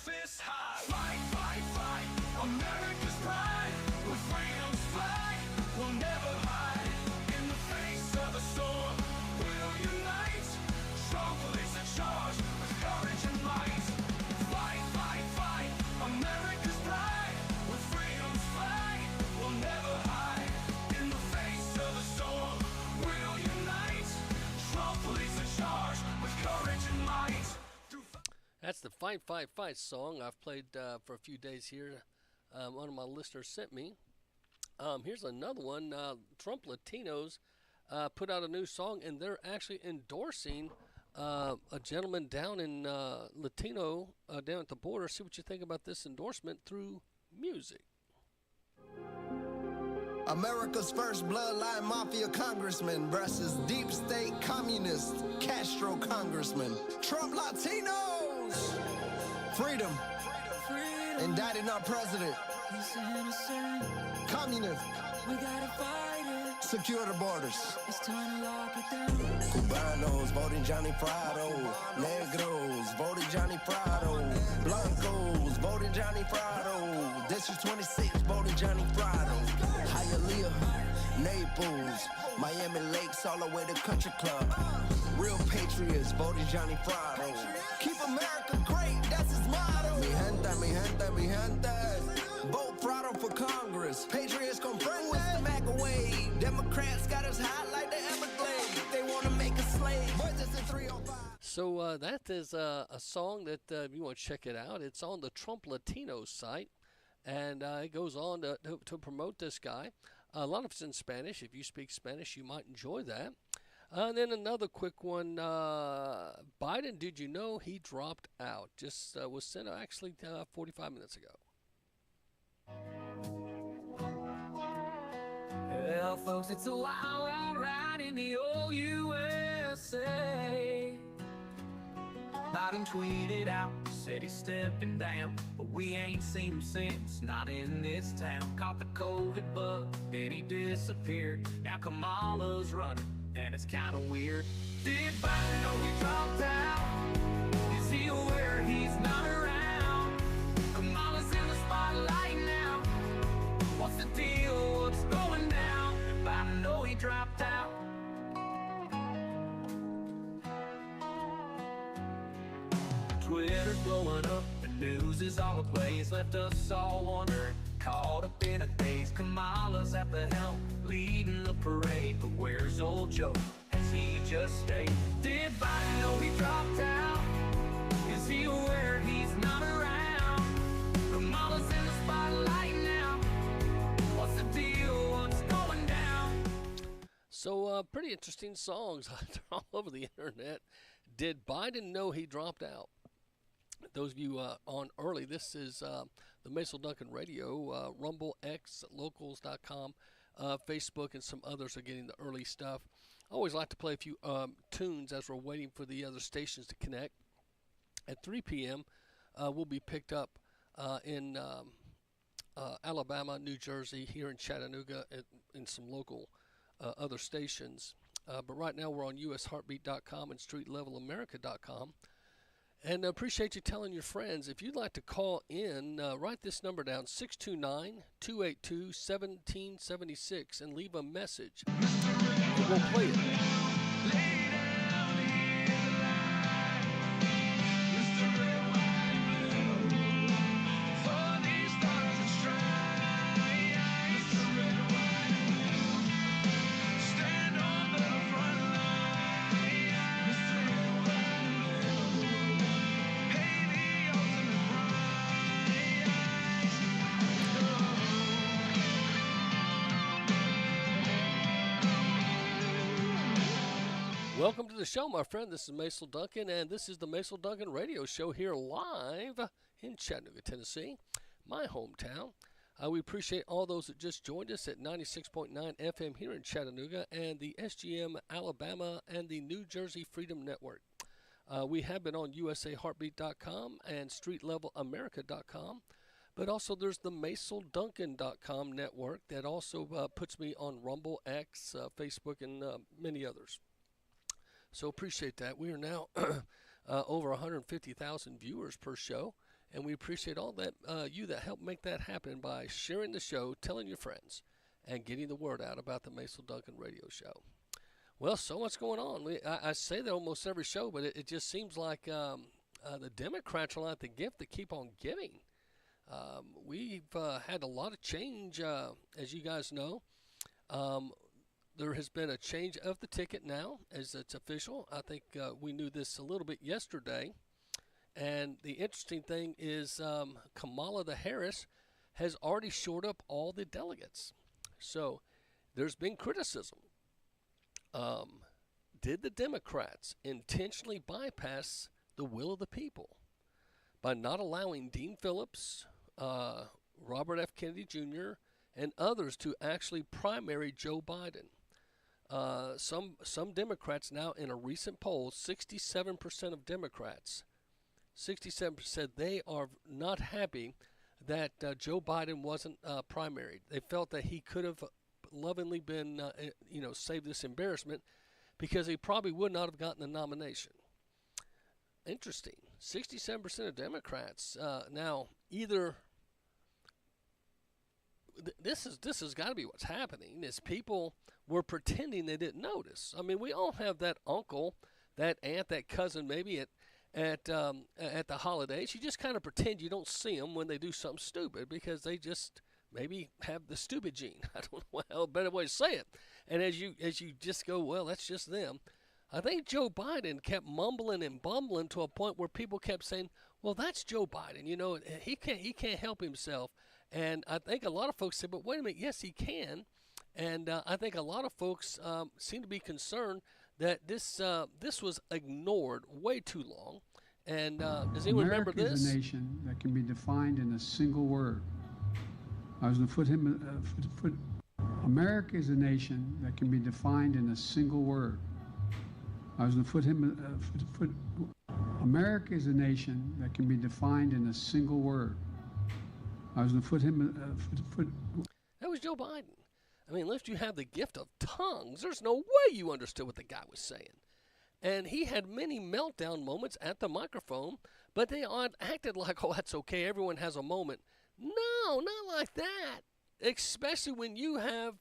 fists high. Fight, fight, fight, America's pride. With freedom's flag, we'll never hide. In the face of a storm, we'll unite. Strong police in charge, with courage and might. Fight, fight, fight, America's pride. With freedom's flag, we'll never hide. In the face of a storm, we'll unite. Strong police in charge, with courage and might. That's the Fight, Fight, Fight song I've played for a few days here. One of my listeners sent me. Here's another one. Trump Latinos put out a new song, and they're actually endorsing a gentleman down in Latino down at the border. See what you think about this endorsement through music. America's first bloodline mafia congressman versus deep state communist Castro congressman. Trump Latinos! Freedom. Indicting our president. Communists. We gotta fight it. Secure the borders. It's time to lock it down. Cubanos voting Johnny Prado. Negros voting Johnny Prado. Blancos voting Johnny Prado. District 26 voting Johnny Prado. Hialeah, Naples, Miami Lakes, all the way to Country Club. Real patriots voting Johnny Prado. Keep America great, that's his motto. Mi gente, mi gente, mi gente. Vote Prado for Congress. Patriots gon' bring with the MAGA wave. Democrats got us hot like the Everglades. They wanna make us slaves. Boys, it's in 305. So that is a song that if you want to check it out. It's on the Trump Latino site, and it goes on to promote this guy. A lot of it's in Spanish. If you speak Spanish, you might enjoy that. And then another quick one. Biden, did you know he dropped out? Just was sent actually 45 minutes ago. Well, folks, it's a wild, wild ride in the old USA. Biden tweeted out, said he's stepping down, but we ain't seen him since, not in this town. Caught the COVID bug, then he disappeared. Now Kamala's running, and it's kinda weird. Did Biden know he dropped out? Is he aware he's not around? Kamala's in the spotlight now. What's the deal? What's going down? Did Biden know he dropped out? Twitter's blowing up, the news is all ablaze. Left us all wondering, caught up in a daze. Kamala's at the helm, leading the parade. But where's old Joe? Has he just stayed? Did Biden know he dropped out? Is he aware he's not around? Kamala's in the spotlight now. What's the deal? What's going down? So pretty interesting songs. They're all over the internet. Did Biden know he dropped out? Those of you on early, this is the Macil Duncan Radio, Rumble, X, Locals.com, Facebook, and some others are getting the early stuff. I always like to play a few tunes as we're waiting for the other stations to connect. At 3 p.m., we'll be picked up in Alabama, New Jersey, here in Chattanooga, in some local other stations. But right now we're on usheartbeat.com and streetlevelamerica.com. And appreciate you telling your friends. If you'd like to call in, write this number down, 629-282-1776, and leave a message. We'll play it. Welcome to the show, my friend. This is Macil Duncan, and this is the Macil Duncan Radio Show here live in Chattanooga, Tennessee, my hometown. We appreciate all those that just joined us at 96.9 FM here in Chattanooga and the SGM Alabama and the New Jersey Freedom Network. We have been on USAHeartbeat.com and StreetLevelAmerica.com, but also there's the MacilDuncan.com network that also puts me on Rumble, X, Facebook, and many others. So appreciate that. We are now over 150,000 viewers per show, And we appreciate all that you that help make that happen by sharing the show, telling your friends, and getting the word out about the Macil Duncan radio show. Well, so much going on. I say that almost every show, but it just seems like the Democrats are like the gift that keep on giving. We've had a lot of change, as you guys know. There has been a change of the ticket now, as it's official. I think we knew this a little bit yesterday. And the interesting thing is Kamala Harris has already shored up all the delegates. So there's been criticism. Did the Democrats intentionally bypass the will of the people by not allowing Dean Phillips, Robert F. Kennedy Jr., and others to actually primary Joe Biden? Some Democrats now, in a recent poll, 67% of Democrats, 67% said they are not happy that Joe Biden wasn't primaried. They felt that he could have lovingly been, saved this embarrassment because he probably would not have gotten the nomination. Interesting. 67% of Democrats now either. This has got to be what's happening. Is people were pretending they didn't notice. I mean, we all have that uncle, that aunt, that cousin, maybe at the holidays. You just kind of pretend you don't see them when they do something stupid because they just maybe have the stupid gene. I don't know a better way to say it. And as you just go, well, that's just them. I think Joe Biden kept mumbling and bumbling to a point where people kept saying, well, that's Joe Biden. You know, he can't help himself. And I think a lot of folks said, but wait a minute, yes, he can. And I think a lot of folks seem to be concerned that this was ignored way too long. And does anyone remember this? America is a nation that can be defined in a single word. I was going to put America is a nation that can be defined in a single word. I was going to put America is a nation that can be defined in a single word. I was going to put That was Joe Biden. I mean, unless you have the gift of tongues, there's no way you understood what the guy was saying. And he had many meltdown moments at the microphone, but they acted like, oh, that's okay, everyone has a moment. No, not like that. Especially when you have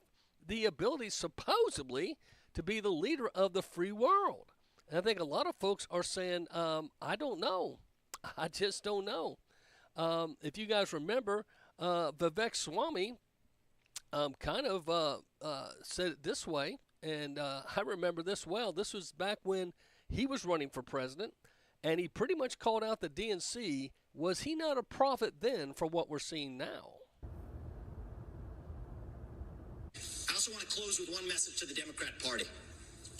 the ability, supposedly, to be the leader of the free world. And I think a lot of folks are saying, I don't know. I just don't know. If you guys remember, Vivek Swamy kind of said it this way, and I remember this well. This was back when he was running for president, and he pretty much called out the DNC. Was he not a prophet then for what we're seeing now? I also want to close with one message to the Democrat Party.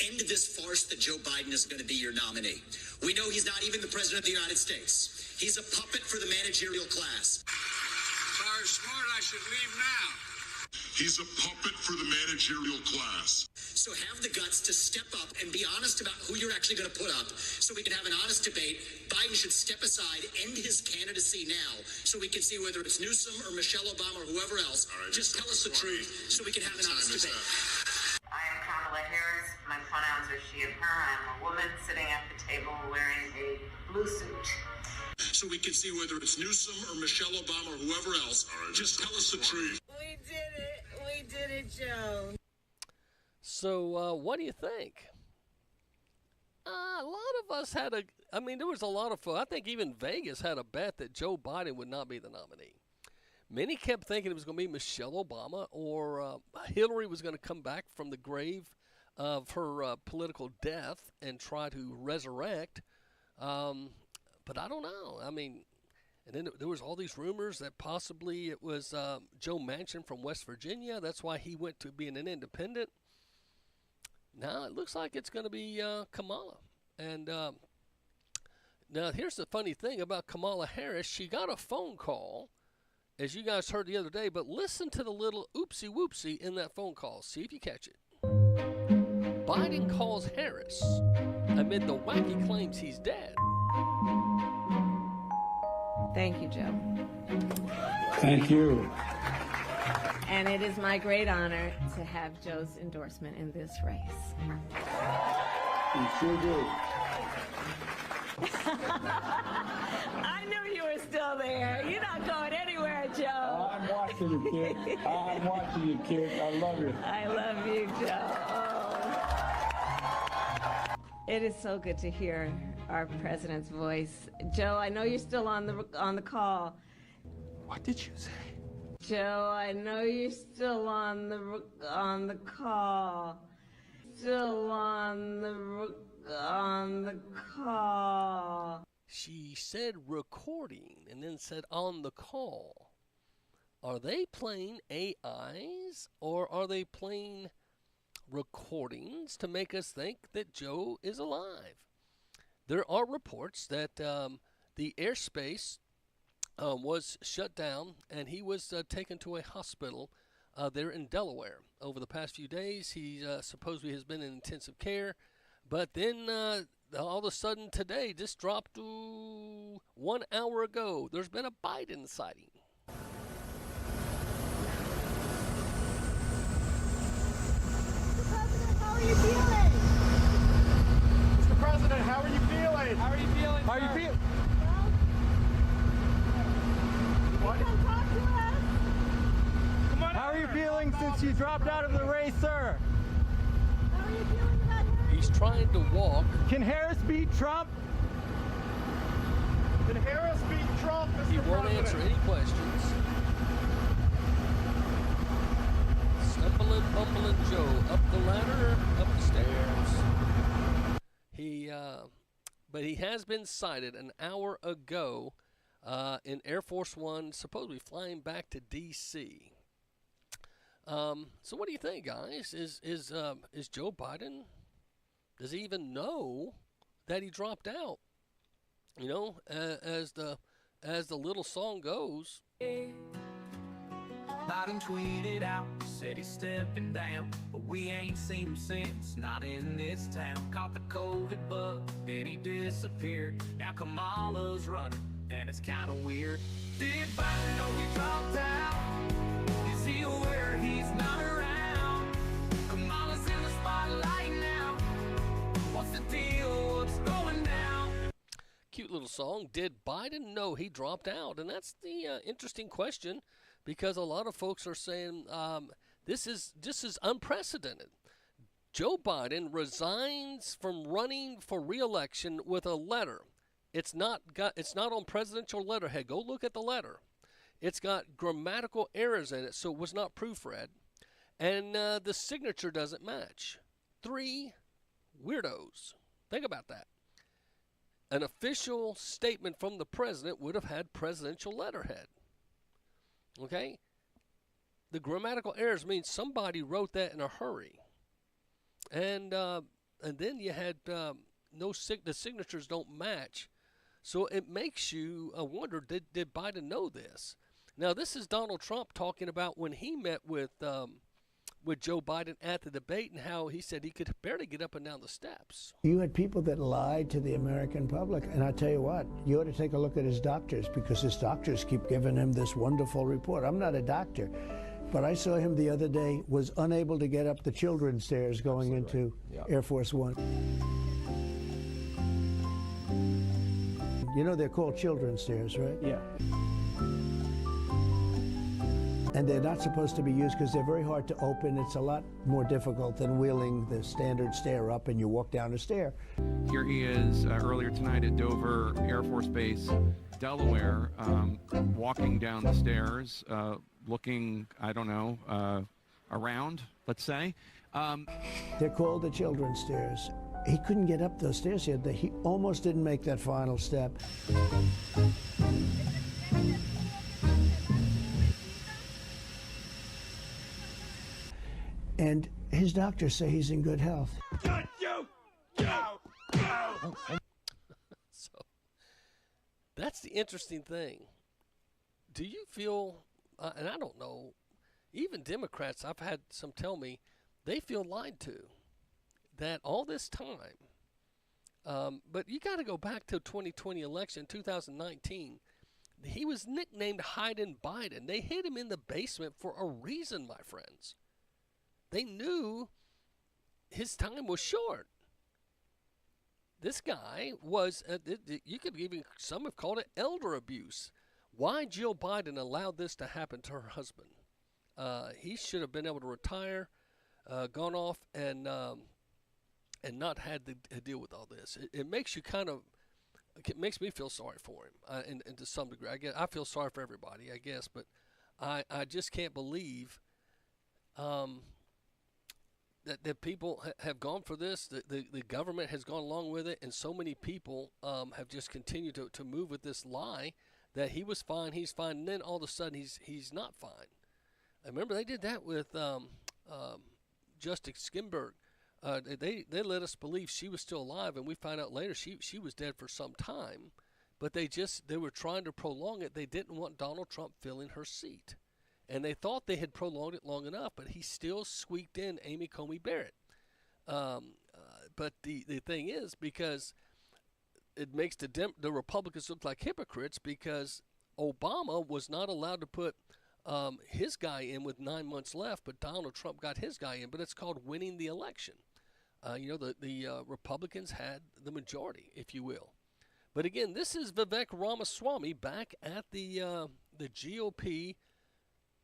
End this farce that Joe Biden is going to be your nominee. We know he's not even the president of the United States. He's a puppet for the managerial class. Sorry, smart, I should leave now. He's a puppet for the managerial class. So have the guts to step up and be honest about who you're actually going to put up so we can have an honest debate. Biden should step aside, end his candidacy now so we can see whether it's Newsom or Michelle Obama or whoever else. All right, just tell us the truth so we can have an honest debate. I am Kamala Harris. My pronouns are she and her. I am a woman sitting at the table wearing a blue suit. So we can see whether it's Newsom or Michelle Obama or whoever else. Right, just tell us the truth. We did it. We did it, Joe. So what do you think? A lot of us had there was a lot of folks. I think even Vegas had a bet that Joe Biden would not be the nominee. Many kept thinking it was going to be Michelle Obama or Hillary was going to come back from the grave of her political death and try to resurrect. But I don't know. I mean, and then there was all these rumors that possibly it was Joe Manchin from West Virginia. That's why he went to being an independent. Now it looks like it's going to be Kamala. And now here's the funny thing about Kamala Harris. She got a phone call, as you guys heard the other day, but listen to the little oopsie-whoopsie in that phone call. See if you catch it. Biden calls Harris amid the wacky claims he's dead. Thank you, Joe. Thank you. And it is my great honor to have Joe's endorsement in this race. You sure do. I knew you were still there. You're not going anywhere, Joe. I'm watching you, kid. I'm watching you, kid. I love you. I love you, Joe. Oh. It is so good to hear our president's voice. Joe, I know you're still on the call. What did you say? Joe, I know you're still on the call. Still on the call. She said recording and then said on the call. Are they playing AIs or are they playing recordings to make us think that Joe is alive? There are reports that the airspace was shut down and he was taken to a hospital there in Delaware. Over the past few days, he supposedly has been in intensive care, but then all of a sudden today, just dropped 1 hour ago, there's been a Biden sighting. How are you feeling? Mr. President, how are you feeling? How are you feeling? How are you feeling? Come talk to us. How are you feeling since you dropped out of the race, sir? How are you feeling about Harris? He's trying to walk. Can Harris beat Trump? Can Harris beat Trump, Mr. He won't President? answer any questions. Stumbling, bumbling Joe up the ladder, up the stairs. But he has been sighted an hour ago in Air Force One, supposedly flying back to D.C. So what do you think, guys? Is Joe Biden? Does he even know that he dropped out? You know, as the little song goes. Biden tweeted out, said he's stepping down, but we ain't seen him since, not in this town. Caught the COVID bug, then he disappeared. Now Kamala's running, and it's kinda weird. Did Biden know he dropped out? Is he aware he's not around? Kamala's in the spotlight now. What's the deal? What's going down? Cute little song. Did Biden know he dropped out? And that's the interesting question, because a lot of folks are saying this is unprecedented. Joe Biden resigns from running for re-election with a letter. It's not on presidential letterhead. Go look at the letter. It's got grammatical errors in it, so it was not proofread, and the signature doesn't match. 3 weirdos. Think about that. An official statement from the president would have had presidential letterhead. Okay? The grammatical errors mean somebody wrote that in a hurry. And then you had the signatures don't match. So it makes you wonder, did Biden know this? Now, this is Donald Trump talking about when he met with Joe Biden at the debate and how he said he could barely get up and down the steps. You had people that lied to the American public, and I tell you what, you ought to take a look at his doctors, because his doctors keep giving him this wonderful report. I'm not a doctor, but I saw him the other day, was unable to get up the children's stairs going into Air Force One. You know they're called children's stairs, right? Yeah. And they're not supposed to be used because they're very hard to open. It's a lot more difficult than wheeling the standard stair up and you walk down a stair. Here he is earlier tonight at Dover Air Force Base, Delaware, walking down the stairs, looking, I don't know, around, let's say. They're called the children's stairs. He couldn't get up those stairs yet. He almost didn't make that final step. And his doctors say he's in good health. So that's the interesting thing. Do you feel, and I don't know, even Democrats, I've had some tell me, they feel lied to, that all this time, but you got to go back to 2020 election, 2019. He was nicknamed Hiding Biden. They hid him in the basement for a reason, my friends. They knew his time was short. this guy was, you could even, some have called it elder abuse. Why Jill Biden allowed this to happen to her husband? He should have been able to retire, gone off, and not had to deal with all this. It makes you it makes me feel sorry for him, and to some degree. I feel sorry for everybody, I guess, but I just can't believe that people have gone for this. The government has gone along with it, and so many people have just continued to move with this lie that he was fine, he's fine, and then all of a sudden he's not fine. I remember they did that with Justice Ginsburg. They let us believe she was still alive, and we found out later she was dead for some time. But they were trying to prolong it. They didn't want Donald Trump filling her seat. And they thought they had prolonged it long enough, but he still squeaked in Amy Coney Barrett. But the thing is, because it makes the Republicans look like hypocrites, because Obama was not allowed to put his guy in with 9 months left, but Donald Trump got his guy in. But it's called winning the election. The Republicans had the majority, if you will. But again, this is Vivek Ramaswamy back at the GOP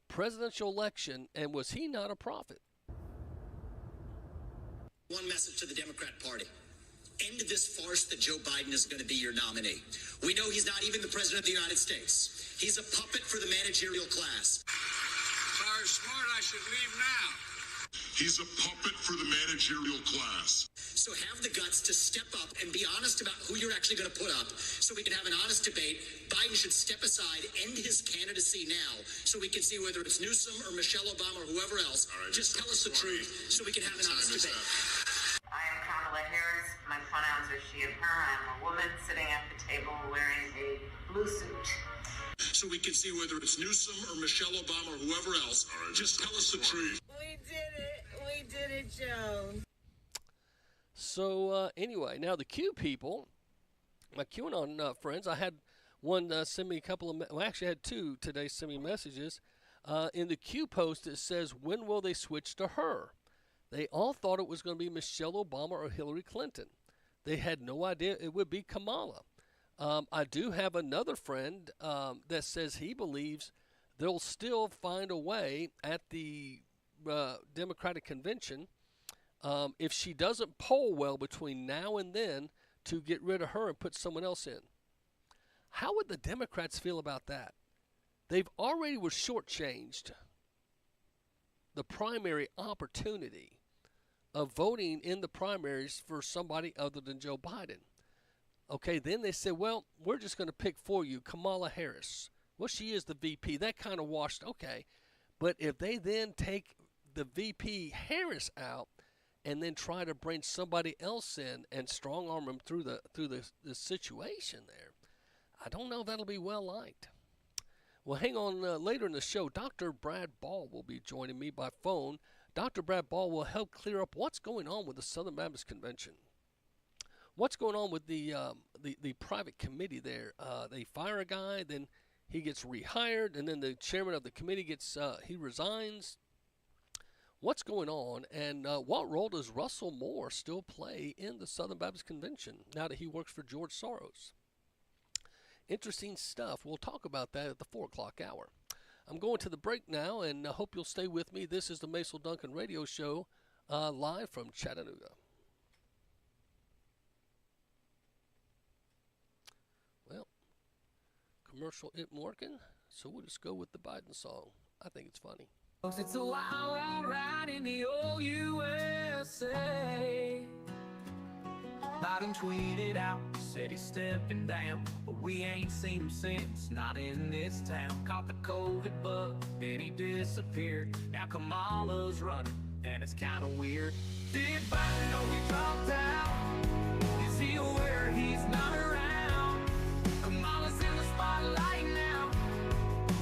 presidential election, and was he not a prophet? One message to the Democrat Party. End this farce that Joe Biden is going to be your nominee. We know he's not even the president of the United States. He's a puppet for the managerial class. Sorry, Smart, I should leave now. He's a puppet for the managerial class. So have the guts to step up and be honest about who you're actually going to put up so we can have an honest debate. Biden should step aside, end his candidacy now so we can see whether it's Newsom or Michelle Obama or whoever else. All right, just tell us the truth so we can have an honest debate. I am Kamala Harris. My pronouns are she and her. I am a woman sitting at the table wearing a blue suit. So we can see whether it's Newsom or Michelle Obama or whoever else. All right, just tell us the truth. We did it. We did it, Joe. So anyway, now the Q people, my QAnon friends, I had one send me a couple of, actually I had two today send me messages. In the Q post it says, when will they switch to her? They all thought it was going to be Michelle Obama or Hillary Clinton. They had no idea it would be Kamala. I do have another friend that says he believes they'll still find a way at the Democratic convention, if she doesn't poll well between now and then, to get rid of her and put someone else in. How would the Democrats feel about that? They've already were shortchanged the primary opportunity of voting in the primaries for somebody other than Joe Biden. Okay, then they said, well, we're just going to pick for you Kamala Harris. Well, she is the VP. That kind of washed, okay. But if they then take the VP Harris out and then try to bring somebody else in and strong arm them through the situation there, I don't know if that'll be well liked. Well, hang on. Later in the show, Dr. Brad Ball will be joining me by phone. Dr. Brad Ball will help clear up what's going on with the Southern Baptist Convention. What's going on with the private committee there? They fire a guy, then he gets rehired, and then the chairman of the committee he resigns. What's going on, and what role does Russell Moore still play in the Southern Baptist Convention now that he works for George Soros? Interesting stuff. We'll talk about that at the 4 o'clock hour. I'm going to the break now, and I hope you'll stay with me. This is the Macil Duncan Radio Show, live from Chattanooga. Well, commercial isn't working, so we'll just go with the Biden song. I think it's funny. It's a wild, wild ride in the old USA. Biden tweeted out, said he's stepping down, but we ain't seen him since, not in this town. Caught the COVID bug, then he disappeared. Now Kamala's running, and it's kinda weird. Did Biden know he dropped out? Is he aware he's not around? Kamala's in the spotlight now.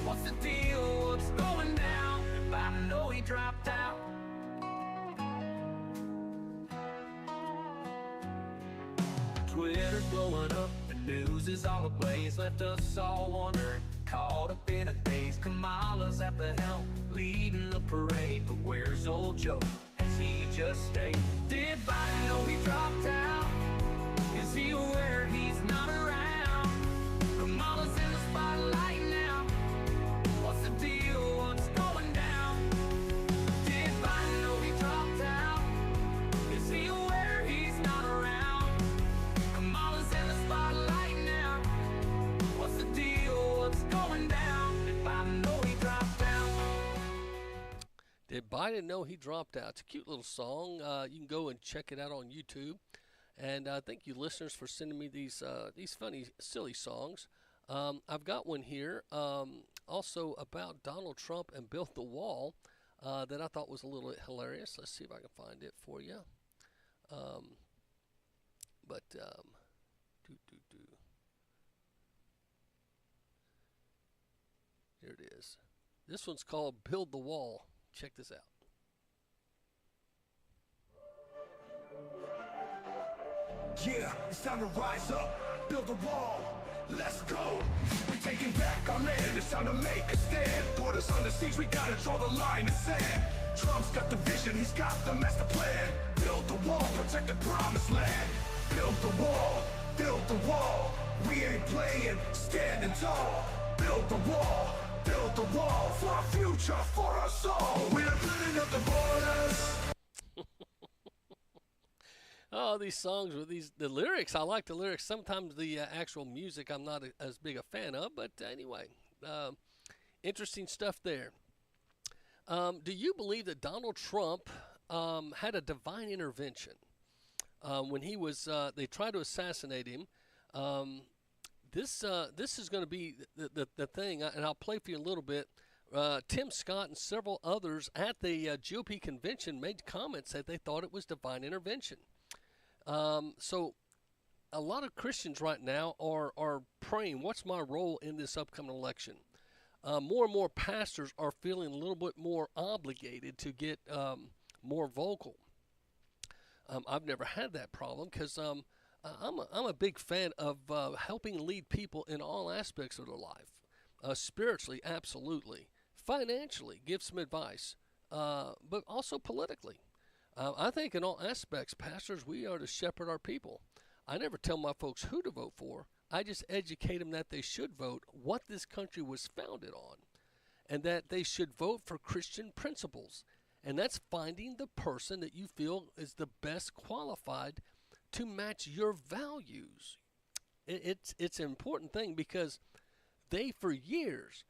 What's the deal? What's going down? Did Biden know he dropped out? Twitter's blowing up, the news is all ablaze, left us all wondering, caught up in a daze. Kamala's at the helm, leading the parade, but where's old Joe? Has he just stayed? Did Biden know he dropped out? Is I Didn't Know He Dropped Out. It's a cute little song. You can go and check it out on YouTube. And thank you, listeners, for sending me these funny, silly songs. I've got one here also about Donald Trump and Built the Wall that I thought was a little hilarious. Let's see if I can find it for you. Here it is. This one's called Build the Wall. Check this out. Yeah, it's time to rise up, build a wall, let's go. We're taking back our land, it's time to make a stand. Put us on the siege, we gotta draw the line in sand. Trump's got the vision, he's got the master plan. Build the wall, protect the promised land. Build the wall, build the wall. We ain't playing, standing tall. Build the wall for our future, for us all. We're building up the borders. Oh, these songs with the lyrics. I like the lyrics. Sometimes the actual music I'm not as big a fan of, but anyway, interesting stuff there. Do you believe that Donald Trump had a divine intervention when he was? They tried to assassinate him. This is going to be the thing, and I'll play for you a little bit. Tim Scott and several others at the GOP convention made comments that they thought it was divine intervention. So a lot of Christians right now are praying, what's my role in this upcoming election? More and more pastors are feeling a little bit more obligated to get more vocal. I've never had that problem because I'm a big fan of helping lead people in all aspects of their life. Spiritually, absolutely. Financially, give some advice, but also politically. I think in all aspects, pastors, we are to shepherd our people. I never tell my folks who to vote for. I just educate them that they should vote what this country was founded on, and that they should vote for Christian principles. And that's finding the person that you feel is the best qualified to match your values. It's an important thing because they, for years,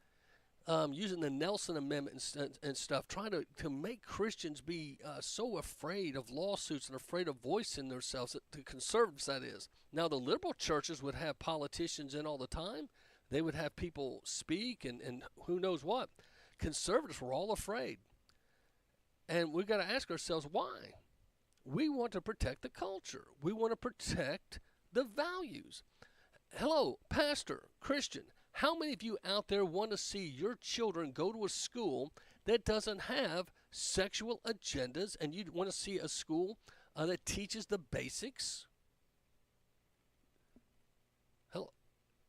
using the Nelson Amendment and stuff, trying to make Christians be so afraid of lawsuits and afraid of voicing themselves, the conservatives, that is. Now, the liberal churches would have politicians in all the time. They would have people speak and who knows what. Conservatives were all afraid. And we've got to ask ourselves, why? We want to protect the culture. We want to protect the values. Hello, pastor, Christian. How many of you out there want to see your children go to a school that doesn't have sexual agendas, and you want to see a school that teaches the basics? Hello.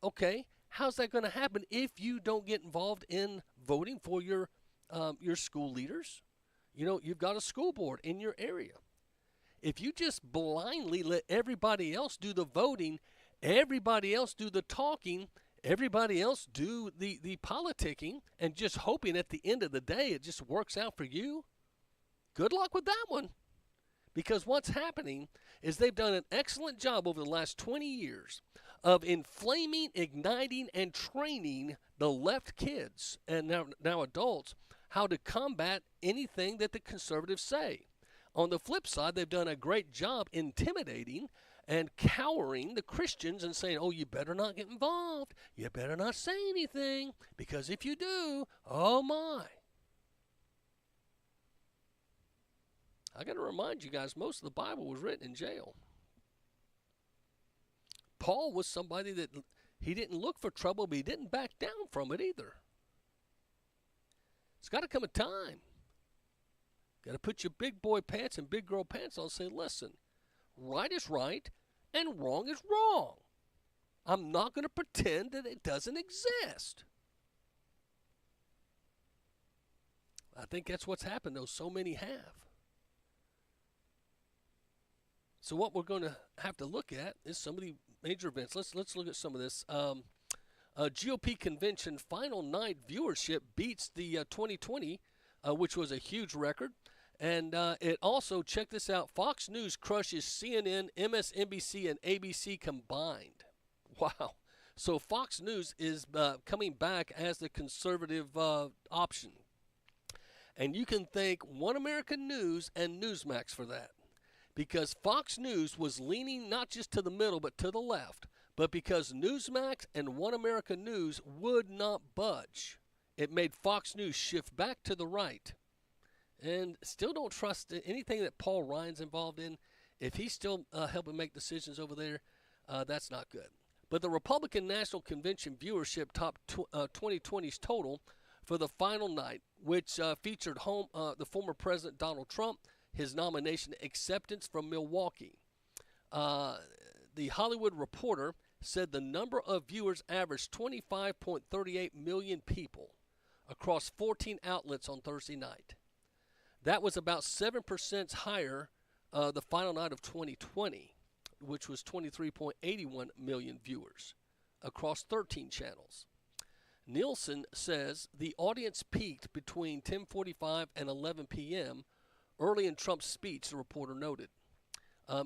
Okay, how's that going to happen if you don't get involved in voting for your school leaders? You know, you've got a school board in your area. If you just blindly let everybody else do the voting, everybody else do the talking, everybody else do the politicking, and just hoping at the end of the day it just works out for you, good luck with that one. Because what's happening is they've done an excellent job over the last 20 years of inflaming, igniting, and training the left kids and now adults how to combat anything that the conservatives say. On the flip side, they've done a great job intimidating and cowering the Christians and saying, oh, you better not get involved. You better not say anything, because if you do, oh my. I got to remind you guys, most of the Bible was written in jail. Paul was somebody that he didn't look for trouble, but he didn't back down from it either. It's got to come a time. Got to put your big boy pants and big girl pants on and say, listen, right is right and wrong is wrong. I'm not going to pretend that it doesn't exist. I think that's what's happened, though. So many have. So what we're going to have to look at is some of the major events. Let's look at some of this. GOP convention final night viewership beats the 2020, which was a huge record. And it also, check this out, Fox News crushes CNN, MSNBC, and ABC combined. Wow. So Fox News is coming back as the conservative option. And you can thank One American News and Newsmax for that. Because Fox News was leaning not just to the middle but to the left. But because Newsmax and One American News would not budge, it made Fox News shift back to the right. And still don't trust anything that Paul Ryan's involved in. If he's still helping make decisions over there, that's not good. But the Republican National Convention viewership topped 2020's total for the final night, which featured the former President Donald Trump, his nomination acceptance from Milwaukee. The Hollywood Reporter said the number of viewers averaged 25.38 million people across 14 outlets on Thursday night. That was about 7% higher the final night of 2020, which was 23.81 million viewers across 13 channels. Nielsen says the audience peaked between 10:45 and 11 p.m. early in Trump's speech, the reporter noted.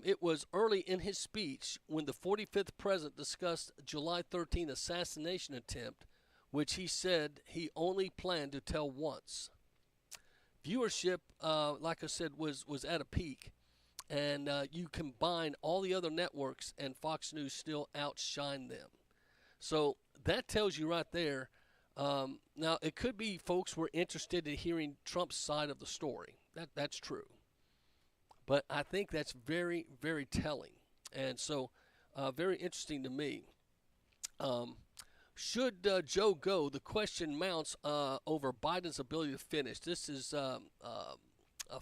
It was early in his speech when the 45th president discussed July 13 assassination attempt, which he said he only planned to tell once. Viewership, like I said, was at a peak, and you combine all the other networks, and Fox News still outshined them. So that tells you right there. Now, it could be folks were interested in hearing Trump's side of the story. That's true. But I think that's very, very telling. And so very interesting to me. Should Joe go? The question mounts over Biden's ability to finish. This is a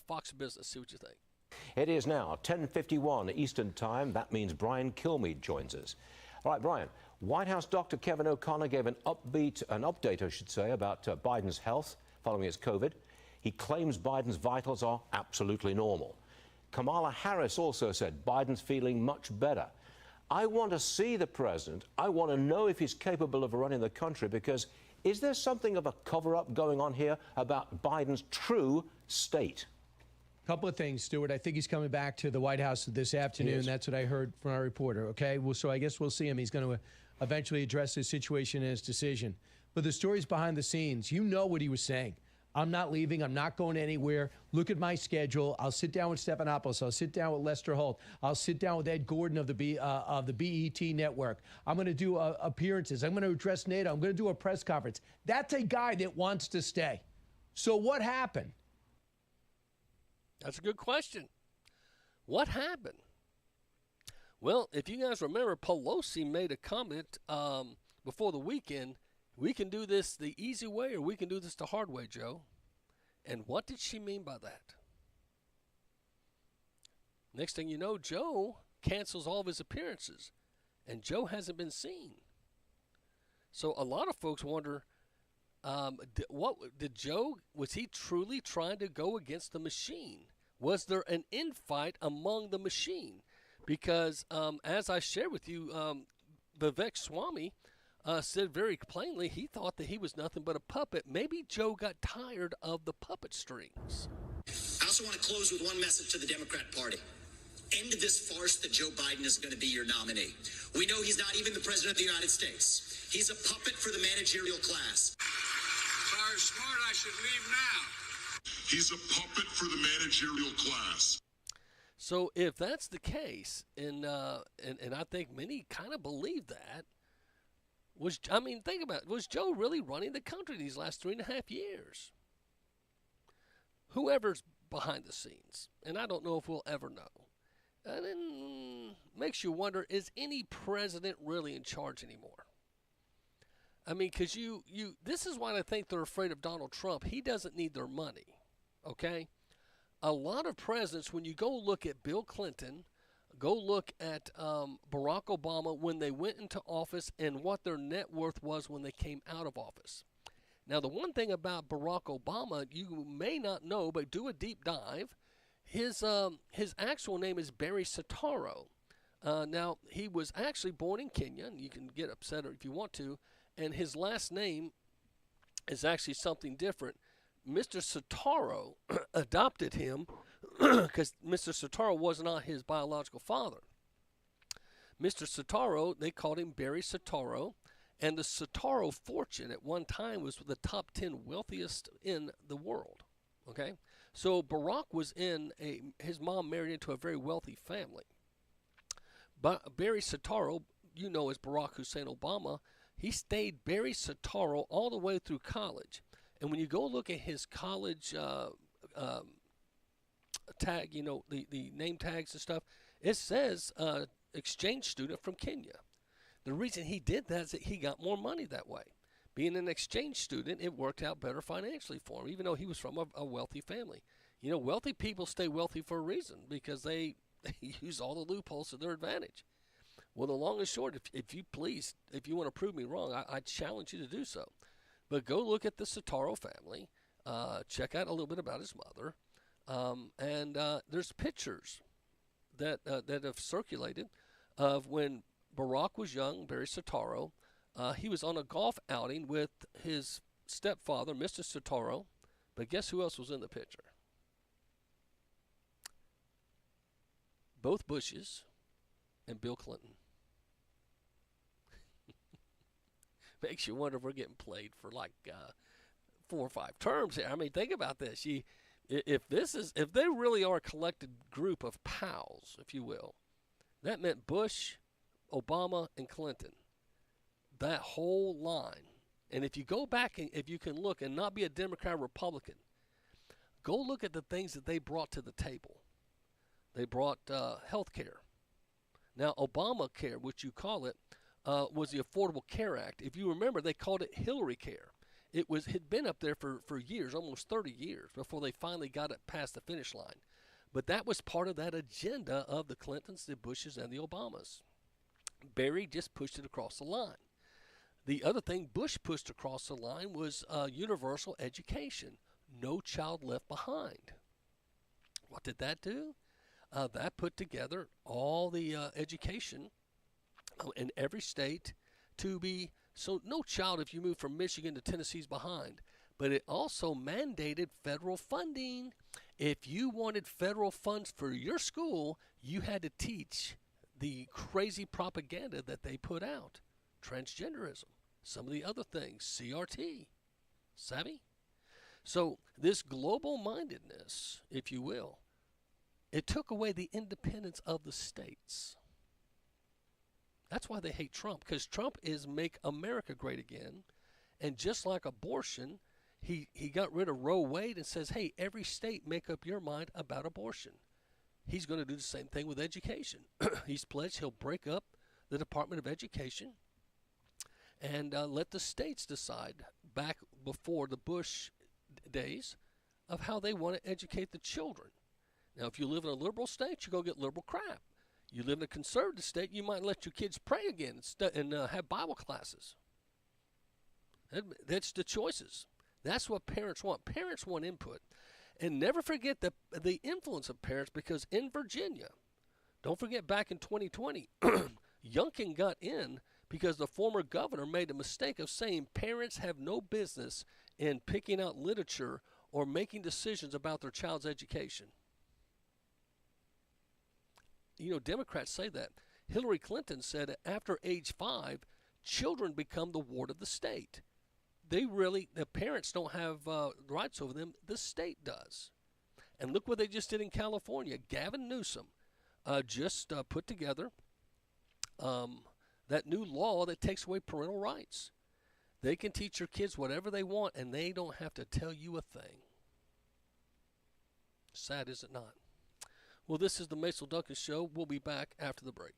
Fox Business. See what you think. It is now 10:51 Eastern Time. That means Brian Kilmeade joins us. All right, Brian. White House Dr. Kevin O'Connor gave an update, about Biden's health following his COVID. He claims Biden's vitals are absolutely normal. Kamala Harris also said Biden's feeling much better. I want to see the president. I want to know if he's capable of running the country, because is there something of a cover-up going on here about Biden's true state? Couple of things, Stuart. I think he's coming back to the White House this afternoon. That's what I heard from our reporter. Okay, well, so I guess we'll see him. He's going to eventually address his situation and his decision. But the stories behind the scenes, you know what he was saying. I'm not leaving. I'm not going anywhere. Look at my schedule. I'll sit down with Stephanopoulos. I'll sit down with Lester Holt. I'll sit down with Ed Gordon of the BET network. I'm going to do appearances. I'm going to address NATO. I'm going to do a press conference. That's a guy that wants to stay. So what happened? That's a good question. What happened? Well, if you guys remember, Pelosi made a comment before the weekend. We can do this the easy way, or we can do this the hard way, Joe. And what did she mean by that? Next thing you know, Joe cancels all of his appearances, and Joe hasn't been seen. So a lot of folks wonder, was he truly trying to go against the machine? Was there an infight among the machine? Because as I shared with you, Vivek Swamy said very plainly he thought that he was nothing but a puppet. Maybe Joe got tired of the puppet strings. I also want to close with one message to the Democrat Party. End this farce that Joe Biden is going to be your nominee. We know he's not even the president of the United States. He's a puppet for the managerial class. Sorry, Smart, I should leave now. He's a puppet for the managerial class. So if that's the case, and I think many kind of believe that, think about it. Was Joe really running the country these last 3.5 years? Whoever's behind the scenes, and I don't know if we'll ever know. And then makes you wonder, is any president really in charge anymore? I mean, because this is why I think they're afraid of Donald Trump. He doesn't need their money, okay? A lot of presidents, when you go look at Bill Clinton, go look at Barack Obama when they went into office and what their net worth was when they came out of office. Now, the one thing about Barack Obama you may not know, but do a deep dive. His actual name is Barry Soetoro. Now, he was actually born in Kenya, and you can get upset if you want to, and his last name is actually something different. Mr. Soetoro adopted him because Mr. Soetoro was not his biological father. Mr. Soetoro, they called him Barry Soetoro, and the Soetoro fortune at one time was the top 10 wealthiest in the world. Okay, so Barack was his mom married into a very wealthy family. But Barry Soetoro, you know, as Barack Hussein Obama, he stayed Barry Soetoro all the way through college. And when you go look at his college tag, you know, the name tags and stuff, it says exchange student from Kenya. The reason he did that is that he got more money that way. Being an exchange student, it worked out better financially for him, even though he was from a wealthy family. You know, wealthy people stay wealthy for a reason, because they use all the loopholes to their advantage. Well, the long and short, if you want to prove me wrong, I challenge you to do so. But go look at the Soetoro family, check out a little bit about his mother, and there's pictures that have circulated of when Barack was young, Barry Soetoro. He was on a golf outing with his stepfather, Mr. Soetoro, but guess who else was in the picture? Both Bushes and Bill Clinton. Makes you wonder if we're getting played for like 4 or 5 terms here. I mean, think about this. If they really are a collected group of pals, if you will, that meant Bush, Obama, and Clinton. That whole line. And if you go back and if you can look and not be a Democrat or Republican, go look at the things that they brought to the table. They brought health care. Now, Obamacare, which you call it, was the Affordable Care Act. If you remember, they called it Hillary Care. It had been up there for years, almost 30 years, before they finally got it past the finish line. But that was part of that agenda of the Clintons, the Bushes, and the Obamas. Barry just pushed it across the line. The other thing Bush pushed across the line was universal education. No child left behind. What did that do? That put together all the education in every state to be, so no child, if you move from Michigan to Tennessee, is behind. But it also mandated federal funding. If you wanted federal funds for your school, you had to teach the crazy propaganda that they put out. Transgenderism, some of the other things, CRT, savvy? So this global mindedness, if you will, it took away the independence of the states. That's why they hate Trump, because Trump is make America great again. And just like abortion, he got rid of Roe Wade and says, hey, every state make up your mind about abortion. He's going to do the same thing with education. He's pledged he'll break up the Department of Education and let the states decide, back before the Bush days, of how they want to educate the children. Now, if you live in a liberal state, you go get liberal crap. You live in a conservative state, you might let your kids pray again and have Bible classes. That's the choices. That's what parents want. Parents want input. And never forget the influence of parents, because in Virginia, don't forget back in 2020, Youngkin got in because the former governor made a mistake of saying parents have no business in picking out literature or making decisions about their child's education. You know, Democrats say that. Hillary Clinton said after age 5, children become the ward of the state. The parents don't have rights over them. The state does. And look what they just did in California. Gavin Newsom just put together that new law that takes away parental rights. They can teach your kids whatever they want, and they don't have to tell you a thing. Sad, is it not? Well, this is the Macil Duncan Show. We'll be back after the break.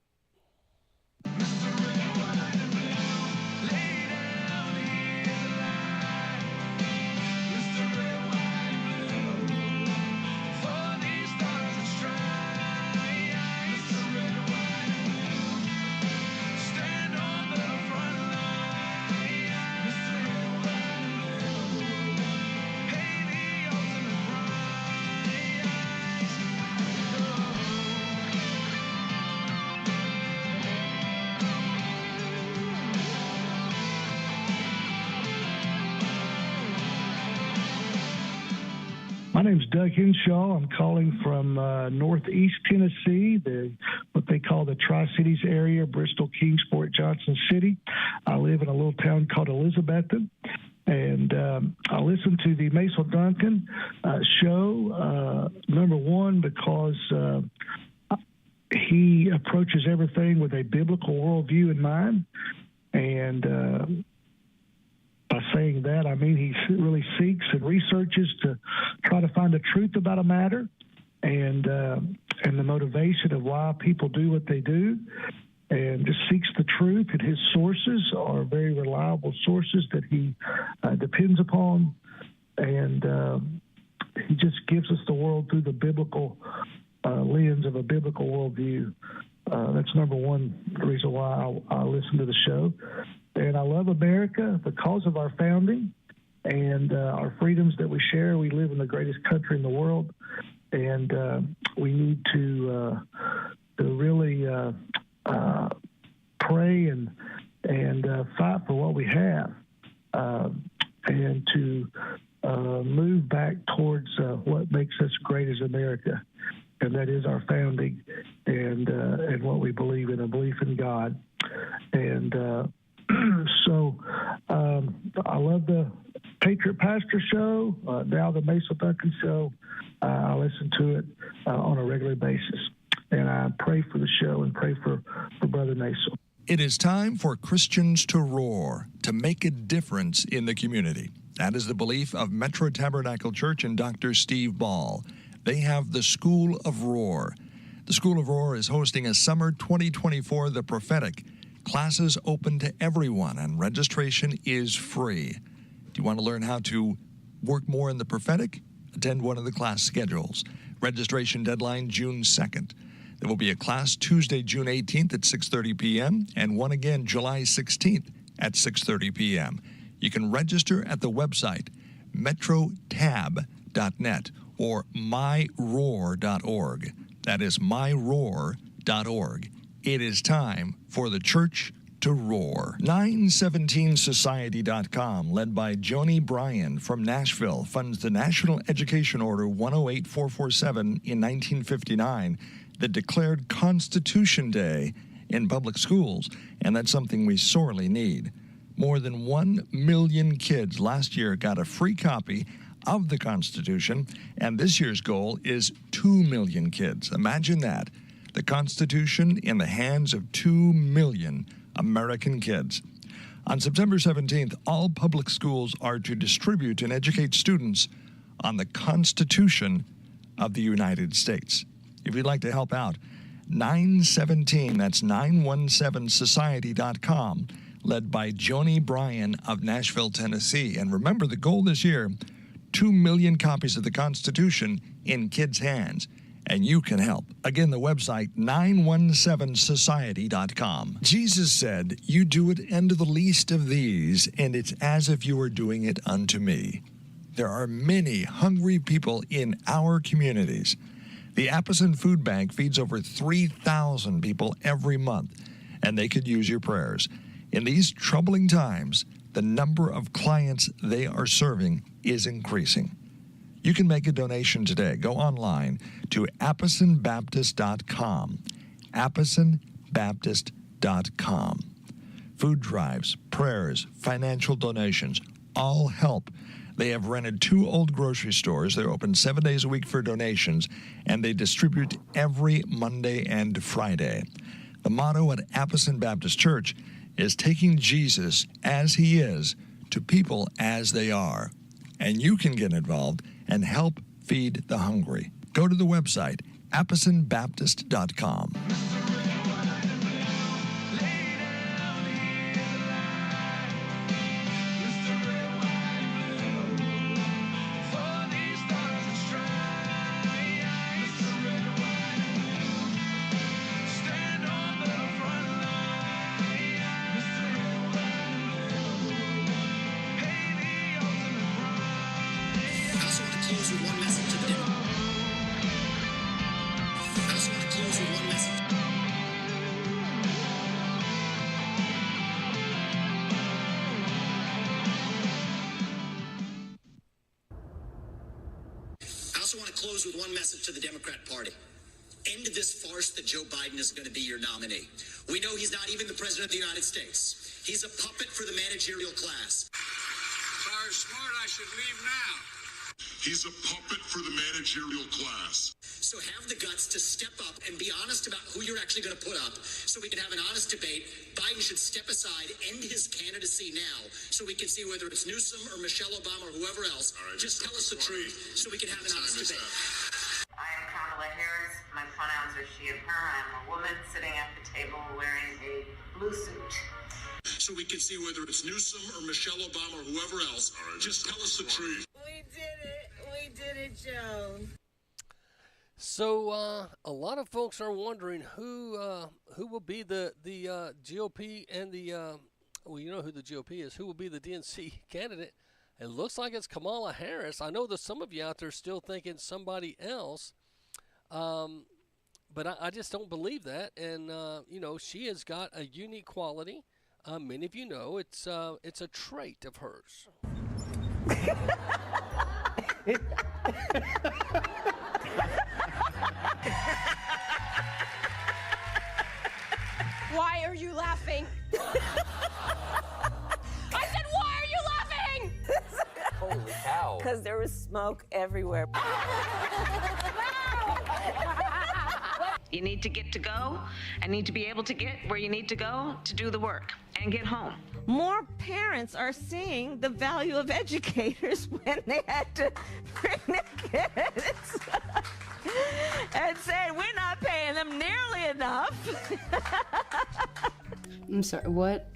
My name's Doug Henshaw. I'm calling from northeast Tennessee, what they call the Tri-Cities area, Bristol, Kingsport, Johnson City. I live in a little town called Elizabethton, and And I listen to the Macil Duncan show, number one, because he approaches everything with a biblical worldview in mind. And by saying that, I mean he really seeks and researches to try to find the truth about a matter and the motivation of why people do what they do, and just seeks the truth. And his sources are very reliable sources that he depends upon, and he just gives us the world through the biblical lens of a biblical worldview. That's number one reason why I listen to the show. And I love America because of our founding and our freedoms that we share. We live in the greatest country in the world, and we need to really pray and fight for what we have, and to move back towards what makes us great as America, and that is our founding and what we believe in, a belief in God. And so I love the Patriot Pastor show, now the Macil Duncan show. I listen to it on a regular basis, and I pray for the show and pray for Brother Macil. It is time for Christians to roar, to make a difference in the community. That is the belief of Metro Tabernacle Church and Dr. Steve Ball. They have the School of Roar. The School of Roar is hosting a summer 2024 The Prophetic. Classes open to everyone, and registration is free. Do you want to learn how to work more in the prophetic? Attend one of the class schedules. Registration deadline June 2nd. There will be a class Tuesday, June 18th at 6:30 p.m. and one again July 16th at 6:30 p.m. You can register at the website metrotab.net or myroar.org. That is myroar.org. It is time for the church to roar. 917society.com, led by Joni Bryan from Nashville, funds the National Education Order 108447 in 1959 that declared Constitution Day in public schools, and that's something we sorely need. More than 1 million kids last year got a free copy of the Constitution, and this year's goal is 2 million kids. Imagine that. The Constitution in the hands of 2 million American kids. On September 17th, all public schools are to distribute and educate students on the Constitution of the United States. If you'd like to help out, 917, that's 917society.com, led by Joni Bryan of Nashville, Tennessee. And remember, the goal this year, 2 million copies of the Constitution in kids' hands. And you can help. Again, the website, 917society.com. Jesus said, "You do it unto the least of these, and it's as if you were doing it unto me." There are many hungry people in our communities. The Apison Food Bank feeds over 3,000 people every month, and they could use your prayers. In these troubling times, the number of clients they are serving is increasing. You can make a donation today. Go online to ApisonBaptist.com. ApisonBaptist.com. Food drives, prayers, financial donations, all help. They have rented 2 old grocery stores. They're open 7 days a week for donations, and they distribute every Monday and Friday. The motto at Apison Baptist Church is taking Jesus as he is to people as they are. And you can get involved and help feed the hungry. Go to the website, ApisonBaptist.com. Close with one message to the Democrat Party. End this farce that Joe Biden is going to be your nominee. We know he's not even the president of the United States. He's a puppet for the managerial class. Sorry, are smart, I should leave now. He's a puppet for the managerial class. So have the guts to step up and be honest about who you're actually going to put up so we can have an honest debate. Biden should step aside, end his candidacy now so we can see whether it's Newsom or Michelle Obama or whoever else. Just tell us the truth so we can have an honest debate. I am Kamala Harris. My pronouns are she and her. I am a woman sitting at the table wearing a blue suit. So we can see whether it's Newsom or Michelle Obama or whoever else. Just tell us the truth. We did it. We did it, Joe. So a lot of folks are wondering who will be the GOP and the well, you know who the GOP is. Who will be the DNC candidate? It looks like it's Kamala Harris. I know there's some of you out there still thinking somebody else, but I just don't believe that. And you know, she has got a unique quality. Many of you know it's a trait of hers. Why are you laughing? I said, why are you laughing? Holy cow. Because there was smoke everywhere. You need to get to go and need to be able to get where you need to go to do the work and get home. More parents are seeing the value of educators when they had to bring their kids and said, we're not paying them nearly enough. I'm sorry, what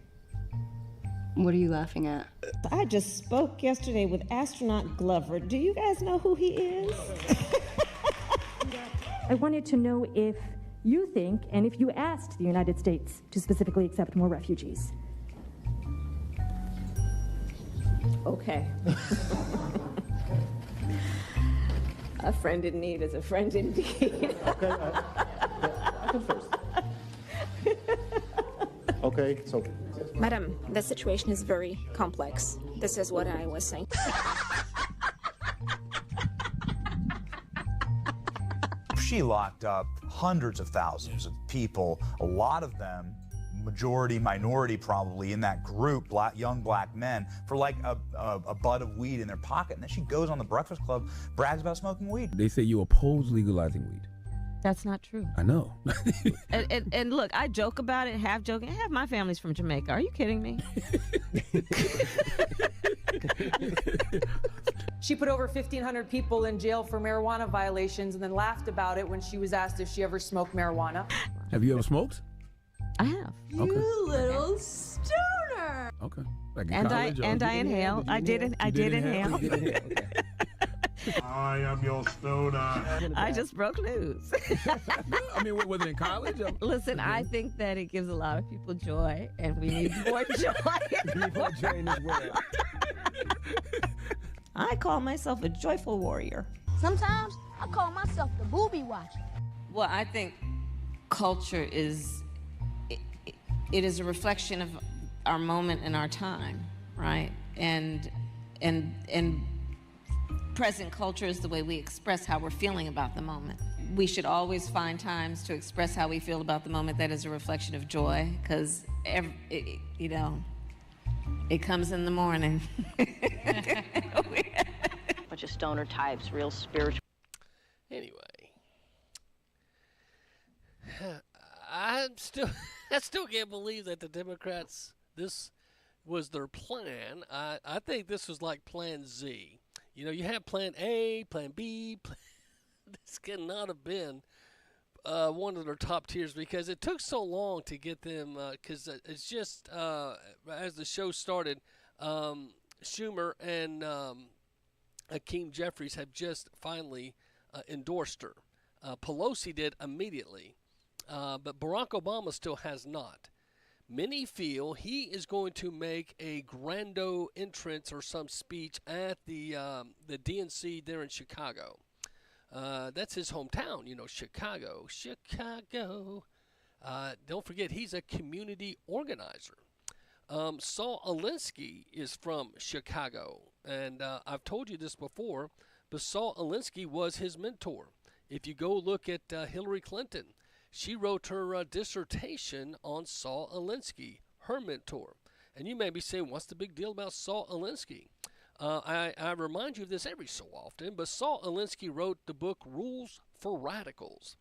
are you laughing at? I just spoke yesterday with astronaut Glover. Do you guys know who he is? I wanted to know if you think, and if you asked the United States to specifically accept more refugees. Okay. A friend in need is a friend indeed. Okay, I can first. Okay, so. Madam, the situation is very complex. This is what I was saying. She locked up hundreds of thousands of people, a lot of them majority, minority probably in that group, young black men, for like a bud of weed in their pocket. And then she goes on the Breakfast Club, brags about smoking weed. They say you oppose legalizing weed. That's not true. I know. and look, I joke about it, half joking. Half my family's from Jamaica. Are you kidding me? She put over 1,500 people in jail for marijuana violations and then laughed about it when she was asked if she ever smoked marijuana. Have you ever smoked? I have. Okay. You little stoner. Okay. Like and I inhale. I did inhale. Okay. I am your stoner. I just broke news. I mean, was it in college? Listen, I think that it gives a lot of people joy, and we need more joy. We need more joy in this world. I call myself a joyful warrior. Sometimes I call myself the booby watcher. Well, I think culture is it is a reflection of our moment in our time, right? And present culture is the way we express how we're feeling about the moment. We should always find times to express how we feel about the moment that is a reflection of joy, because you know, it comes in the morning. Bunch of stoner types, real spiritual. Anyway, I still can't believe that the Democrats, this was their plan. I think this was like Plan Z. You know, you have Plan A, Plan B. This cannot have been one of their top tiers because it took so long to get them. Because it's just as the show started, Schumer and Hakeem Jeffries have just finally endorsed her. Pelosi did immediately, but Barack Obama still has not. Many feel he is going to make a grando entrance or some speech at the DNC there in Chicago. That's his hometown, you know, Chicago. Don't forget, he's a community organizer. Saul Alinsky is from Chicago, and I've told you this before, but Saul Alinsky was his mentor. If you go look at Hillary Clinton, she wrote her dissertation on Saul Alinsky, her mentor. And you may be saying, what's the big deal about Saul Alinsky? I remind you of this every so often, but Saul Alinsky wrote the book Rules for Radicals.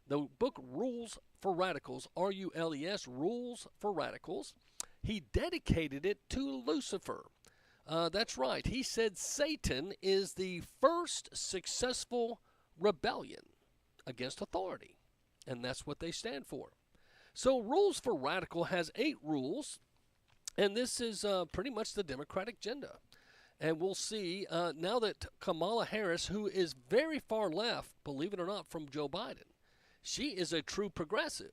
The book Rules for Radicals, R-U-L-E-S, Rules for Radicals. He dedicated it to Lucifer. That's right. He said Satan is the first successful rebellion against authority, and that's what they stand for. So Rules for Radical has 8 rules, and this is pretty much the Democratic agenda. And we'll see now that Kamala Harris, who is very far left, believe it or not, from Joe Biden, she is a true progressive.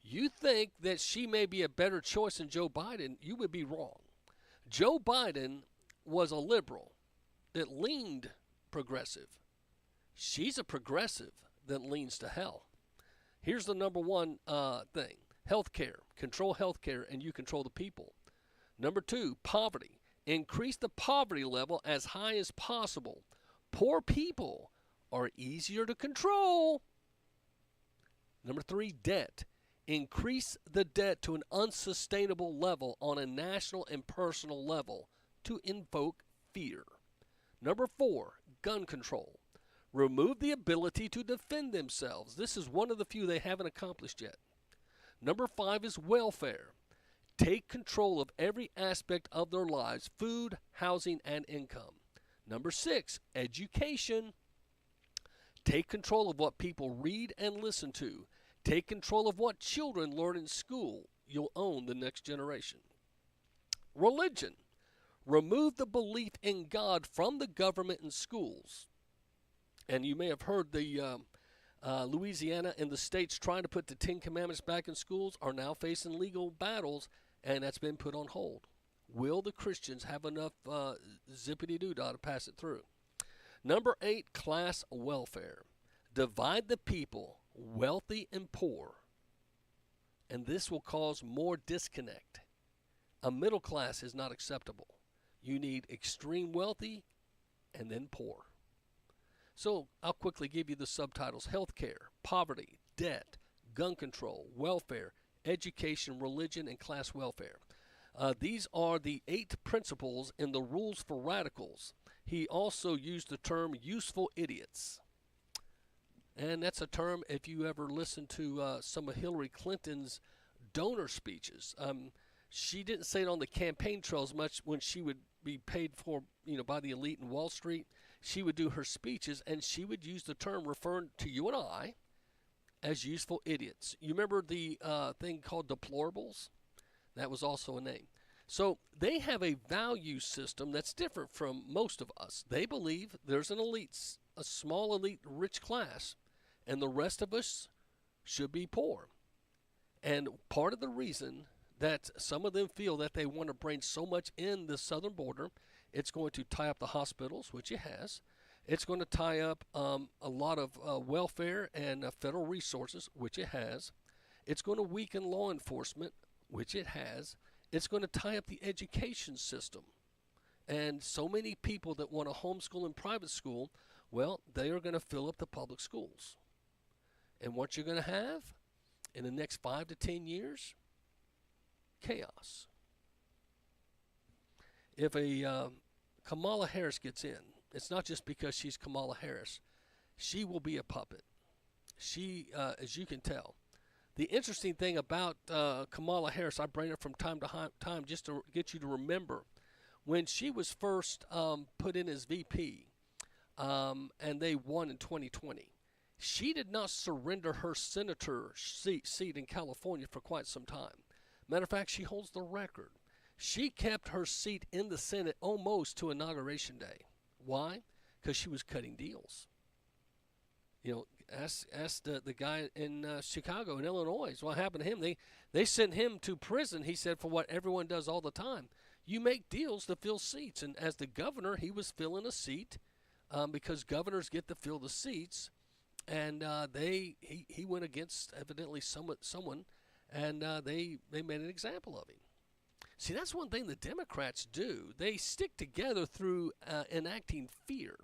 You think that she may be a better choice than Joe Biden, you would be wrong. Joe Biden was a liberal that leaned progressive. She's a progressive that leans to hell. Here's the number one thing. Healthcare. Control healthcare and you control the people. Number 2, poverty. Increase the poverty level as high as possible. Poor people are easier to control. Number 3, debt. Increase the debt to an unsustainable level on a national and personal level to invoke fear. Number 4, gun control. Remove the ability to defend themselves. This is one of the few they haven't accomplished yet. Number 5 is welfare. Take control of every aspect of their lives, food, housing, and income. Number 6, education. Take control of what people read and listen to. Take control of what children learn in school. You'll own the next generation. Religion. Remove the belief in God from the government and schools. And you may have heard the Louisiana and the states trying to put the 10 Commandments back in schools are now facing legal battles, and that's been put on hold. Will the Christians have enough zippity-doo-dah to pass it through? Number 8, class welfare. Divide the people, wealthy and poor, and this will cause more disconnect. A middle class is not acceptable. You need extreme wealthy and then poor. So I'll quickly give you the subtitles: healthcare, poverty, debt, gun control, welfare, education, religion, and class welfare. These are the 8 principles in the Rules for Radicals. He also used the term useful idiots. And that's a term, if you ever listen to some of Hillary Clinton's donor speeches. She didn't say it on the campaign trail as much when she would be paid for, by the elite in Wall Street. She would do her speeches, and she would use the term referring to you and I as useful idiots. You remember the thing called deplorables? That was also a name. So they have a value system that's different from most of us. They believe there's an elite, a small elite rich class, and the rest of us should be poor. And part of the reason that some of them feel that they want to bring so much in the southern border, it's going to tie up the hospitals, which it has. It's going to tie up a lot of welfare and federal resources, which it has. It's going to weaken law enforcement, which it has. It's going to tie up the education system. And so many people that want to homeschool in private school, well, they are going to fill up the public schools. And what you're going to have in the next 5 to 10 years? Chaos. If a Kamala Harris gets in, it's not just because she's Kamala Harris. She will be a puppet. She, as you can tell. The interesting thing about Kamala Harris, I bring her from time to time just to get you to remember, when she was first put in as VP and they won in 2020, she did not surrender her senator seat in California for quite some time. Matter of fact, she holds the record. She kept her seat in the Senate almost to Inauguration Day. Why? Because she was cutting deals. Ask the guy in Chicago, in Illinois, what happened to him. They sent him to prison, he said, for what everyone does all the time. You make deals to fill seats. And as the governor, he was filling a seat because governors get to fill the seats. And he went against, evidently, someone, and they made an example of him. See, that's one thing the Democrats do. They stick together through enacting fear.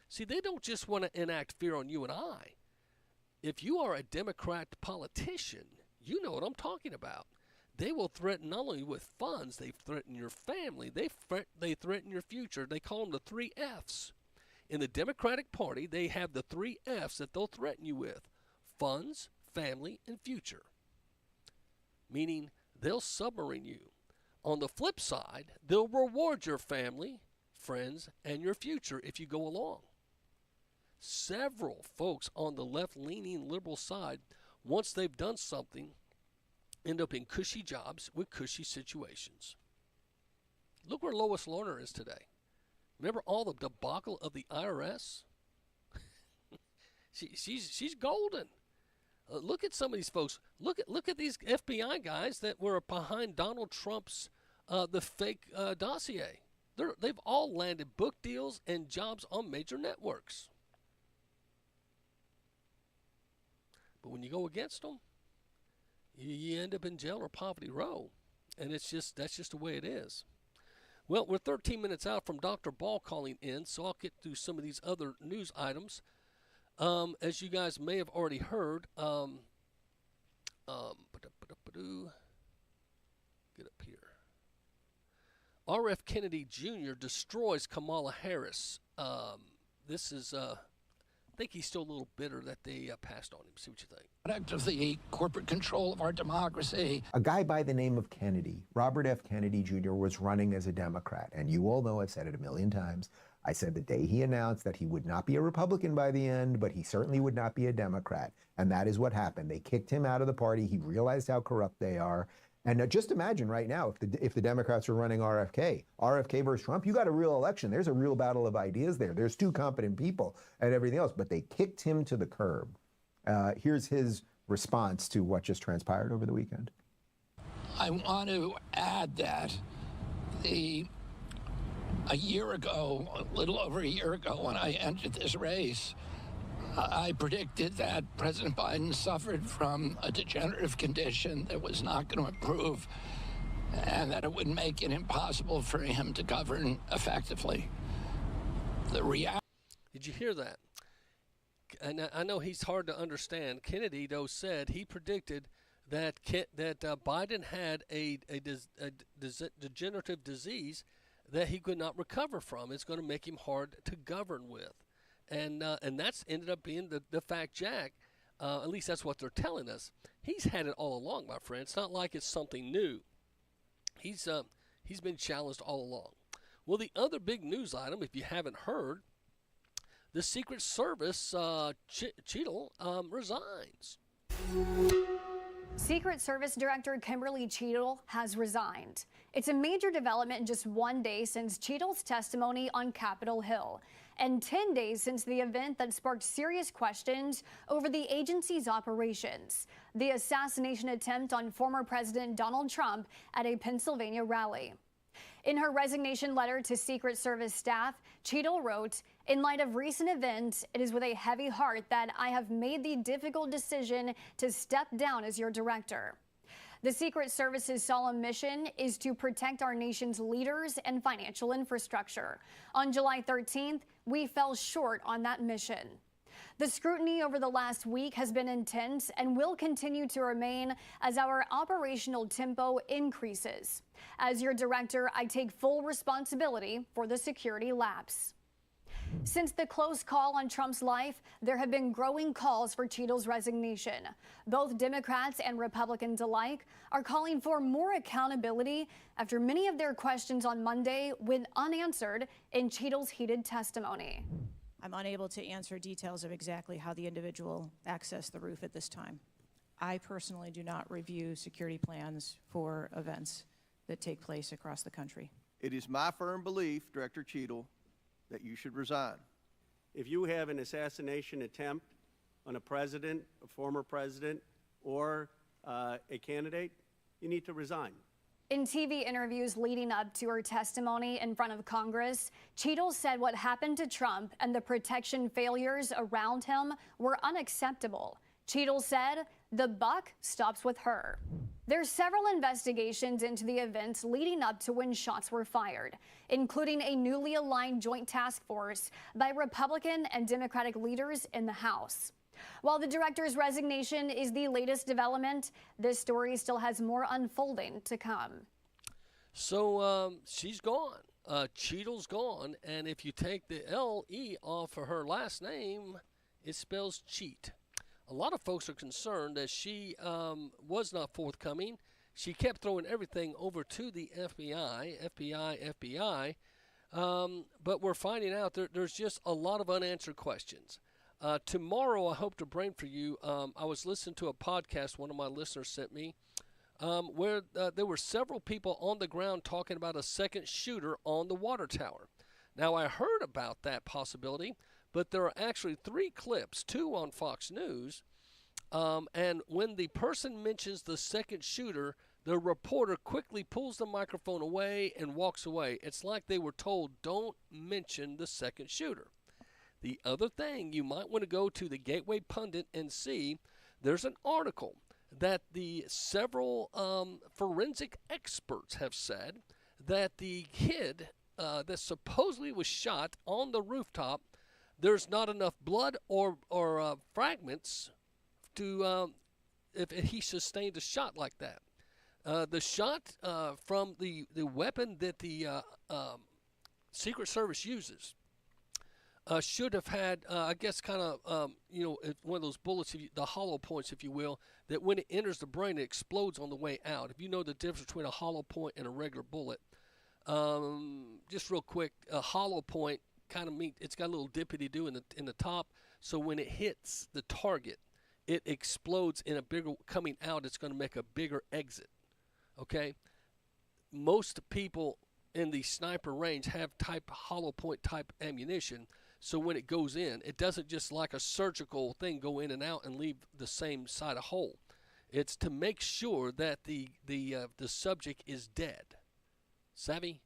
See, they don't just want to enact fear on you and I. If you are a Democrat politician, you know what I'm talking about. They will threaten not only with funds, they threaten your family, they threaten your future. They call them the 3 Fs. In the Democratic Party, they have the 3 Fs that they'll threaten you with: funds, family, and future. Meaning they'll submarine you. On the flip side, they'll reward your family, friends, and your future if you go along. Several folks on the left-leaning liberal side, once they've done something, end up in cushy jobs with cushy situations. Look where Lois Lerner is today. Remember all the debacle of the IRS? she's golden. Look at some of these folks. Look at these FBI guys that were behind Donald Trump's the fake dossier. They've all landed book deals and jobs on major networks. But when you go against them, you end up in jail or poverty row, and that's just the way it is. Well, we're 13 minutes out from Dr. Ball calling in, so I'll get through some of these other news items. As you guys may have already heard, get up here. R.F. Kennedy Jr. destroys Kamala Harris. This is, I think he's still a little bitter that they passed on him. See what you think. Product of the corporate control of our democracy. A guy by the name of Kennedy, Robert F. Kennedy Jr., was running as a Democrat. And you all know, I've said it a million times, I said the day he announced that he would not be a Republican by the end, but he certainly would not be a Democrat. And that is what happened. They kicked him out of the party. He realized how corrupt they are. And just imagine right now, if the Democrats were running RFK versus Trump, you got a real election. There's a real battle of ideas there. There's 2 competent people and everything else, but they kicked him to the curb. Here's his response to what just transpired over the weekend. I want to add that a year ago, a little over a year ago, when I entered this race, I predicted that President Biden suffered from a degenerative condition that was not going to improve and that it would make it impossible for him to govern effectively. Did you hear that? And I know he's hard to understand. Kennedy, though, said he predicted that Biden had a degenerative disease that he could not recover from. It's going to make him hard to govern with. And that's ended up being the fact, Jack. At least that's what they're telling us. He's had it all along, my friend. It's not like it's something new. He's been challenged all along. Well, the other big news item, if you haven't heard, the Secret Service, Cheadle, resigns. Secret Service Director Kimberly Cheadle has resigned. It's a major development in just 1 day since Cheadle's testimony on Capitol Hill, and 10 days since the event that sparked serious questions over the agency's operations, the assassination attempt on former President Donald Trump at a Pennsylvania rally. In her resignation letter to Secret Service staff, Cheadle wrote, "In light of recent events, it is with a heavy heart that I have made the difficult decision to step down as your director." The Secret Service's solemn mission is to protect our nation's leaders and financial infrastructure. On July 13th, we fell short on that mission. The scrutiny over the last week has been intense and will continue to remain as our operational tempo increases. As your director, I take full responsibility for the security lapse. Since the close call on Trump's life, there have been growing calls for Cheadle's resignation. Both Democrats and Republicans alike are calling for more accountability after many of their questions on Monday went unanswered in Cheadle's heated testimony. I'm unable to answer details of exactly how the individual accessed the roof at this time. I personally do not review security plans for events that take place across the country. It is my firm belief, Director Cheadle, that you should resign. If you have an assassination attempt on a president, a former president, or a candidate, you need to resign. In TV interviews leading up to her testimony in front of Congress, Cheadle said what happened to Trump and the protection failures around him were unacceptable. Cheadle said, "The buck stops with her." There's several investigations into the events leading up to when shots were fired, including a newly aligned joint task force by Republican and Democratic leaders in the House. While the director's resignation is the latest development, this story still has more unfolding to come. So she's gone. Cheadle's gone, and if you take the L-E off of her last name, it spells cheat. A lot of folks are concerned that she was not forthcoming. She kept throwing everything over to the FBI. But we're finding out there's just a lot of unanswered questions. Tomorrow, I hope to bring for you, I was listening to a podcast one of my listeners sent me, where there were several people on the ground talking about a second shooter on the water tower. Now, I heard about that possibility, but there are actually 3 clips, 2 on Fox News, and when the person mentions the second shooter, the reporter quickly pulls the microphone away and walks away. It's like they were told, don't mention the second shooter. The other thing, you might want to go to the Gateway Pundit and see, there's an article that the several forensic experts have said that the kid that supposedly was shot on the rooftop, there's not enough blood or fragments to if he sustained a shot like that. The shot from the weapon that the Secret Service uses should have had, I guess, kind of, one of those bullets, the hollow points, if you will, that when it enters the brain, it explodes on the way out. If you know the difference between a hollow point and a regular bullet, just real quick, a hollow point kind of it's got a little dippity-do in the top, so when it hits the target, it explodes in a bigger, coming out, it's going to make a bigger exit, okay? Most people in the sniper range have hollow point type ammunition, so when it goes in, it doesn't just like a surgical thing go in and out and leave the same side of hole. It's to make sure that the subject is dead. Savvy?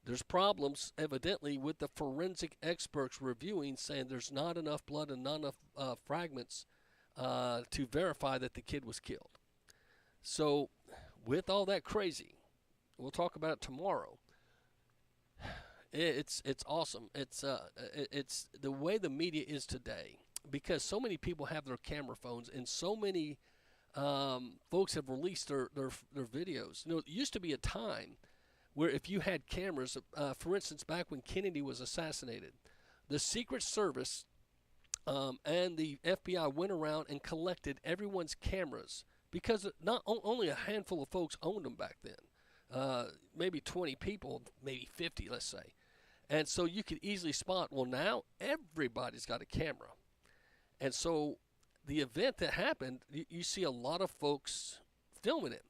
There's problems, evidently, with the forensic experts reviewing, saying there's not enough blood and not enough fragments to verify that the kid was killed. So, with all that crazy, we'll talk about it tomorrow. It's awesome. It's the way the media is today, because so many people have their camera phones, and so many folks have released their videos. You know, it used to be a time where if you had cameras, for instance, back when Kennedy was assassinated, the Secret Service and the FBI went around and collected everyone's cameras, because not only a handful of folks owned them back then. Maybe 20 people, maybe 50, let's say. And so you could easily spot, well, now everybody's got a camera. And so the event that happened, you see a lot of folks filming it.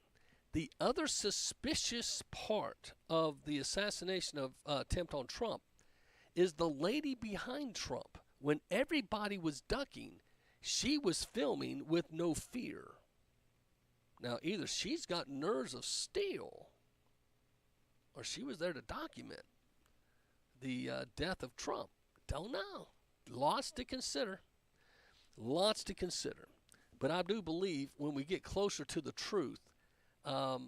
The other suspicious part of the assassination of attempt on Trump is the lady behind Trump. When everybody was ducking, she was filming with no fear. Now, either she's got nerves of steel, or she was there to document the death of Trump. Don't know. Lots to consider. Lots to consider. But I do believe when we get closer to the truth, I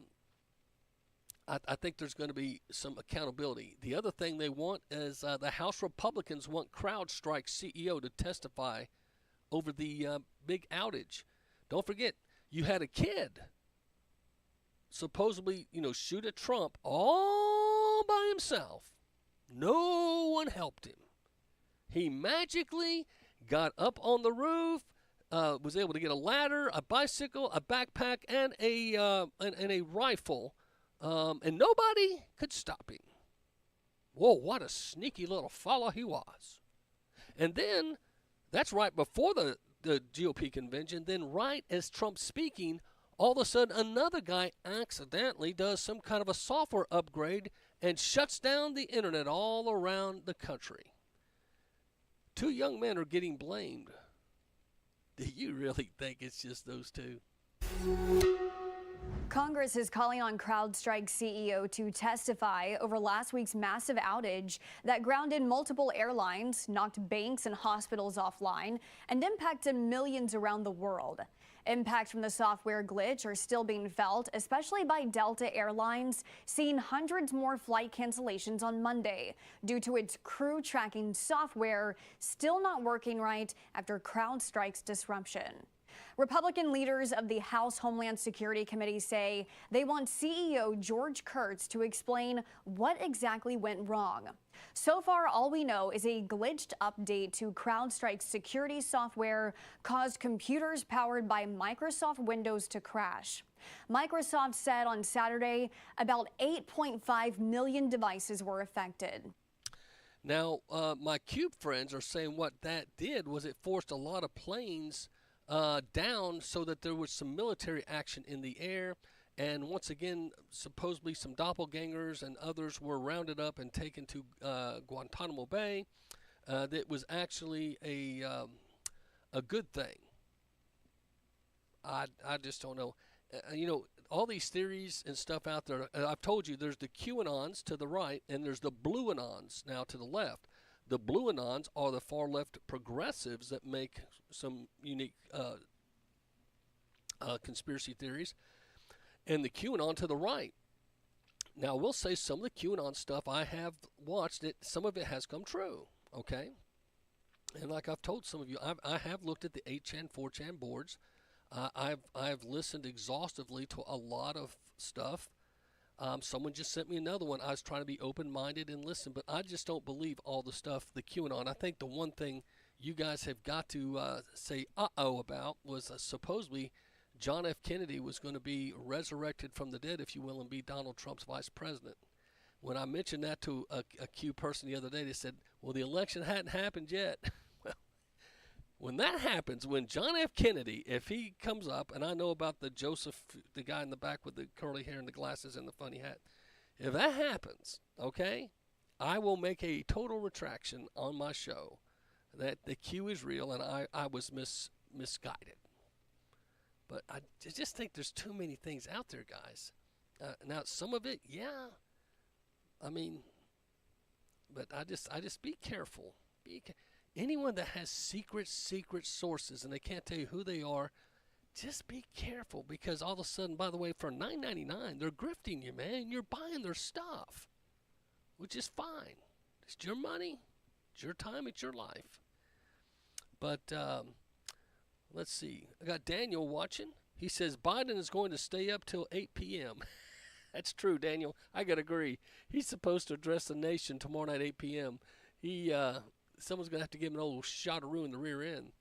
think there's going to be some accountability. The other thing they want is the House Republicans want CrowdStrike CEO to testify over the big outage. Don't forget, you had a kid supposedly, shoot at Trump all by himself. No one helped him. He magically got up on the roof, was able to get a ladder, a bicycle, a backpack, and a rifle, and nobody could stop him. Whoa, what a sneaky little fellow he was. And then, that's right before the GOP convention, then right as Trump's speaking, all of a sudden another guy accidentally does some kind of a software upgrade and shuts down the internet all around the country. 2 young men are getting blamed. Do you really think it's just those 2? Congress is calling on CrowdStrike CEO to testify over last week's massive outage that grounded multiple airlines, knocked banks and hospitals offline, and impacted millions around the world. Impact from the software glitch are still being felt, especially by Delta Airlines, seeing hundreds more flight cancellations on Monday due to its crew tracking software still not working right after CrowdStrike's disruption. Republican leaders of the House Homeland Security Committee say they want CEO George Kurtz to explain what exactly went wrong. So far, all we know is a glitched update to CrowdStrike's security software caused computers powered by Microsoft Windows to crash. Microsoft said on Saturday about 8.5 million devices were affected. Now, my Cube friends are saying what that did was it forced a lot of planes down so that there was some military action in the air. And once again, supposedly some doppelgangers and others were rounded up and taken to Guantanamo Bay. That was actually a good thing. I just don't know. You know, all these theories and stuff out there, I've told you there's the QAnons to the right and there's the Blueanons now to the left. The Blueanons are the far left progressives that make some unique conspiracy theories, and the QAnon to the right. Now, we'll say some of the QAnon stuff I have watched it. Some of it has come true. Okay, and like I've told some of you, I have looked at the 8chan, 4chan boards. I've listened exhaustively to a lot of stuff. Someone just sent me another one. I was trying to be open-minded and listen, but I just don't believe all the stuff, the QAnon. I think the one thing you guys have got to say uh-oh about was supposedly John F. Kennedy was going to be resurrected from the dead, if you will, and be Donald Trump's vice president. When I mentioned that to a Q person the other day, they said, well, the election hadn't happened yet. Well, when that happens, when John F. Kennedy, if he comes up, and I know about the Joseph, the guy in the back with the curly hair and the glasses and the funny hat, if that happens, okay, I will make a total retraction on my show that the Q is real and I was misguided. But I just think there's too many things out there, guys. Now, some of it, yeah, I mean, but I just be careful. Anyone that has secret sources and they can't tell you who they are, just be careful, because all of a sudden, by the way, for $9.99, they're grifting you, man. You're buying their stuff, which is fine. It's your money, it's your time, it's your life. But let's see. I got Daniel watching. He says Biden is going to stay up till 8 p.m. That's true, Daniel. I got to agree. He's supposed to address the nation tomorrow night, 8 p.m. Someone's going to have to give him an old shot-a-roo in the rear end.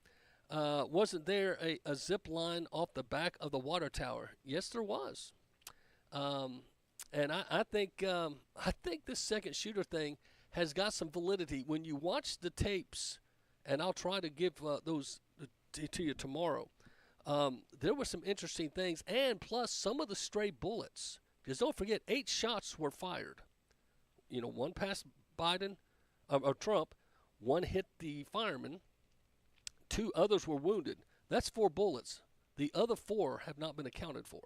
Wasn't there a zip line off the back of the water tower? Yes, there was. And I think this second shooter thing has got some validity. When you watch the tapes, and I'll try to give those to you tomorrow, there were some interesting things, and plus some of the stray bullets. Because don't forget, 8 shots were fired. You know, 1 past Biden or Trump, 1 hit the fireman, 2 others were wounded. That's 4 bullets. The other 4 have not been accounted for.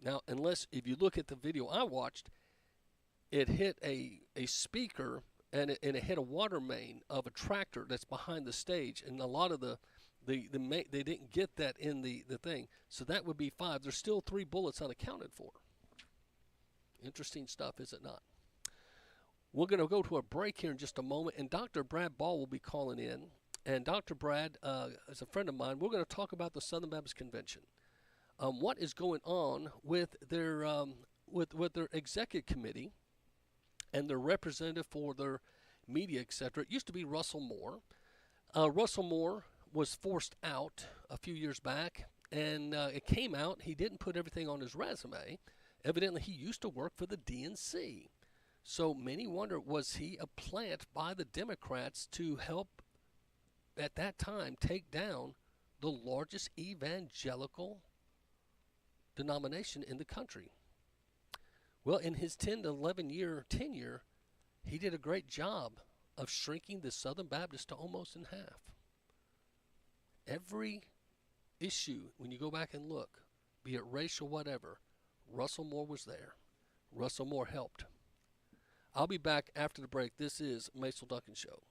Now, if you look at the video I watched, it hit a speaker and it hit a water main of a tractor that's behind the stage, and a lot of they didn't get that in the thing, so that would be 5. There's still 3 bullets unaccounted for. Interesting stuff, is it not? We're going to go to a break here in just a moment, and Dr. Brad Ball will be calling in. And Dr. Brad is a friend of mine. We're going to talk about the Southern Baptist Convention. What is going on with their executive committee and their representative for their media, etc. It used to be Russell Moore. Russell Moore was forced out a few years back, and it came out he didn't put everything on his resume. Evidently, he used to work for the DNC. So many wonder, was he a plant by the Democrats to help, at that time, take down the largest evangelical denomination in the country? Well, in his 10 to 11 year tenure, he did a great job of shrinking the Southern Baptist to almost in half. Every issue, when you go back and look, be it racial, whatever, Russell Moore was there. Russell Moore helped. I'll be back after the break. This is Macil Duncan Show.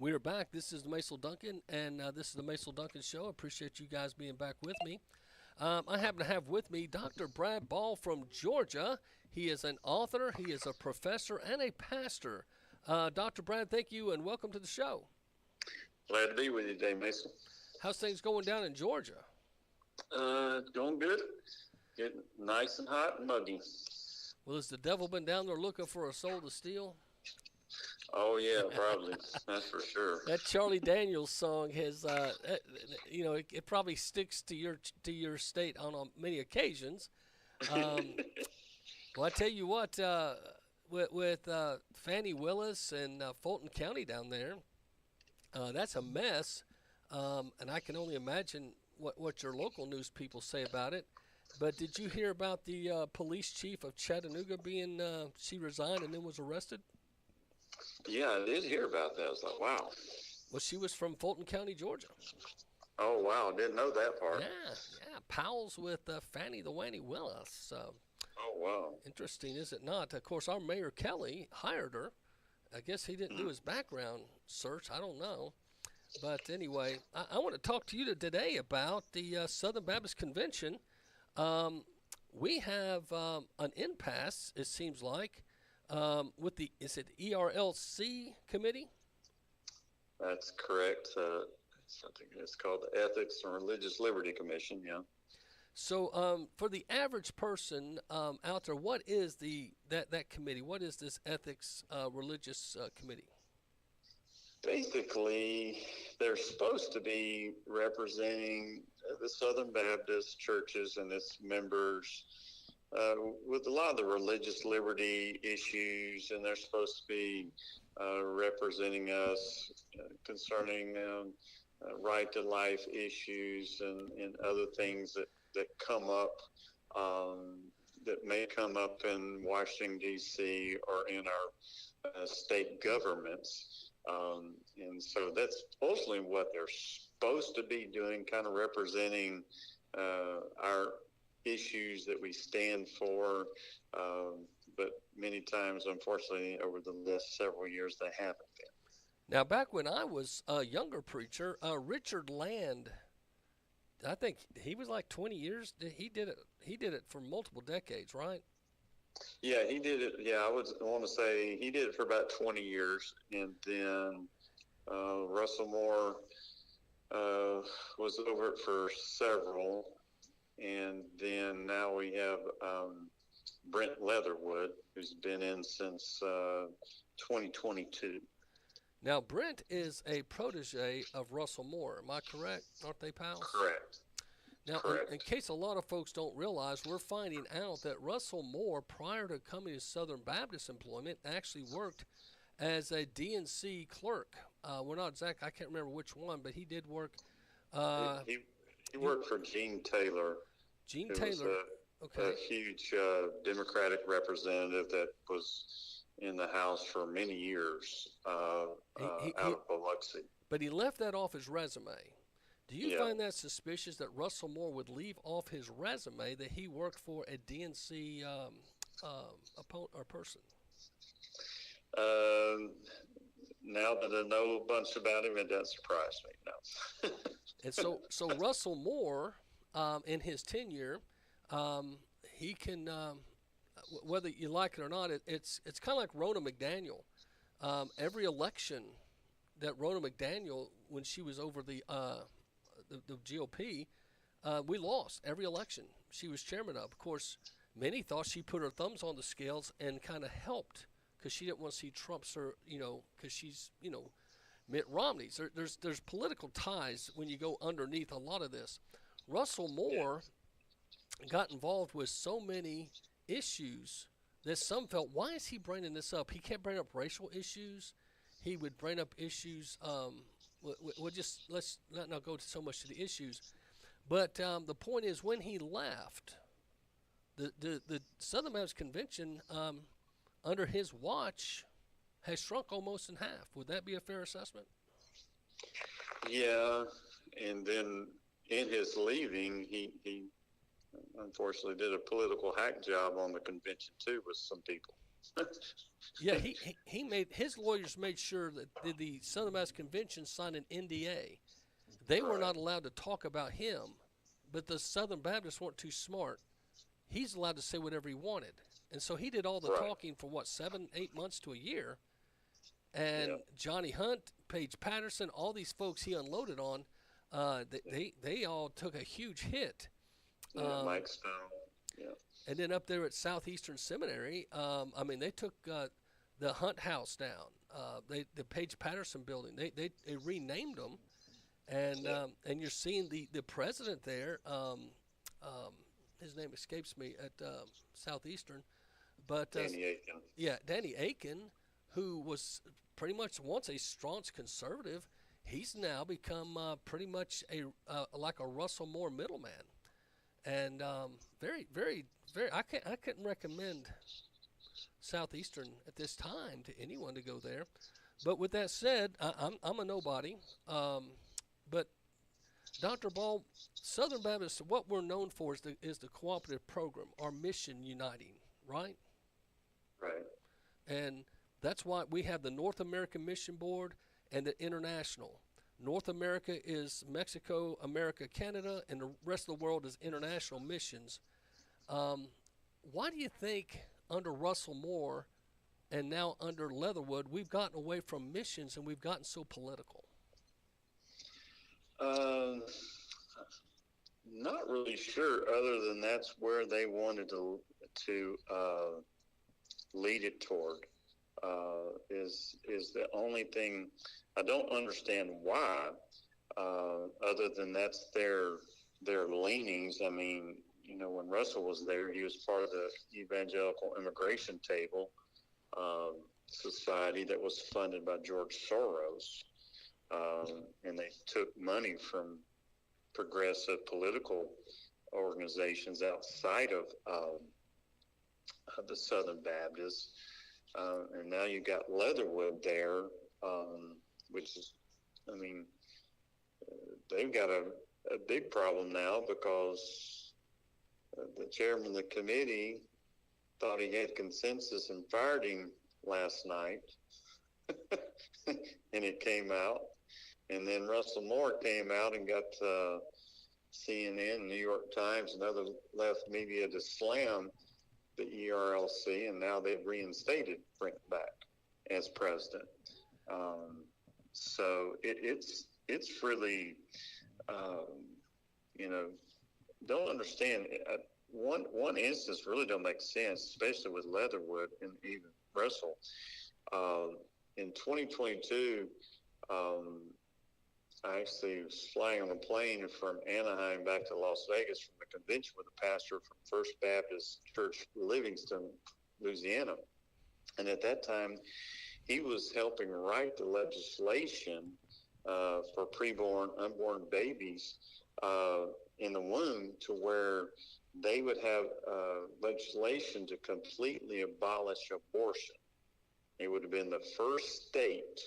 We're back. This is the Macil Duncan, and this is the Macil Duncan Show. I appreciate you guys being back with me. I happen to have with me Dr. Brad Ball from Georgia. He is an author, he is a professor, and a pastor. Dr. Brad, thank you, and welcome to the show. Glad to be with you today, Mason. How's things going down in Georgia? Going good. Getting nice and hot and muggy. Well, has the devil been down there looking for a soul to steal? Oh, yeah, probably. That's for sure. That Charlie Daniels song has, it probably sticks to your state on many occasions. Well, I tell you what, with Fannie Willis and Fulton County down there, that's a mess, and I can only imagine what your local news people say about it. But did you hear about the police chief of Chattanooga she resigned and then was arrested? Yeah, I did hear about that. I was like, wow. Well, she was from Fulton County, Georgia. Oh, wow. Didn't know that part. Yeah. Pals with Fannie the Wanny Willis. Oh, wow. Interesting, is it not? Of course, our Mayor Kelly hired her. I guess he didn't do his background search. I don't know. But anyway, I want to talk to you today about the Southern Baptist Convention. We have an impasse, it seems like, with is it ERLC committee? That's correct. Something it's called the Ethics and Religious Liberty Commission, yeah. So for the average person out there, what is that committee? What is this Ethics Religious Committee? Basically, they're supposed to be representing the Southern Baptist churches and its members with a lot of the religious liberty issues, and they're supposed to be representing us concerning right to life issues and other things that come up, that may come up in Washington, D.C. or in our state governments. And so that's supposedly what they're supposed to be doing, kind of representing our issues that we stand for. But many times, unfortunately, over the last several years, they haven't been. Now, back when I was a younger preacher, Richard Land, I think he was like 20 years. He did it for multiple decades, right? Yeah, he did it. Yeah, I want to say he did it for about 20 years. And then Russell Moore was over it for several. And then now we have Brent Leatherwood, who's been in since 2022. Now, Brent is a protege of Russell Moore. Am I correct? Aren't they pals? Correct. Now, in case a lot of folks don't realize, we're finding out that Russell Moore, prior to coming to Southern Baptist employment, actually worked as a DNC clerk. We're not exact. I can't remember which one, but he did work. He worked for Gene Taylor. Gene Taylor. A huge Democratic representative that was in the House for many years out of Biloxi. But he left that off his resume. Do you find that suspicious that Russell Moore would leave off his resume that he worked for a DNC opponent or person? Now that I know a bunch about him, it doesn't surprise me. No. And so Russell Moore, in his tenure, he can, whether you like it or not, it's kind of like Rona McDaniel. Every election that Rona McDaniel, when she was over the GOP, we lost every election she was chairman of. Of course, many thought she put her thumbs on the scales and kind of helped because she didn't want to see Trump's, because she's, Mitt Romney's. There's political ties when you go underneath a lot of this. Russell Moore got involved with so many issues that some felt, why is he bringing this up? He can't bring up racial issues. He would bring up issues. Let's not go so much to the issues. But the point is, when he left, the Southern Baptist Convention, under his watch, has shrunk almost in half. Would that be a fair assessment? Yeah, and then in his leaving, he unfortunately did a political hack job on the convention too with some people. Yeah, he made his lawyers made sure that the Southern Baptist Convention signed an NDA. They were not allowed to talk about him, but the Southern Baptists weren't too smart. He's allowed to say whatever he wanted, and so he did all the talking for what 7, 8 months to a year. And Johnny Hunt, Paige Patterson, all these folks he unloaded on, they all took a huge hit. Mike Stone. Yeah. And then up there at Southeastern Seminary, I mean, they took the Hunt House down. The Paige Patterson building. They renamed them, and you're seeing the president there. His name escapes me at Southeastern, but Danny Aiken. Yeah, Danny Aiken, who was pretty much once a staunch conservative, he's now become pretty much like a Russell Moore middleman, and very, very, very. I couldn't recommend Southeastern at this time to anyone to go there. But with that said, I'm a nobody. But Dr. Ball, Southern Baptist, what we're known for is the cooperative program, our mission uniting, right? Right. And that's why we have the North American Mission Board and the International. North America is Mexico, America, Canada, and the rest of the world is international missions. Why do you think under Russell Moore and now under Leatherwood, we've gotten away from missions and we've gotten so political? Not really sure, other than that's where they wanted to lead it toward. Is the only thing. I don't understand why, other than that's their leanings. I mean, you know, when Russell was there, he was part of the Evangelical Immigration Table Society that was funded by George Soros, and they took money from progressive political organizations outside of the Southern Baptists. And now you got Leatherwood there, which is, I mean, they've got a big problem now because the chairman of the committee thought he had consensus and fired him last night. And it came out. And then Russell Moore came out and got CNN, New York Times, and other left media to slam the ERLC, and now they've reinstated Brent back as president. So it's really, you know, don't understand. One instance really don't make sense, especially with Leatherwood and even Russell. In 2022, I actually was flying on a plane from Anaheim back to Las Vegas from the convention with a pastor from First Baptist Church, Livingston, Louisiana. And at that time, he was helping write the legislation for preborn, unborn babies in the womb, to where they would have legislation to completely abolish abortion. It would have been the first state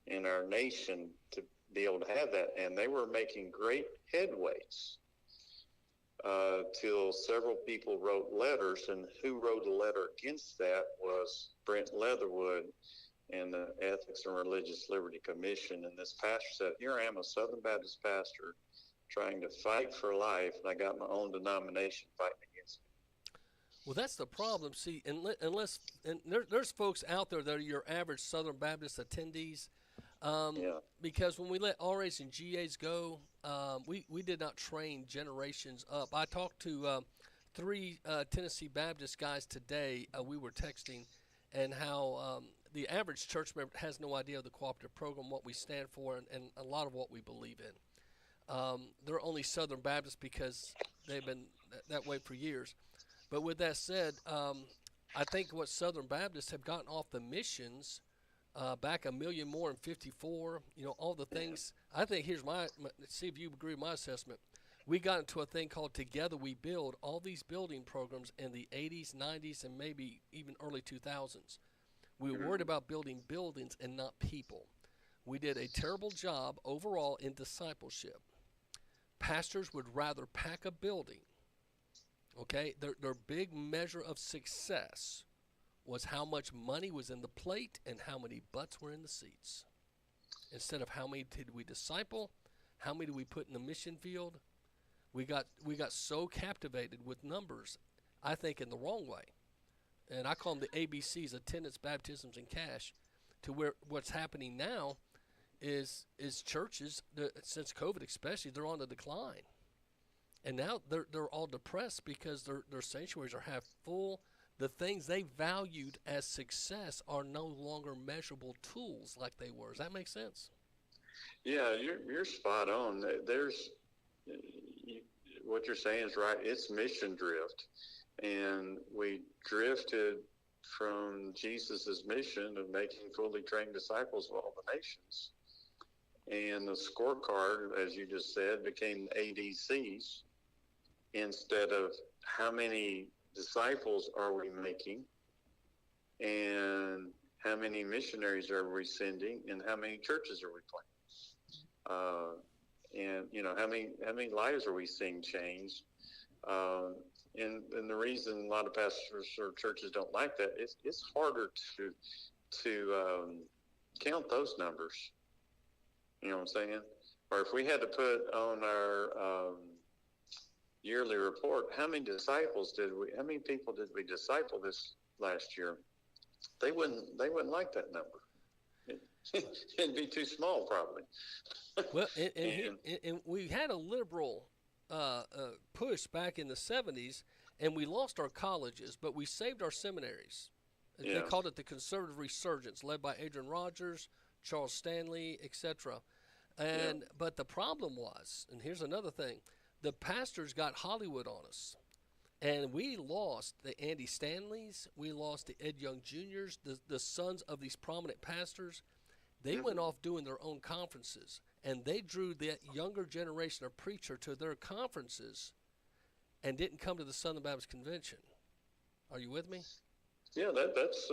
in our nation to be able to have that, and they were making great headways till several people wrote letters, and who wrote a letter against that was Brent Leatherwood and the Ethics and Religious Liberty Commission. And this pastor said, here I am, a Southern Baptist pastor, trying to fight for life, and I got my own denomination fighting against me. Well, that's the problem. See, unless there's folks out there that are your average Southern Baptist attendees. Because when we let RAs and GAs go, we did not train generations up. I talked to 3 Tennessee Baptist guys today. We were texting, and how the average church member has no idea of the cooperative program, what we stand for, and a lot of what we believe in. They're only Southern Baptists because they've been that way for years. But with that said, I think what Southern Baptists have gotten off the missions back a million more in 54, you know, all the things. I think here's my see if you agree with my assessment. We got into a thing called Together We Build, all these building programs in the 80s, 90s, and maybe even early 2000s. We were worried about building buildings and not people. We did a terrible job overall in discipleship. Pastors would rather pack a building, okay? Their big measure of success was how much money was in the plate and how many butts were in the seats. Instead of how many did we disciple, how many did we put in the mission field, we got so captivated with numbers, I think in the wrong way. And I call them the ABCs, attendance, baptisms, and cash, to where what's happening now is churches, since COVID especially, they're on the decline. And now they're all depressed because their sanctuaries are half full. The things they valued as success are no longer measurable tools like they were. Does that make sense? Yeah, you're spot on. What you're saying is right. It's mission drift, and we drifted from Jesus's mission of making fully trained disciples of all the nations. And the scorecard, as you just said, became ADCs instead of how many disciples are we making, and how many missionaries are we sending, and how many churches are we planting, and how many lives are we seeing changed. And the reason a lot of pastors or churches don't like that is it's harder to count those numbers. You know what I'm saying? Or if we had to put on our yearly report, how many people did we disciple this last year? They wouldn't like that number. It'd be too small, probably. Well, and we had a liberal push back in the 70s, and we lost our colleges, but we saved our seminaries. Yeah. They called it the conservative resurgence, led by Adrian Rogers, Charles Stanley, etc. But the problem was, and here's another thing, the pastors got Hollywood on us, and we lost the Andy Stanleys, we lost the Ed Young Juniors, the sons of these prominent pastors. They went off doing their own conferences, and they drew that younger generation of preacher to their conferences and didn't come to the Southern Baptist Convention. Are you with me? Yeah, that's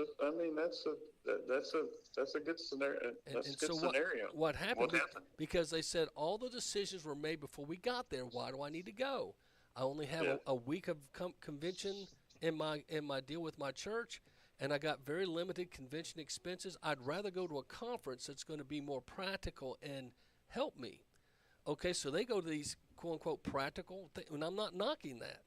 a good scenario. That's a good scenario. What happened? Because they said all the decisions were made before we got there. Why do I need to go? I only have a week of convention in my deal with my church, and I got very limited convention expenses. I'd rather go to a conference that's going to be more practical and help me. Okay, so they go to these quote-unquote practical things, and I'm not knocking that.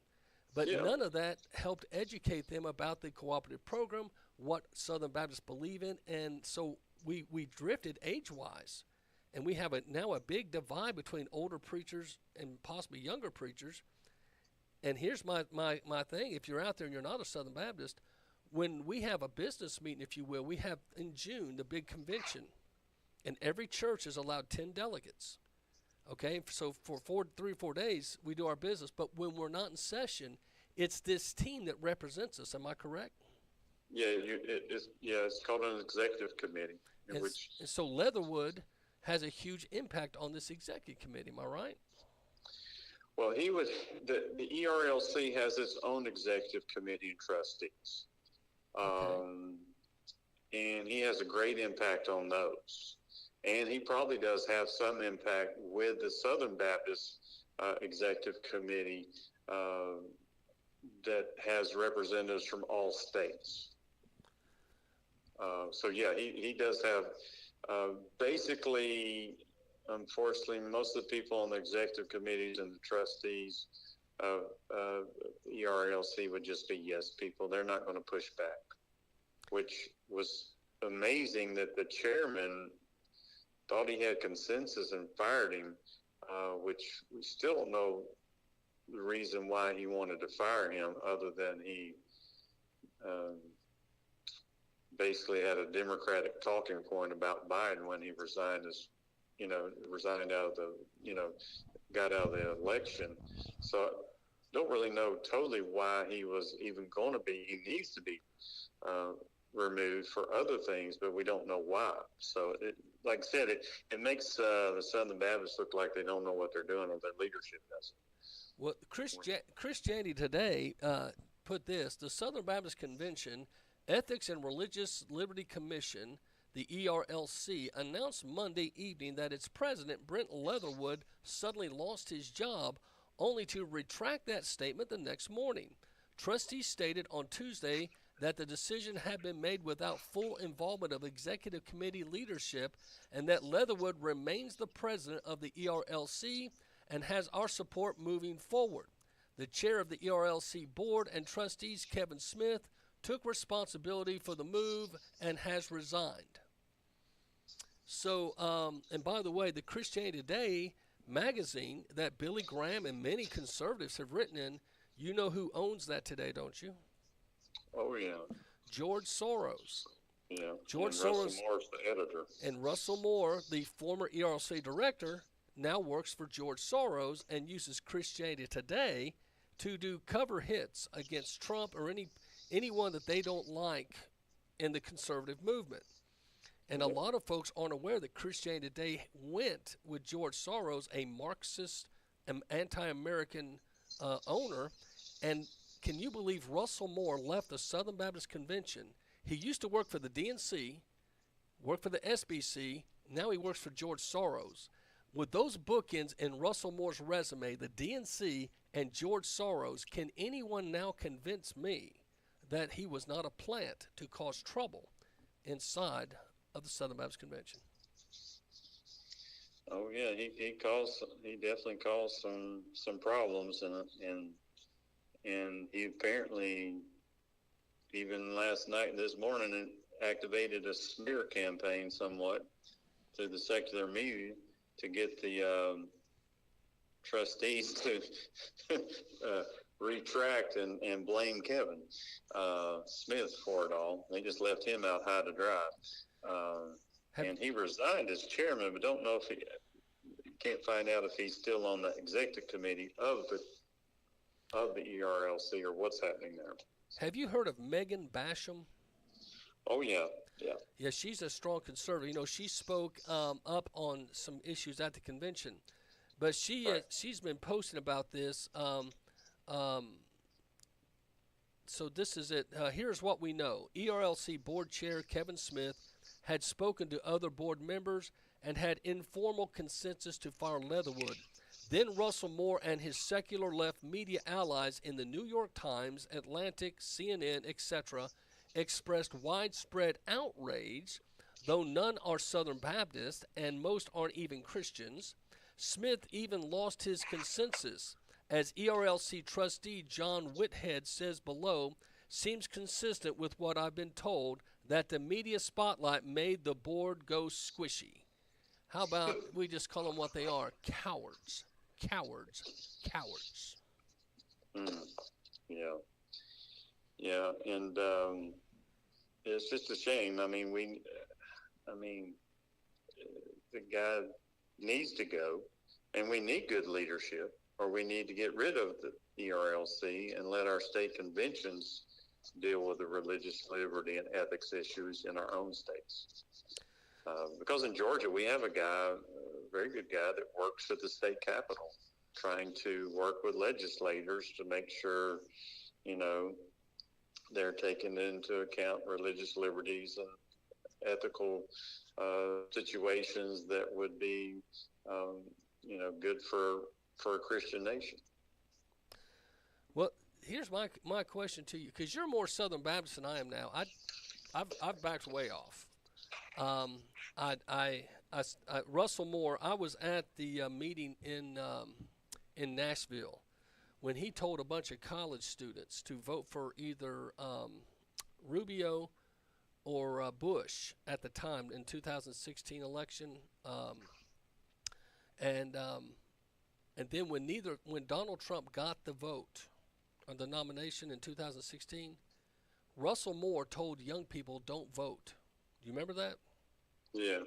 But none of that helped educate them about the cooperative program, what Southern Baptists believe in, and so we drifted age-wise. And we have now a big divide between older preachers and possibly younger preachers. And here's my thing. If you're out there and you're not a Southern Baptist, when we have a business meeting, if you will, we have in June the big convention, and every church is allowed 10 delegates. Okay, so for 3 or 4 days, we do our business. But when we're not in session, it's this team that represents us. Am I correct? Yeah, it's called an executive committee. And so Leatherwood has a huge impact on this executive committee. Am I right? Well, the ERLC has its own executive committee and trustees. And he has a great impact on those. And he probably does have some impact with the Southern Baptist Executive Committee that has representatives from all states. So, yeah, he does have basically, unfortunately, most of the people on the executive committees and the trustees of ERLC would just be yes people. They're not going to push back, which was amazing that the chairman thought he had consensus and fired him, which we still don't know the reason why he wanted to fire him, other than he basically had a Democratic talking point about Biden when he resigned out of the, got out of the election. So don't really know totally why he was even going to be. He needs to be removed for other things, but we don't know why. So, like I said, it makes the Southern Baptists look like they don't know what they're doing, or their leadership doesn't. Well, Christianity Today put this: the Southern Baptist Convention, Ethics and Religious Liberty Commission, the ERLC, announced Monday evening that its president, Brent Leatherwood, suddenly lost his job, only to retract that statement the next morning. Trustees stated on Tuesday that the decision had been made without full involvement of executive committee leadership, and that Leatherwood remains the president of the ERLC and has our support moving forward. The chair of the ERLC board and trustees, Kevin Smith, took responsibility for the move and has resigned. So, and by the way, the Christianity Today magazine that Billy Graham and many conservatives have written in, you know who owns that today, don't you? Oh, yeah. George Soros. Yeah. George and Russell Soros. Moore's the editor. And Russell Moore, the former ERLC director, now works for George Soros and uses Christianity Today to do cover hits against Trump or anyone that they don't like in the conservative movement. And a lot of folks aren't aware that Christianity Today went with George Soros, a Marxist, anti-American owner. And can you believe Russell Moore left the Southern Baptist Convention? He used to work for the DNC, worked for the SBC. Now he works for George Soros. With those bookends in Russell Moore's resume, the DNC and George Soros, can anyone now convince me that he was not a plant to cause trouble inside of the Southern Baptist Convention? Oh yeah, he definitely caused some problems, and he apparently even last night and this morning activated a smear campaign somewhat through the secular media to get the trustees to retract and blame Kevin Smith for it all. They just left him out high to dry. And he resigned as chairman, but don't know if can't find out if he's still on the executive committee of the ERLC or what's happening there. Have you heard of Megan Basham? Oh yeah. Yeah, she's a strong conservative. You know, she spoke up on some issues at the convention, but she's been posting about this. So this is it. Here's what we know. ERLC board chair Kevin Smith had spoken to other board members and had informal consensus to fire Leatherwood. Then Russell Moore and his secular left media allies in the New York Times, Atlantic, CNN, etc., expressed widespread outrage, though none are Southern Baptist and most aren't even Christians. Smith even lost his consensus, as ERLC trustee John Whithead says below, seems consistent with what I've been told, that the media spotlight made the board go squishy. How about we just call them what they are? Cowards. Cowards. Cowards. Yeah, and it's just a shame. I mean, the guy needs to go, and we need good leadership, or we need to get rid of the ERLC and let our state conventions deal with the religious liberty and ethics issues in our own states. Because in Georgia, we have a very good guy that works at the state capitol, trying to work with legislators to make sure, they're taking into account religious liberties and ethical situations that would be, good for a Christian nation. Well, here's my question to you, because you're more Southern Baptist than I am now. I've backed way off. Russell Moore, I was at the meeting in Nashville when he told a bunch of college students to vote for either Rubio or Bush at the time in 2016 election, and then when Donald Trump got the vote on the nomination in 2016, Russell Moore told young people don't vote. Do you remember that? Yeah.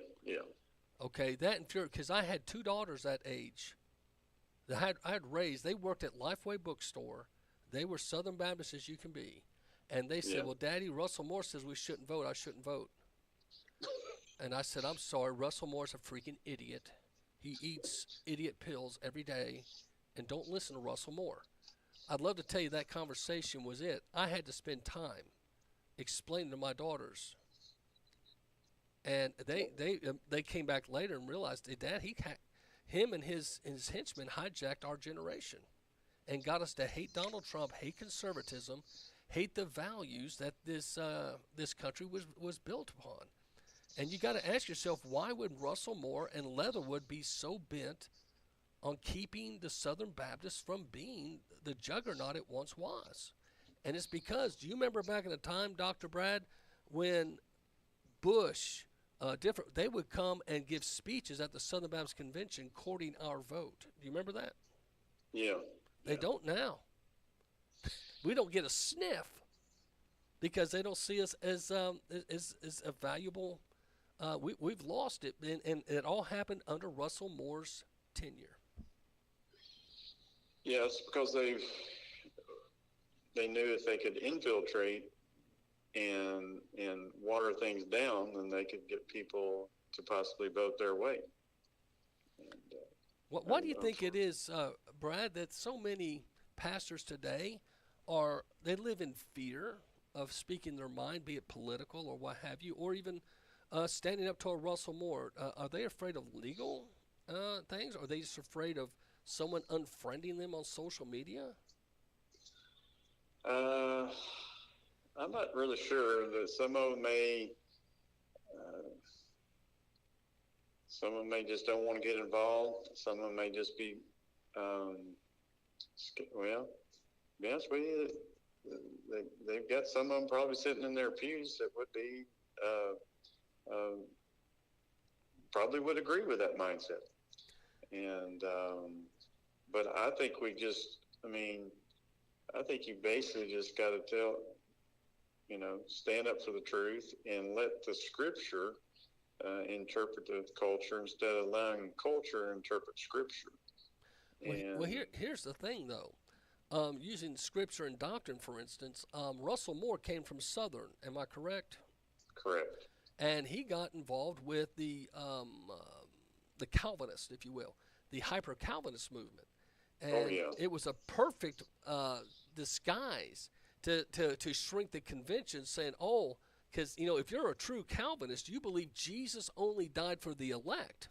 Okay, that infuriated, because I had two daughters that age. I had raised. They worked at Lifeway Bookstore. They were Southern Baptist as you can be, and they said, "Well, Daddy, Russell Moore says we shouldn't vote. I shouldn't vote." And I said, "I'm sorry. Russell Moore's a freaking idiot. He eats idiot pills every day, and don't listen to Russell Moore." I'd love to tell you that conversation was it. I had to spend time explaining to my daughters. And they came back later and realized, hey, Dad, him and his henchmen hijacked our generation and got us to hate Donald Trump, hate conservatism, hate the values that this country was built upon. And you got to ask yourself, why would Russell Moore and Leatherwood be so bent on keeping the Southern Baptists from being the juggernaut it once was? And it's because, do you remember back in the time, Dr. Brad, when Bush, they would come and give speeches at the Southern Baptist Convention courting our vote. Do you remember that? Yeah. They don't now. We don't get a sniff because they don't see us as a valuable. We've lost it, and it all happened under Russell Moore's tenure. Yes, because they knew if they could infiltrate and water things down, then they could get people to possibly vote their way. Why do you think it is, Brad, that so many pastors today they live in fear of speaking their mind, be it political or what have you, or even standing up to a Russell Moore? Are they afraid of legal things? Or are they just afraid of someone unfriending them on social media? I'm not really sure. That some of them may just don't want to get involved. Some of them may just be, well, to be honest with you, they've got some of them probably sitting in their pews that would be, probably would agree with that mindset. And, but I think I think you basically just got to stand up for the truth and let the scripture interpret the culture instead of allowing culture to interpret scripture. Well, here's the thing, though. Using scripture and doctrine, for instance, Russell Moore came from Southern. Am I correct? Correct. And he got involved with the Calvinist, if you will, the hyper-Calvinist movement. And it was a perfect disguise to shrink the convention, saying, because, if you're a true Calvinist, you believe Jesus only died for the elect.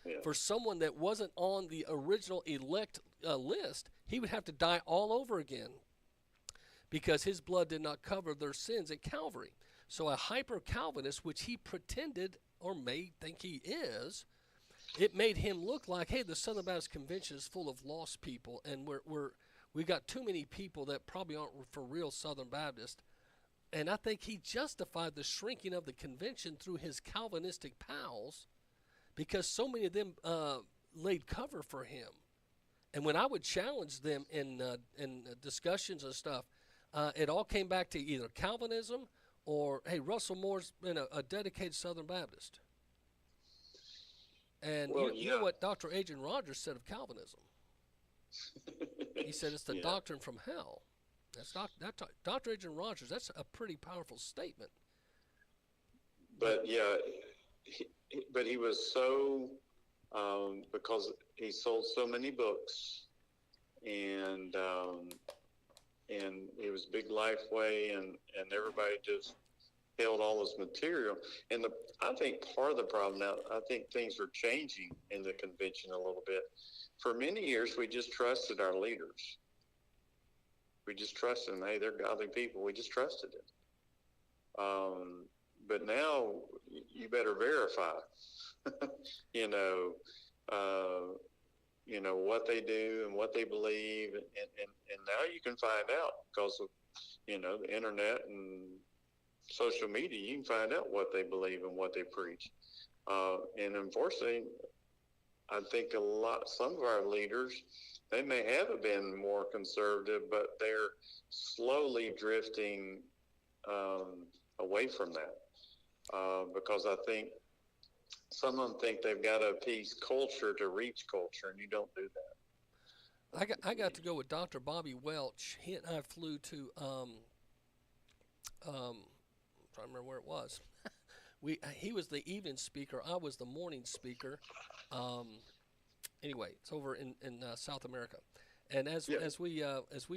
Yeah. For someone that wasn't on the original elect list, he would have to die all over again because his blood did not cover their sins at Calvary. So a hyper-Calvinist, which he pretended or may think he is, it made him look like, hey, the Southern Baptist Convention is full of lost people, and we got too many people that probably aren't for real Southern Baptist. And I think he justified the shrinking of the convention through his Calvinistic pals because so many of them laid cover for him. And when I would challenge them in discussions and stuff, it all came back to either Calvinism or, hey, Russell Moore's been a dedicated Southern Baptist. And you know what Dr. Adrian Rogers said of Calvinism? He said it's the doctrine from hell. That's Dr. Adrian Rogers. That's a pretty powerful statement. But he was so because he sold so many books, and he was big Lifeway, and everybody just held all his material. And I think part of the problem now, I think things are changing in the convention a little bit. For many years, we just trusted our leaders. We just trusted them. Hey, they're godly people. We just trusted them. But now you better verify, what they do and what they believe. And now you can find out because of, the internet and social media, you can find out what they believe and what they preach. And unfortunately, I think some of our leaders, they may have been more conservative, but they're slowly drifting away from that because I think some of them think they've got to appease culture to reach culture, and you don't do that. I got to go with Dr. Bobby Welch. He and I flew to I'm trying to remember where it was. He was the evening speaker. I was the morning speaker. Anyway, it's over in South America, and as we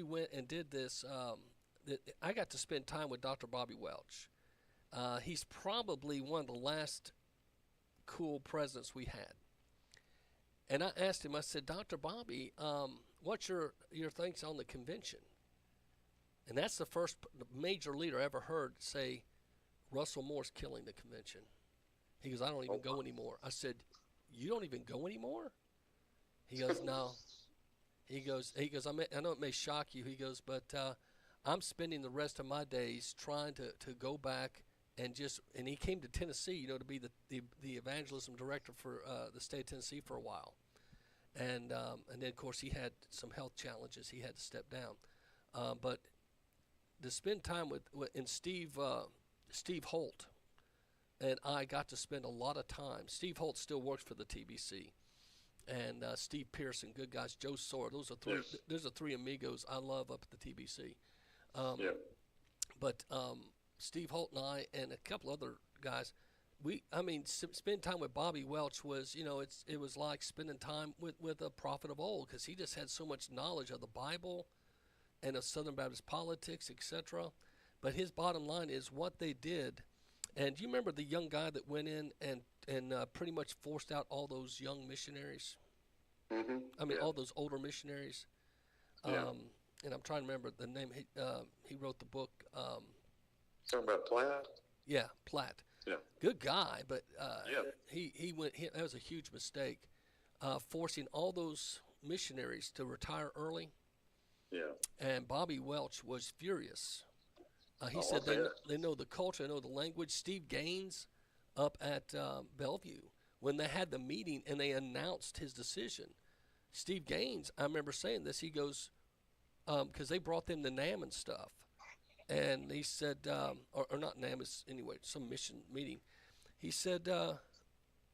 went and did this, I got to spend time with Dr. Bobby Welch. He's probably one of the last cool presidents we had. And I asked him. I said, Dr. Bobby, what's your thoughts on the convention? And that's the first major leader I ever heard say, Russell Moore's killing the convention. He goes, I don't even go anymore. I said, you don't even go anymore? He goes, no. He goes, I know it may shock you. He goes, but I'm spending the rest of my days trying to go back and he came to Tennessee, to be the evangelism director for the state of Tennessee for a while. And then, of course, he had some health challenges. He had to step down. But to spend time with Steve Holt, and I got to spend a lot of time. Steve Holt still works for the TBC. And Steve Pearson, good guys. Joe Sawyer. Those are three. Yes. There's the three amigos I love up at the TBC. But Steve Holt and I and a couple other guys, spend time with Bobby Welch was, it was like spending time with a prophet of old, because he just had so much knowledge of the Bible and of Southern Baptist politics, etc. But his bottom line is what they did. And do you remember the young guy that went in and pretty much forced out all those young missionaries? Mm-hmm. All those older missionaries. And I'm trying to remember the name. He wrote the book. Talking about Platt? Yeah, Platt. Yeah. Good guy, but he went. That was a huge mistake, forcing all those missionaries to retire early. Yeah. And Bobby Welch was furious. He said they know the culture, they know the language. Steve Gaines up at Bellevue, when they had the meeting and they announced his decision, Steve Gaines, I remember saying this, he goes, because they brought them the NAM and stuff. And he said, or not NAM, it's anyway, some mission meeting. He said,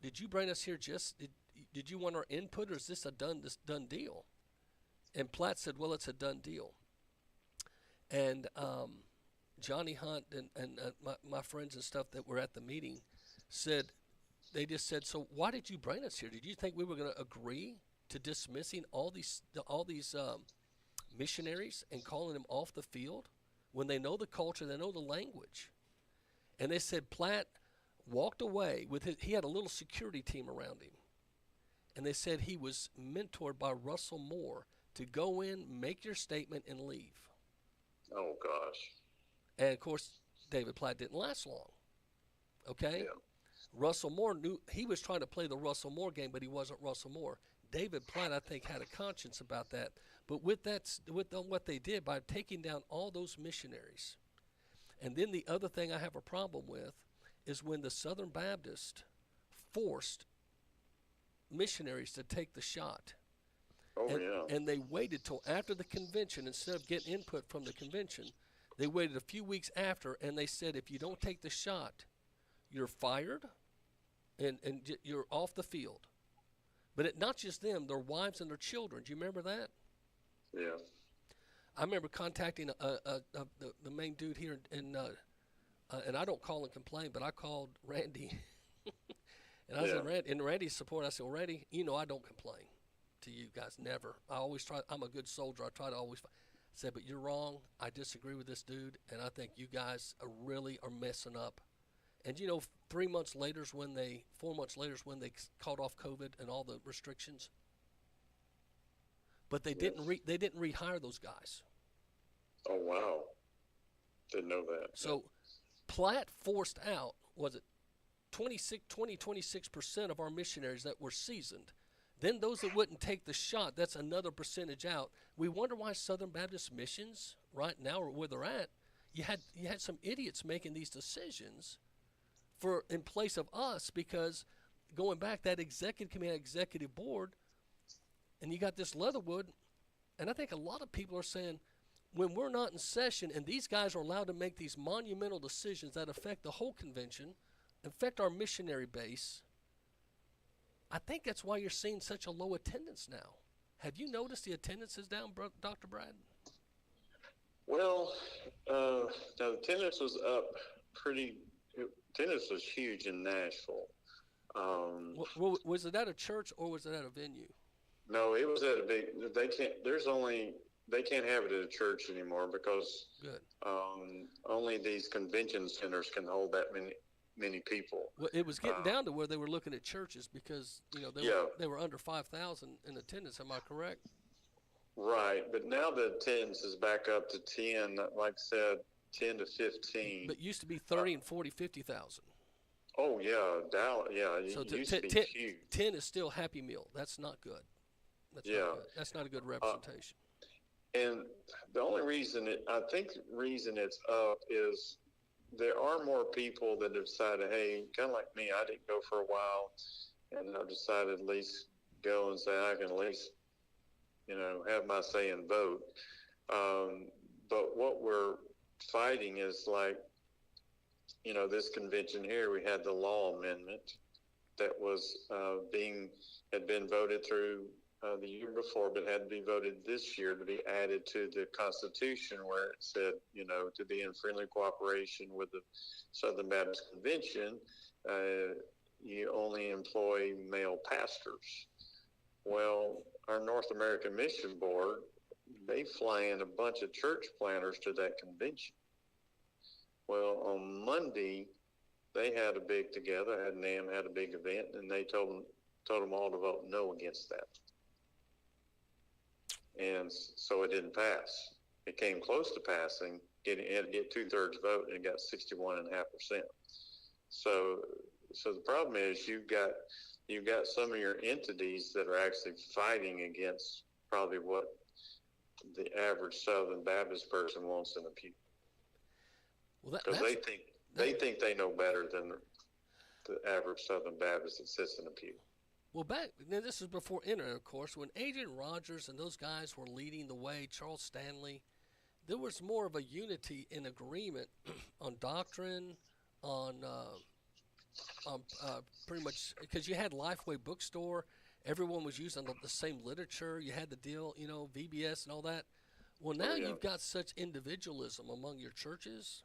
did you bring us here did you want our input, or is this done deal? And Platt said, well, it's a done deal. And Johnny Hunt and my friends and stuff that were at the meeting they just said, so why did you bring us here? Did you think we were going to agree to dismissing all these missionaries and calling them off the field when they know the culture, they know the language? And they said Platt walked away he had a little security team around him. And they said he was mentored by Russell Moore to go in, make your statement, and leave. Oh, gosh. And, of course, David Platt didn't last long. Okay? Yeah. Russell Moore knew he was trying to play the Russell Moore game, but he wasn't Russell Moore. David Platt, I think, had a conscience about that. But with what they did by taking down all those missionaries, and then the other thing I have a problem with is when the Southern Baptist forced missionaries to take the shot. And they waited till after the convention instead of getting input from the convention. They waited a few weeks after, and they said, if you don't take the shot, you're fired and you're off the field. But not just them, their wives and their children. Do you remember that? Yeah. I remember contacting the main dude here, and I don't call and complain, but I called Randy. And I said, in Randy's support, I said, well, Randy, I don't complain to you guys, never. I always try. I'm a good soldier. I try to always say, but you're wrong. I disagree with this dude, and I think you guys really are messing up. And 4 months later is when they called off COVID and all the restrictions. But they didn't rehire those guys. Oh wow, didn't know that. So Platt forced out 26% of our missionaries that were seasoned. Then those that wouldn't take the shot, that's another percentage out. We wonder why Southern Baptist missions right now are where they're at. You had some idiots making these decisions in place of us, because going back, that executive committee, executive board, and you got this Leatherwood, and I think a lot of people are saying, when we're not in session and these guys are allowed to make these monumental decisions that affect the whole convention, affect our missionary base, I think that's why you're seeing such a low attendance now. Have you noticed the attendance is down, Dr. Brad? Well, the attendance was up attendance was huge in Nashville. Was it at a church or was it at a venue? No, it was at a big. They can't have it at a church anymore because only these convention centers can hold that many people. Well, it was getting down to where they were looking at churches because they were under 5,000 in attendance. Am I correct? Right, but now the attendance is back up to 10, like I said, 10 to 15. But it used to be 30 and 40, 50,000. Oh, yeah, Dallas, yeah, it So used to be huge. 10 is still Happy Meal. That's not good. That's Yeah. not good. That's not a good representation. And the only reason reason it's up is there are more people that have decided, hey, kind of like me, I didn't go for a while, and I've decided at least go and say I can at least, have my say and vote. But what we're fighting is like, this convention here, we had the law amendment that was had been voted through the year before, but had to be voted this year to be added to the Constitution, where it said, to be in friendly cooperation with the Southern Baptist Convention, you only employ male pastors. Well, our North American Mission Board, they fly in a bunch of church planners to that convention. Well, on Monday, they had a big together, NAM had a big event, and they told them all to vote no against that. And so it didn't pass. It came close to passing. It had to get 2/3 vote, and it got 61.5%. So the problem is you've got some of your entities that are actually fighting against probably what the average Southern Baptist person wants in a pew. Because they think they know better than the average Southern Baptist that sits in a pew. Well, this is before internet, of course, when Adrian Rogers and those guys were leading the way, Charles Stanley, there was more of a unity and agreement on doctrine, on pretty much, because you had Lifeway Bookstore, everyone was using the same literature, you had the deal, VBS and all that. Well, now you've got such individualism among your churches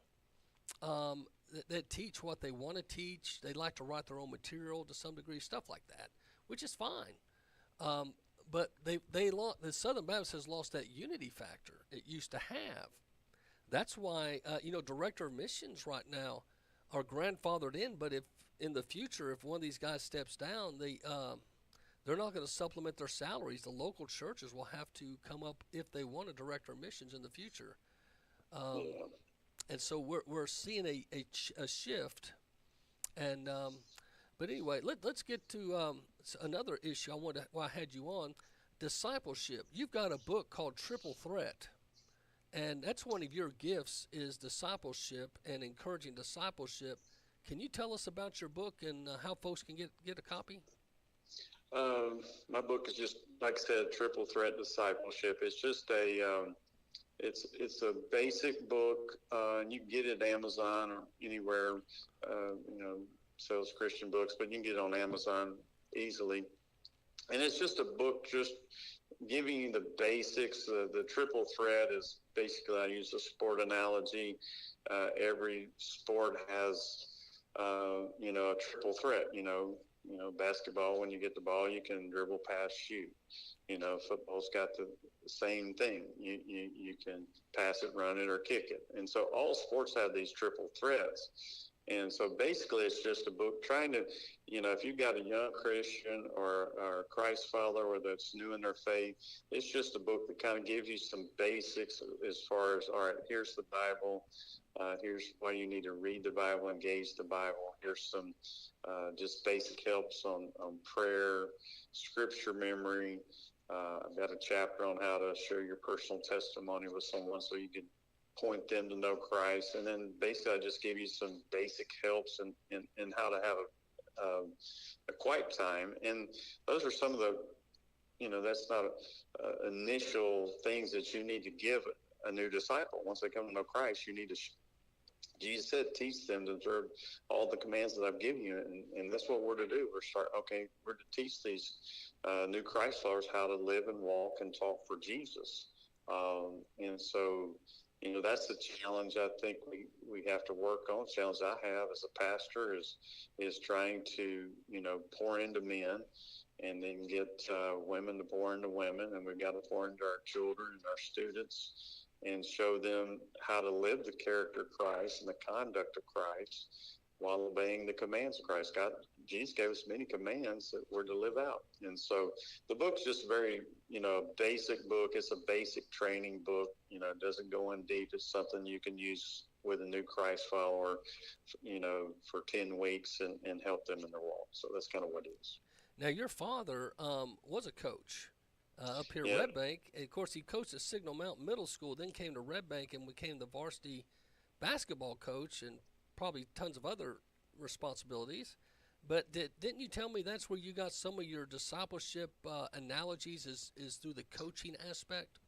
that teach what they want to teach. They like to write their own material to some degree, stuff like that, which is fine. But the Southern Baptist has lost that unity factor it used to have. That's why, director of missions right now are grandfathered in, but if in the future, if one of these guys steps down, they're not going to supplement their salaries. The local churches will have to come up if they want a director of missions in the future. And so we're seeing a shift. And but anyway, let's get to another issue I had you on, discipleship. You've got a book called Triple Threat, and that's one of your gifts is discipleship and encouraging discipleship. Can you tell us about your book and how folks can get a copy? My book is just, like I said, Triple Threat Discipleship. It's just it's a basic book, and you can get it at Amazon or anywhere, sells Christian books, but you can get it on Amazon easily. And it's just a book just giving you the basics. The triple threat is basically, I use a sport analogy. Every sport has, a triple threat, basketball, when you get the ball, you can dribble, pass, shoot. Football's got the same thing. You can pass it, run it, or kick it. And so all sports have these triple threats. And so basically it's just a book trying to, if you've got a young Christian or a Christ follower that's new in their faith, it's just a book that kind of gives you some basics as far as, all right, here's the Bible. Here's why you need to read the Bible, engage the Bible. Here's some just basic helps on prayer, scripture memory. I've got a chapter on how to share your personal testimony with someone so you can point them to know Christ. And then basically I just give you some basic helps in how to have a quiet time. And those are some of the, that's not initial things that you need to give a new disciple. Once they come to know Christ, you need to, Jesus said, teach them to observe all the commands that I've given you. And that's what we're to do. We're to teach these new Christ followers how to live and walk and talk for Jesus. And so, that's the challenge I think we have to work on. The challenge I have as a pastor is trying to, pour into men and then get women to pour into women. And we've got to pour into our children and our students and show them how to live the character of Christ and the conduct of Christ. while obeying the commands of Christ. Jesus gave us many commands that we're to live out. And so the book's just very, basic book. It's a basic training book. It doesn't go in deep. It's something you can use with a new Christ follower, for 10 weeks and help them in their walk. So that's kind of what it is. Now, your father was a coach up here Yeah. at Red Bank. And of course, he coached at Signal Mountain Middle School, then came to Red Bank and became the varsity basketball coach and probably tons of other responsibilities. But didn't you tell me that's where you got some of your discipleship analogies is through the coaching aspect?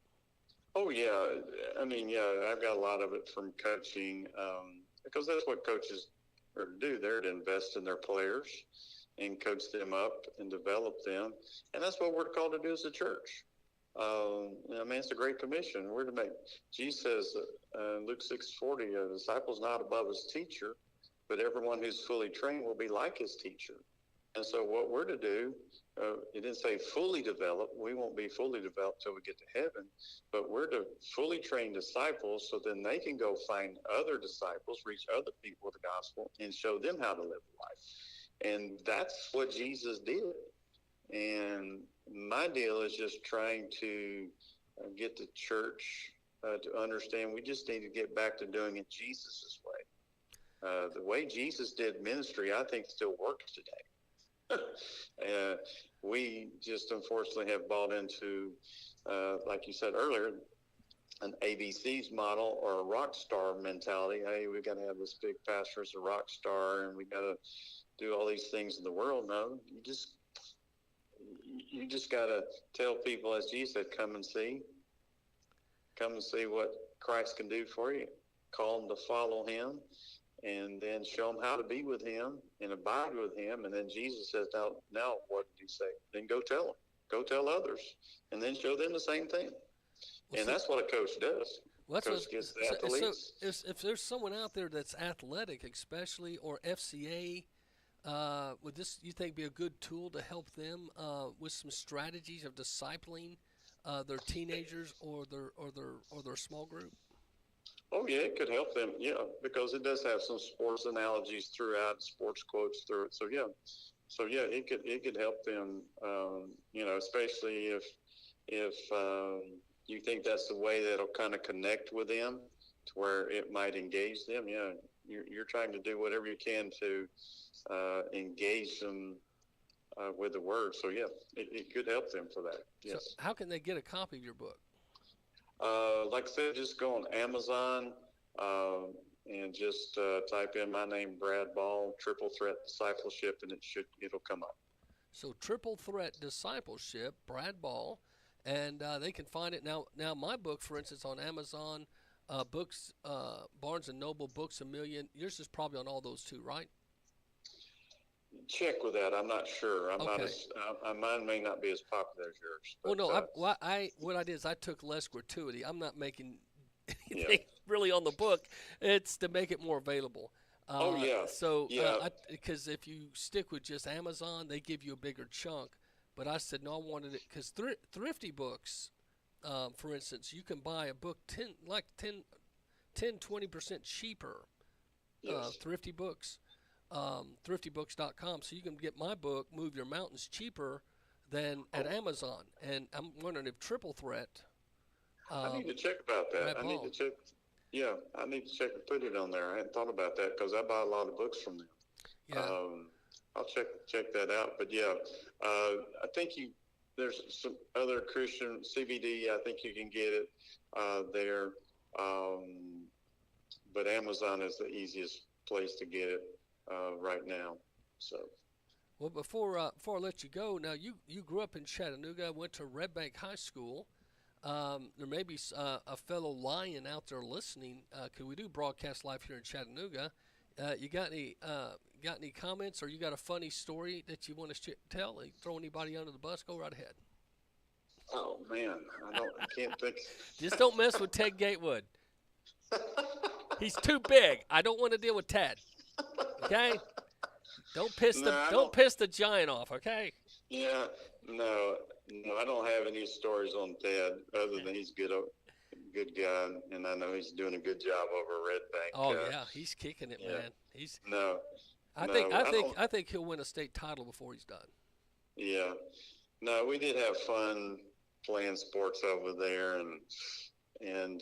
Oh, yeah. I mean, yeah, I've got a lot of it from coaching because that's what coaches are to do. They're to invest in their players and coach them up and develop them. And that's what we're called to do as a church. It's a great commission. We're to make, Jesus says, Luke 6:40, a disciple's not above his teacher, but everyone who's fully trained will be like his teacher. And so what we're to do, it didn't say fully develop. We won't be fully developed till we get to heaven, but we're to fully train disciples so then they can go find other disciples, reach other people with the gospel, and show them how to live life. And that's what Jesus did. And my deal is just trying to get the church to understand we just need to get back to doing it Jesus' way. The way Jesus did ministry, I think, still works today. We just unfortunately have bought into, like you said earlier, an ABC's model or a rock star mentality. Hey, we got to have this big pastor as a rock star, and we got to do all these things in the world. No, you just got to tell people, as Jesus said, come and see what Christ can do for you. Call them to follow him, and then show them how to be with him and abide with him. And then Jesus says, now what did he say? Then go tell them. Go tell others, and then show them the same thing. And that's what a coach does. Coach gets the athletes. So if there's someone out there that's athletic, especially, or FCA, would this, you think, be a good tool to help them with some strategies of discipling their teenagers or their small group? Oh yeah, it could help them. Yeah, because it does have some sports analogies throughout, sports quotes through it. So yeah, it could help them. Especially if you think that's the way that'll kind of connect with them, to where it might engage them. Yeah, you're trying to do whatever you can to engage them with the word. So yeah, it could help them for that. Yes. So how can they get a copy of your book? Like I said, just go on Amazon and just type in my name, Brad Ball, Triple Threat Discipleship, and it'll come up. So Triple Threat Discipleship, Brad Ball, and they can find it now. My book, for instance, on Amazon, books, Barnes and Noble, Books A Million. Yours is probably on all those too, right? Check with that. I'm not sure. I'm not Okay. as mine may not be as popular as yours. Well, But, no. What I did is I took less gratuity. I'm not making anything really on the book. It's to make it more available. Oh, yeah. So Yeah. because if you stick with just Amazon, they give you a bigger chunk. But I said no. I wanted it because thrifty books, for instance, you can buy a book 10-20% cheaper. Yes. Thrifty books. Thriftybooks.com, so you can get my book, Move Your Mountains, cheaper than at Amazon. And I'm wondering if Triple Threat. I need to check about that. Brad I need Ball. to check. Yeah, I need to check and put it on there. I hadn't thought about that because I buy a lot of books from them. Yeah. I'll check that out. But yeah, I think there's some other Christian CBD. I think you can get it there. But Amazon is the easiest place to get it right now. So. Well, before I let you go, now you grew up in Chattanooga, went to Red Bank High School. There may be a fellow Lion out there listening. Could we do broadcast live here in Chattanooga? You got any comments, or you got a funny story that you want to tell? Throw anybody under the bus? Go right ahead. Oh man, I can't think. Just don't mess with Ted Gatewood. He's too big. I don't want to deal with Ted. Okay? Don't piss the giant off, okay? Yeah, no, I don't have any stories on Ted other than he's good good guy, and I know he's doing a good job over Red Bank. Oh yeah, he's kicking it, man. He's I think he'll win a state title before he's done. Yeah, no, we did have fun playing sports over there, and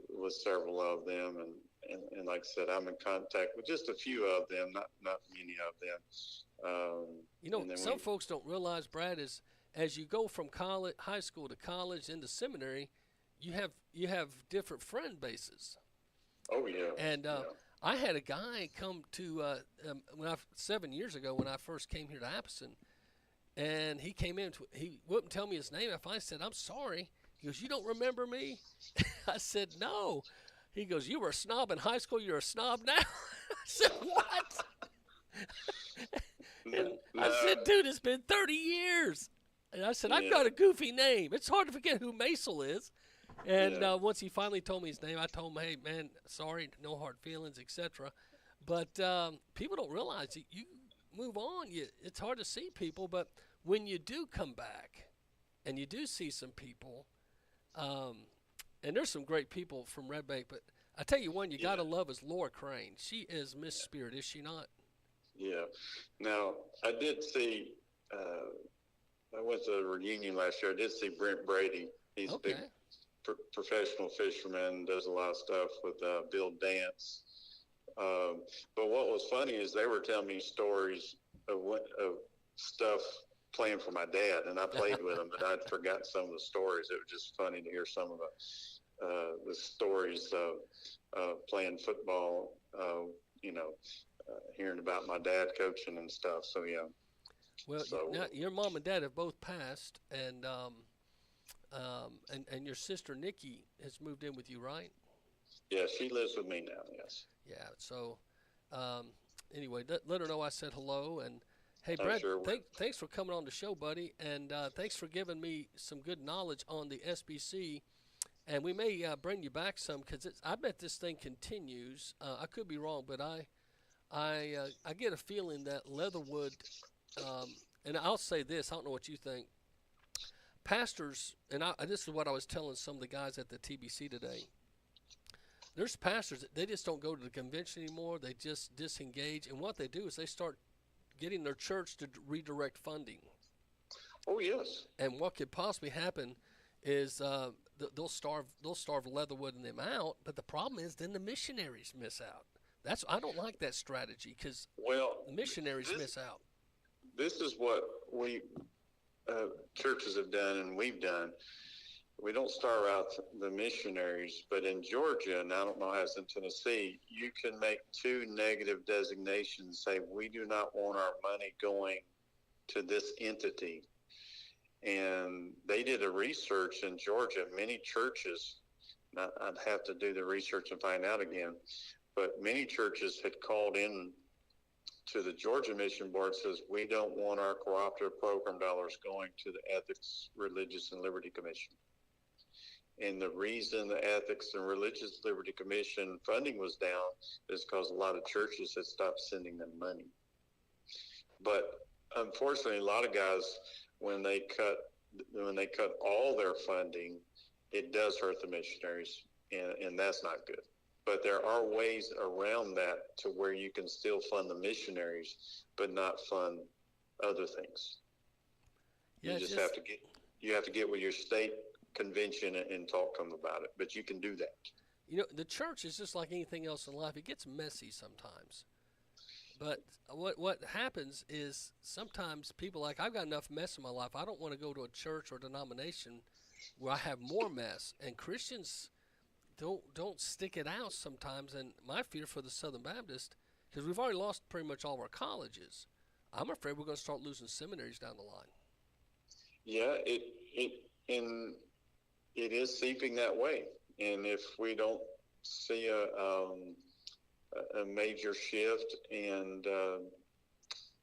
with several of them, and like I said, I'm in contact with just a few of them, not many of them. Some folks don't realize, Brad, is as you go from high school to college into seminary, you have different friend bases. Oh yeah. And I had a guy come to 7 years ago when I first came here to Appleton, and he came in. He wouldn't tell me his name. I finally said, "I'm sorry." He goes, "You don't remember me?" I said, "No." He goes, "You were a snob in high school. You're a snob now." I said, "What?" And I said, "Dude, it's been 30 years." And I said, "I've got a goofy name. It's hard to forget who Macil is." And once he finally told me his name, I told him, "Hey, man, sorry, no hard feelings, etc." But people don't realize that you move on. It's hard to see people, but when you do come back and you do see some people, and there's some great people from Red Bank, but I tell you one you got to love is Laura Crane. She is Miss Spirit, is she not? Yeah. Now, I did see, I went to a reunion last year. I did see Brent Brady. He's a big professional fisherman, does a lot of stuff with Bill Dance. But what was funny is they were telling me stories of stuff playing for my dad, and I played with him, but I'd forgotten some of the stories. It was just funny to hear some of the stories of playing football, hearing about my dad coaching and stuff. So, yeah. Well, now, your mom and dad have both passed, and your sister Nikki has moved in with you, right? Yeah, she lives with me now, yes. Yeah, so anyway, let her know I said hello. And, hey, Brad, thanks for coming on the show, buddy, and thanks for giving me some good knowledge on the SBC. And we may bring you back some because I bet this thing continues. I could be wrong, but I get a feeling that Leatherwood, and I'll say this, I don't know what you think, pastors, and this is what I was telling some of the guys at the TBC today, there's pastors, they just don't go to the convention anymore. They just disengage, and what they do is they start getting their church to redirect funding. Oh, yes. And what could possibly happen is they'll starve Leatherwood and them out, but the problem is then the missionaries miss out. I don't like that strategy because the missionaries miss out. This is what we churches have done and we've done. We don't starve out the missionaries, but in Georgia, and I don't know how it's in Tennessee, you can make 2 negative designations, say we do not want our money going to this entity. And they did a research in Georgia. Many churches, I'd have to do the research and find out again, but many churches had called in to the Georgia Mission Board, says we don't want our cooperative program dollars going to the Ethics, Religious, and Liberty Commission. And the reason the Ethics and Religious Liberty Commission funding was down is because a lot of churches had stopped sending them money. But unfortunately, a lot of guys, when they cut all their funding, it does hurt the missionaries, and that's not good. But there are ways around that to where you can still fund the missionaries, but not fund other things. You just have to get with your state convention and talk to them about it, but you can do that. You know, the church is just like anything else in life. It gets messy sometimes. But what happens is sometimes people like, I've got enough mess in my life. I don't want to go to a church or denomination where I have more mess. And Christians don't stick it out sometimes. And my fear for the Southern Baptist, because we've already lost pretty much all of our colleges, I'm afraid we're going to start losing seminaries down the line. Yeah, it is seeping that way. And if we don't see a major shift, and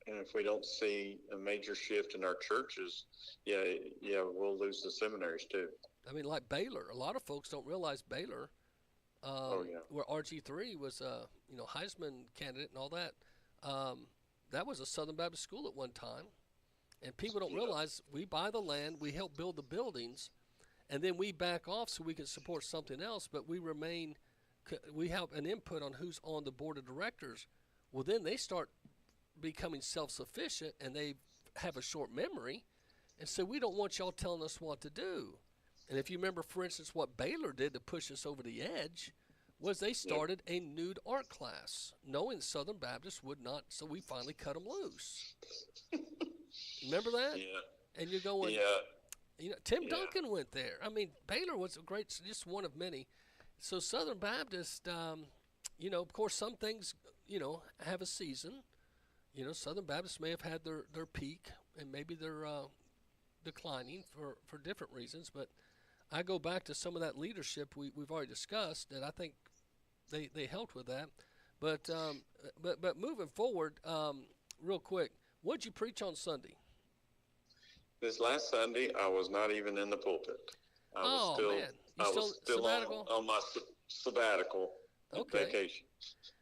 if we don't see a major shift in our churches, we'll lose the seminaries too. I mean, like Baylor, a lot of folks don't realize Baylor, where RG3 was a Heisman candidate and all that. That was a Southern Baptist school at one time, and people don't realize we buy the land, we help build the buildings, and then we back off so we can support something else, but we have an input on who's on the board of directors. Well, then they start becoming self-sufficient, and they have a short memory, and so we don't want y'all telling us what to do. And if you remember, for instance, what Baylor did to push us over the edge was they started a nude art class, knowing Southern Baptists would not, so we finally cut them loose. Remember that? Yeah. And you're going, Tim Duncan went there. I mean, Baylor was a great, just one of many. So Southern Baptist, of course, some things, have a season. Southern Baptists may have had their peak, and maybe they're declining for different reasons. But I go back to some of that leadership we've already discussed, and I think they helped with that. But moving forward, real quick, what'd you preach on Sunday? This last Sunday, I was not even in the pulpit. I was still on my sabbatical vacation.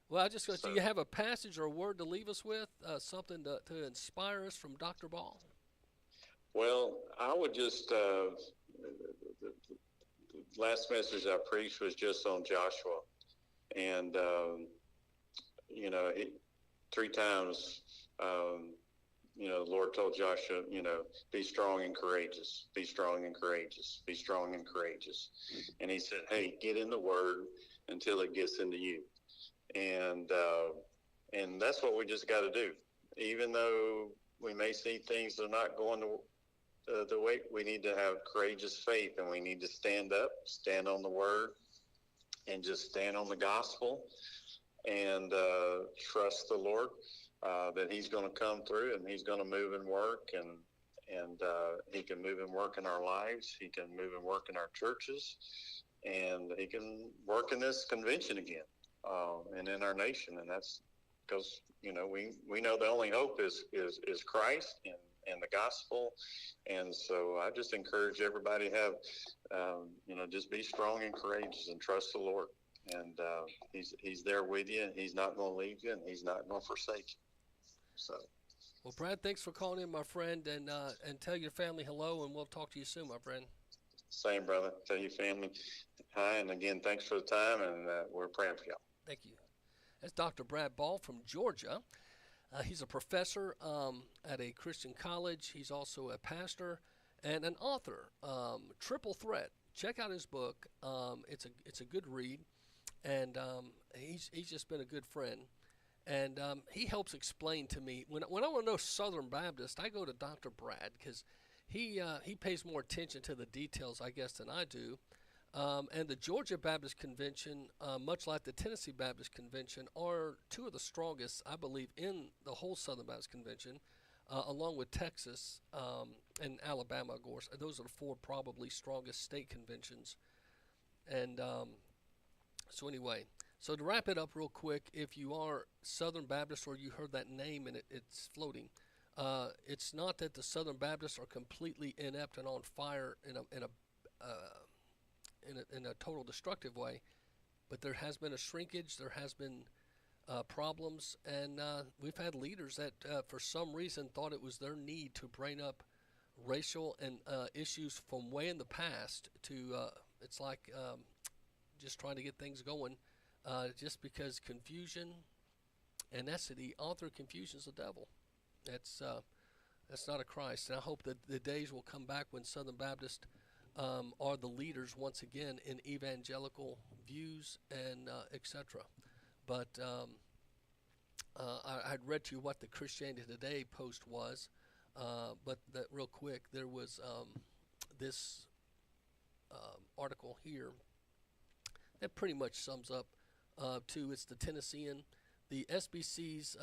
Well, do you have a passage or a word to leave us with, something to inspire us from Dr. Ball? Well, I would just, the last message I preached was just on Joshua. And, 3 times, the Lord told Joshua, be strong and courageous, be strong and courageous, be strong and courageous. And he said, hey, get in the word until it gets into you. And that's what we just got to do. Even though we may see things that are not going the way, we need to have courageous faith, and we need to stand up, stand on the word, and just stand on the gospel, and trust the Lord that he's going to come through, and he's going to move and work, and he can move and work in our lives. He can move and work in our churches, and he can work in this convention again, and in our nation. And that's because, we know the only hope is Christ and the gospel. And so I just encourage everybody to have, just be strong and courageous and trust the Lord. And he's there with you, and he's not going to leave you, and he's not going to forsake you. So. Well, Brad, thanks for calling in, my friend, and tell your family hello, and we'll talk to you soon, my friend. Same, brother. Tell your family hi, and again, thanks for the time, and we're praying for y'all. Thank you. That's Dr. Brad Ball from Georgia. He's a professor at a Christian college. He's also a pastor and an author. Triple Threat. Check out his book. It's a good read, and he's just been a good friend. And he helps explain to me when I want to know Southern Baptist, I go to Dr. Brad because he pays more attention to the details, I guess, than I do. And the Georgia Baptist Convention, much like the Tennessee Baptist Convention, are 2 of the strongest, I believe, in the whole Southern Baptist Convention, along with Texas and Alabama, of course. Those are the 4 probably strongest state conventions. And so anyway, so to wrap it up real quick, if you are Southern Baptist or you heard that name and it's floating, it's not that the Southern Baptists are completely inept and on fire in a total destructive way, but there has been a shrinkage, there has been problems, and we've had leaders that for some reason thought it was their need to bring up racial and issues from way in the past to it's like just trying to get things going just because confusion, and that's the author of confusion is the devil. That's not a Christ, and I hope that the days will come back when Southern Baptist are the leaders once again in evangelical views and etc. But I'd read to you what the Christianity Today post was, but that real quick, there was this article here that pretty much sums up it's the Tennessean. The SBC's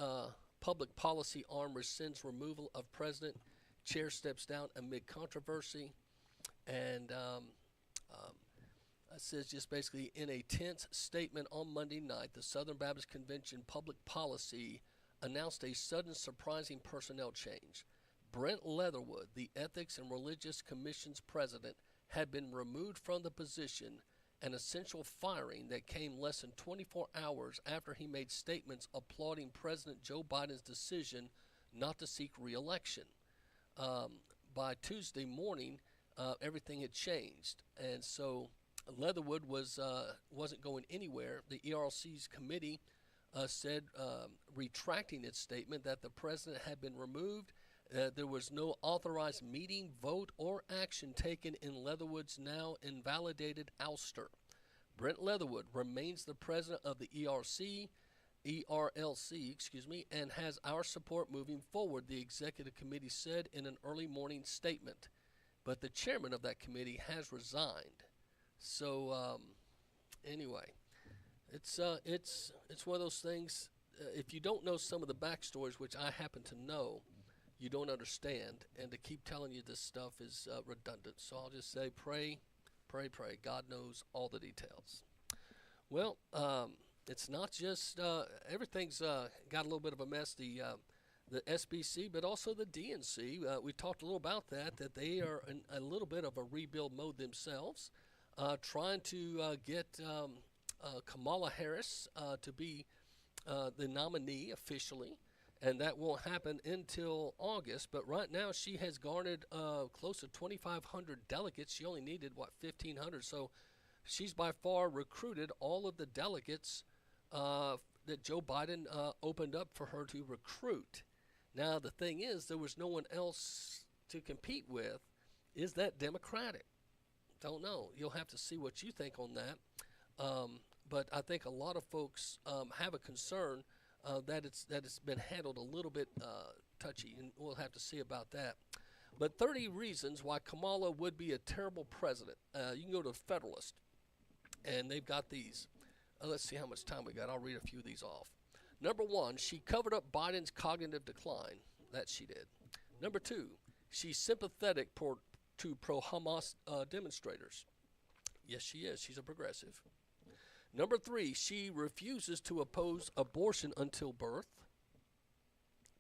public policy arm rescinds removal of president. Chair steps down amid controversy. And it says just basically, in a tense statement on Monday night, the Southern Baptist Convention public policy announced a sudden surprising personnel change. Brent Leatherwood, the Ethics and Religious Commission's president, had been removed from the position, an essential firing that came less than 24 hours after he made statements applauding President Joe Biden's decision not to seek re-election. By Tuesday morning, everything had changed, and so Leatherwood wasn't going anywhere. The ERC's committee said, retracting its statement, that the president had been removed. There was no authorized meeting, vote, or action taken in Leatherwood's now invalidated ouster. Brent Leatherwood remains the president of the ERLC, and has our support moving forward, the executive committee said in an early morning statement. But the chairman of that committee has resigned. So anyway, it's one of those things. If you don't know some of the backstories, which I happen to know, you don't understand. And to keep telling you this stuff is redundant. So I'll just say, pray, pray, pray. God knows all the details. Well, it's not just everything's got a little bit of a mess. The SBC, but also the DNC. We talked a little about that they are in a little bit of a rebuild mode themselves, trying to get Kamala Harris to be the nominee officially, and that won't happen until August. But right now she has garnered close to 2,500 delegates. She only needed, 1,500. So she's by far recruited all of the delegates that Joe Biden opened up for her to recruit. Now, the thing is, there was no one else to compete with. Is that Democratic? Don't know. You'll have to see what you think on that. But I think a lot of folks have a concern that it's been handled a little bit touchy, and we'll have to see about that. But 30 reasons why Kamala would be a terrible president. You can go to Federalist, and they've got these. Let's see how much time we got. I'll read a few of these off. Number 1, she covered up Biden's cognitive decline. That she did. Number 2, she's sympathetic to pro-Hamas demonstrators. Yes, she is. She's a progressive. Number 3, she refuses to oppose abortion until birth.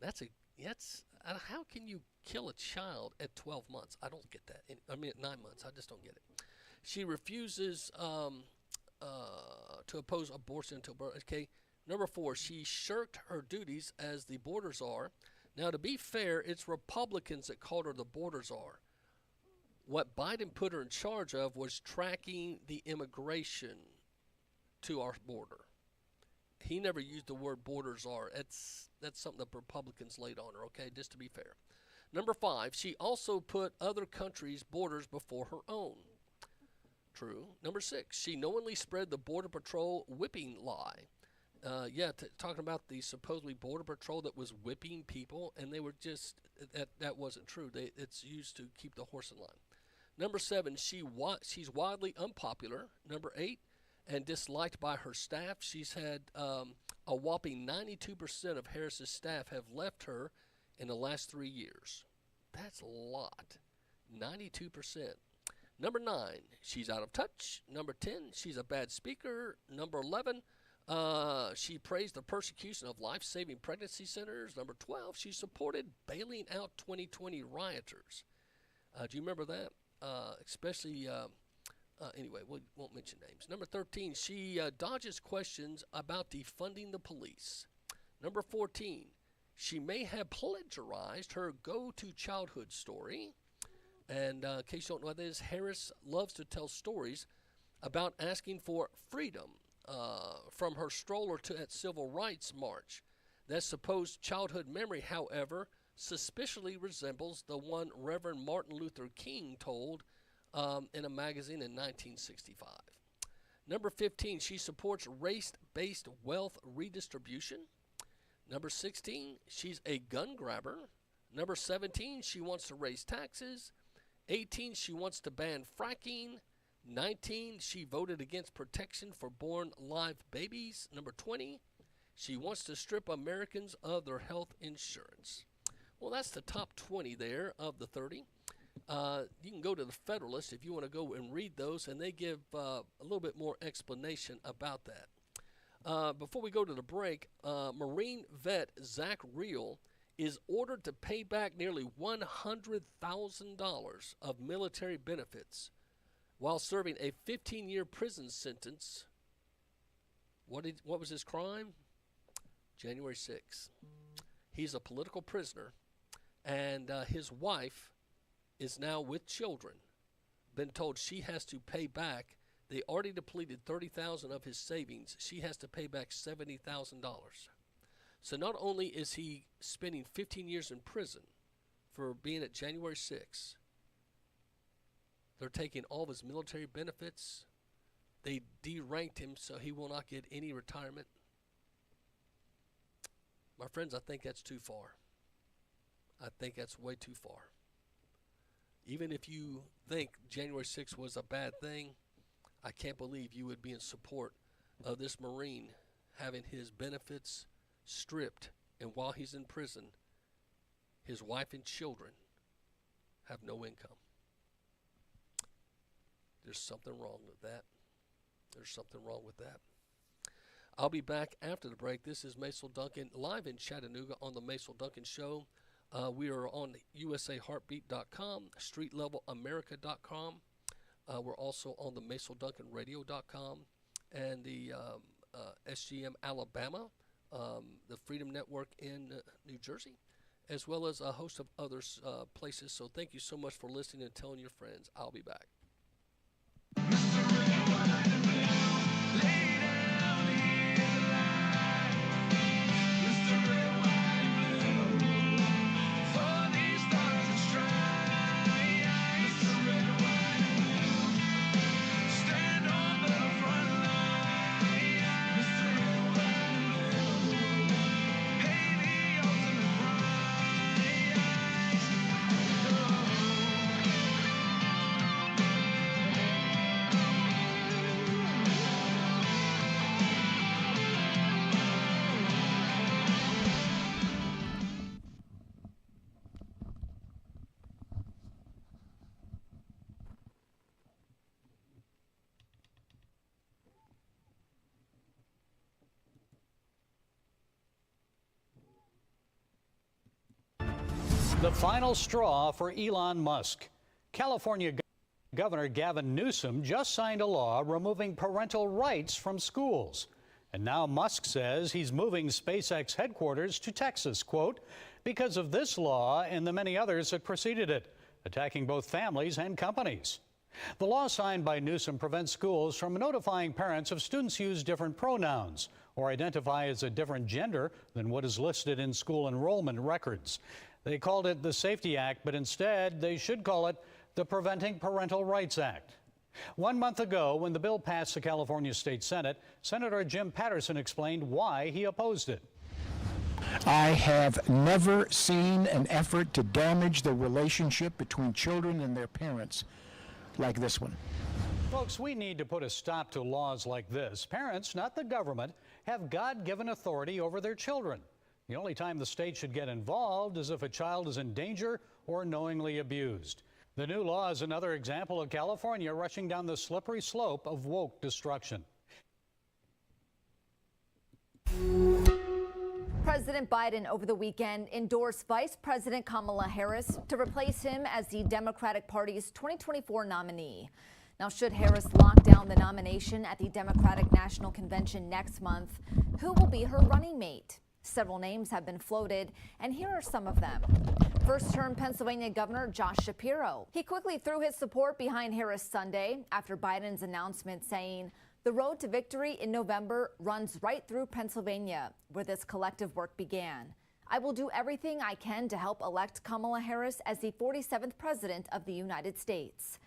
How can you kill a child at 12 months? I don't get that. At 9 months. I just don't get it. She refuses to oppose abortion until birth. Okay. Number 4, she shirked her duties as the border czar. Now, to be fair, it's Republicans that called her the border czar. What Biden put her in charge of was tracking the immigration to our border. He never used the word border czar. That's something the Republicans laid on her, okay, just to be fair. Number 5, she also put other countries' borders before her own. True. Number 6, she knowingly spread the Border Patrol whipping lie. Talking about the supposedly Border Patrol that was whipping people, and they were just, that wasn't true. It's used to keep the horse in line. Number 7, she's wildly unpopular. Number 8, and disliked by her staff. She's had a whopping 92% of Harris's staff have left her in the last 3 years. That's a lot. 92%. Number 9, she's out of touch. Number 10, she's a bad speaker. Number 11, she praised the persecution of life-saving pregnancy centers. Number 12, she supported bailing out 2020 rioters. Do you remember that? Especially, anyway, we won't mention names. Number 13, she dodges questions about defunding the police. Number 14, she may have plagiarized her go-to childhood story. And in case you don't know what that is, Harris loves to tell stories about asking for freedom from her stroller to at Civil Rights March. That supposed childhood memory, however, suspiciously resembles the one Reverend Martin Luther King told in a magazine in 1965. Number 15, she supports race-based wealth redistribution. Number 16, she's a gun grabber. Number 17, she wants to raise taxes. 18, she wants to ban fracking. 19, she voted against protection for born live babies. Number 20, she wants to strip Americans of their health insurance. Well, that's the top 20 there of the 30. You can go to the Federalist if you want to go and read those, and they give a little bit more explanation about that. Before we go to the break, Marine vet Zach Reel is ordered to pay back nearly $100,000 of military benefits while serving a 15-year prison sentence. What was his crime? January 6th. He's a political prisoner, and his wife is now with children. been told she has to pay back. They already depleted $30,000 of his savings. She has to pay back $70,000. So not only is he spending 15 years in prison for being at January 6th, they're taking all of his military benefits. They deranked him so he will not get any retirement. My friends, I think that's too far. I think that's way too far. Even if you think January 6th was a bad thing, I can't believe you would be in support of this Marine having his benefits stripped, and while he's in prison, his wife and children have no income. There's something wrong with that. There's something wrong with that. I'll be back after the break. This is Macil Duncan live in Chattanooga on the Macil Duncan Show. We are on usaheartbeat.com, streetlevelamerica.com. We're also on the MacilDuncanRadio.com and the SGM Alabama, the Freedom Network in New Jersey, as well as a host of other places. So thank you so much for listening and telling your friends. I'll be back. The final straw for Elon Musk. California Governor Gavin Newsom just signed a law removing parental rights from schools. And now Musk says he's moving SpaceX headquarters to Texas, quote, because of this law and the many others that preceded it, attacking both families and companies. The law signed by Newsom prevents schools from notifying parents of students who use different pronouns or identify as a different gender than what is listed in school enrollment records. They called it the Safety Act, but instead they should call it the Preventing Parental Rights Act. 1 month ago, when the bill passed the California State Senate, Senator Jim Patterson explained why he opposed it. I have never seen an effort to damage the relationship between children and their parents like this one. Folks, we need to put a stop to laws like this. Parents, not the government, have God-given authority over their children. The only time the state should get involved is if a child is in danger or knowingly abused. The new law is another example of California rushing down the slippery slope of woke destruction. President Biden over the weekend endorsed Vice President Kamala Harris to replace him as the Democratic Party's 2024 nominee. Now, should Harris lock down the nomination at the Democratic National Convention next month, who will be her running mate? Several names have been floated, and here are some of them. First-term Pennsylvania Governor Josh Shapiro. He quickly threw his support behind Harris Sunday after Biden's announcement saying, "The road to victory in November runs right through Pennsylvania, where this collective work began. I will do everything I can to help elect Kamala Harris as the 47th President of the United States."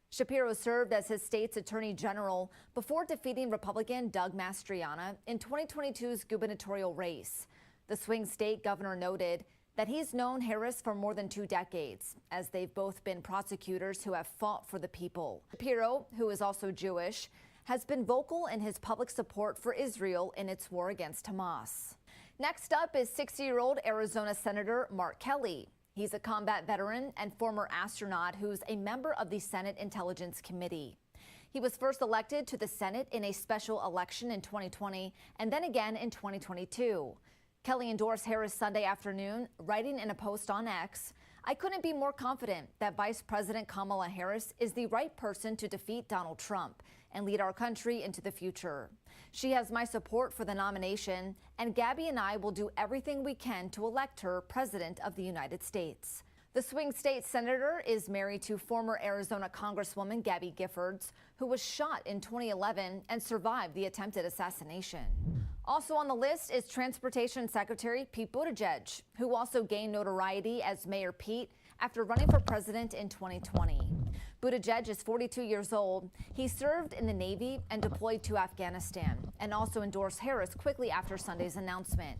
Shapiro served as his state's attorney general before defeating Republican Doug Mastriana in 2022's gubernatorial race. The swing state governor noted that he's known Harris for more than 2 decades, as they've both been prosecutors who have fought for the people. Shapiro, who is also Jewish, has been vocal in his public support for Israel in its war against Hamas. Next up is 60-year-old Arizona Senator Mark Kelly. He's a combat veteran and former astronaut who's a member of the Senate Intelligence Committee. He was first elected to the Senate in a special election in 2020 and then again in 2022. Kelly endorsed Harris Sunday afternoon, writing in a post on X, "I couldn't be more confident that Vice President Kamala Harris is the right person to defeat Donald Trump and lead our country into the future. She has my support for the nomination, and Gabby and I will do everything we can to elect her President of the United States." The swing state senator is married to former Arizona Congresswoman Gabby Giffords, who was shot in 2011 and survived the attempted assassination. Also on the list is Transportation Secretary Pete Buttigieg, who also gained notoriety as Mayor Pete after running for president in 2020. Buttigieg is 42 years old. He served in the Navy and deployed to Afghanistan, and also endorsed Harris quickly after Sunday's announcement.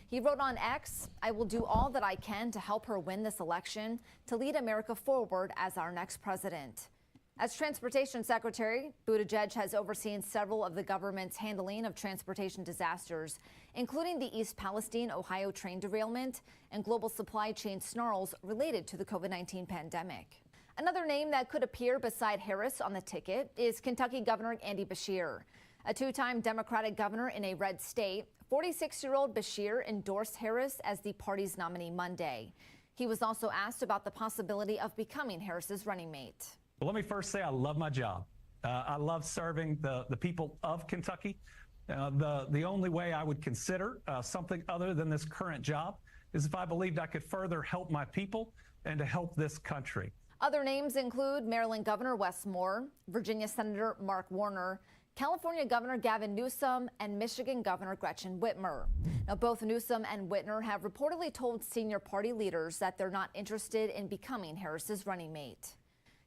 He wrote on X, "I will do all that I can to help her win this election, to lead America forward as our next president." As Transportation Secretary, Buttigieg has overseen several of the government's handling of transportation disasters, including the East Palestine, Ohio train derailment and global supply chain snarls related to the COVID-19 pandemic. Another name that could appear beside Harris on the ticket is Kentucky Governor Andy Beshear. A two-time Democratic governor in a red state, 46-year-old Beshear endorsed Harris as the party's nominee Monday. He was also asked about the possibility of becoming Harris's running mate. Well, let me first say I love my job. I love serving the people of Kentucky. The only way I would consider something other than this current job is if I believed I could further help my people and to help this country. Other names include Maryland Governor Wes Moore, Virginia Senator Mark Warner, California Governor Gavin Newsom, and Michigan Governor Gretchen Whitmer. Now, both Newsom and Whitmer have reportedly told senior party leaders that they're not interested in becoming Harris's running mate.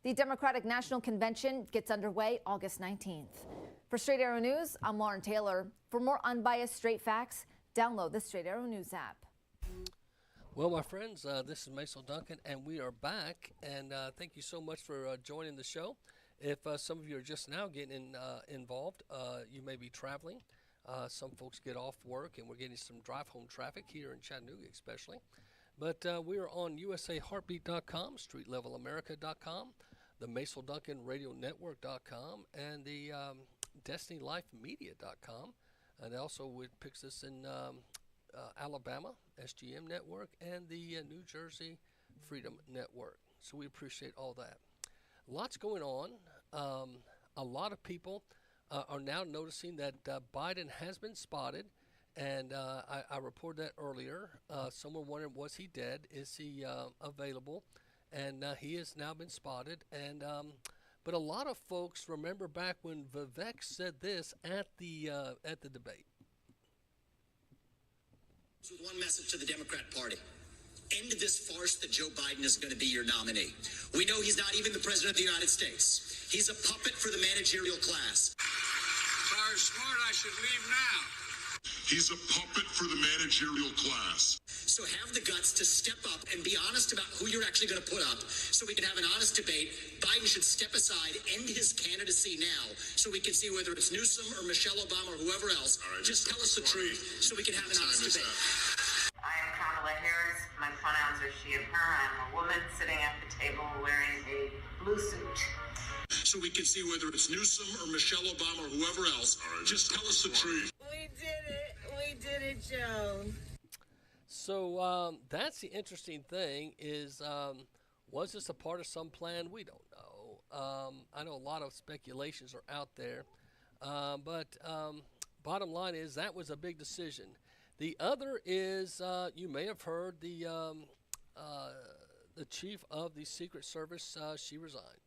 The Democratic National Convention gets underway August 19th. For Straight Arrow News, I'm Lauren Taylor. For more unbiased straight facts, download the Straight Arrow News app. Well, my friends, this is Macil Duncan, and we are back. And thank you so much for joining the show. If some of you are just now getting involved, you may be traveling. Some folks get off work, and we're getting some drive-home traffic here in Chattanooga especially. But we are on USAHeartbeat.com, StreetLevelAmerica.com, the Macil Duncan Radio Network.com, and the DestinyLifeMedia.com. And also it picks us in Alabama, SGM Network, and the New Jersey Freedom Network. So we appreciate all that. Lots going on. A lot of people are now noticing that Biden has been spotted. And I reported that earlier. Someone wondered, was he dead? Is he available? And he has now been spotted. And but a lot of folks remember back when Vivek said this at the debate. With one message to the Democrat Party: end this farce that Joe Biden is going to be your nominee. We know he's not even the president of the United States. He's a puppet for the managerial class. Sorry, smart, I should leave now. He's a puppet for the managerial class. So have the guts to step up and be honest about who you're actually going to put up so we can have an honest debate. Biden should step aside, end his candidacy now so we can see whether it's Newsom or Michelle Obama or whoever else. Right, just tell us the truth so we can have an honest debate. I am Kamala Harris. My pronouns are she and her. I'm a woman sitting at the table wearing a blue suit. So we can see whether it's Newsom or Michelle Obama or whoever else. Right, just tell us the truth. We did it. We did it, Joe. So that's the interesting thing is, was this a part of some plan? We don't know. I know a lot of speculations are out there. But bottom line is that was a big decision. The other is, you may have heard the chief of the Secret Service, she resigned.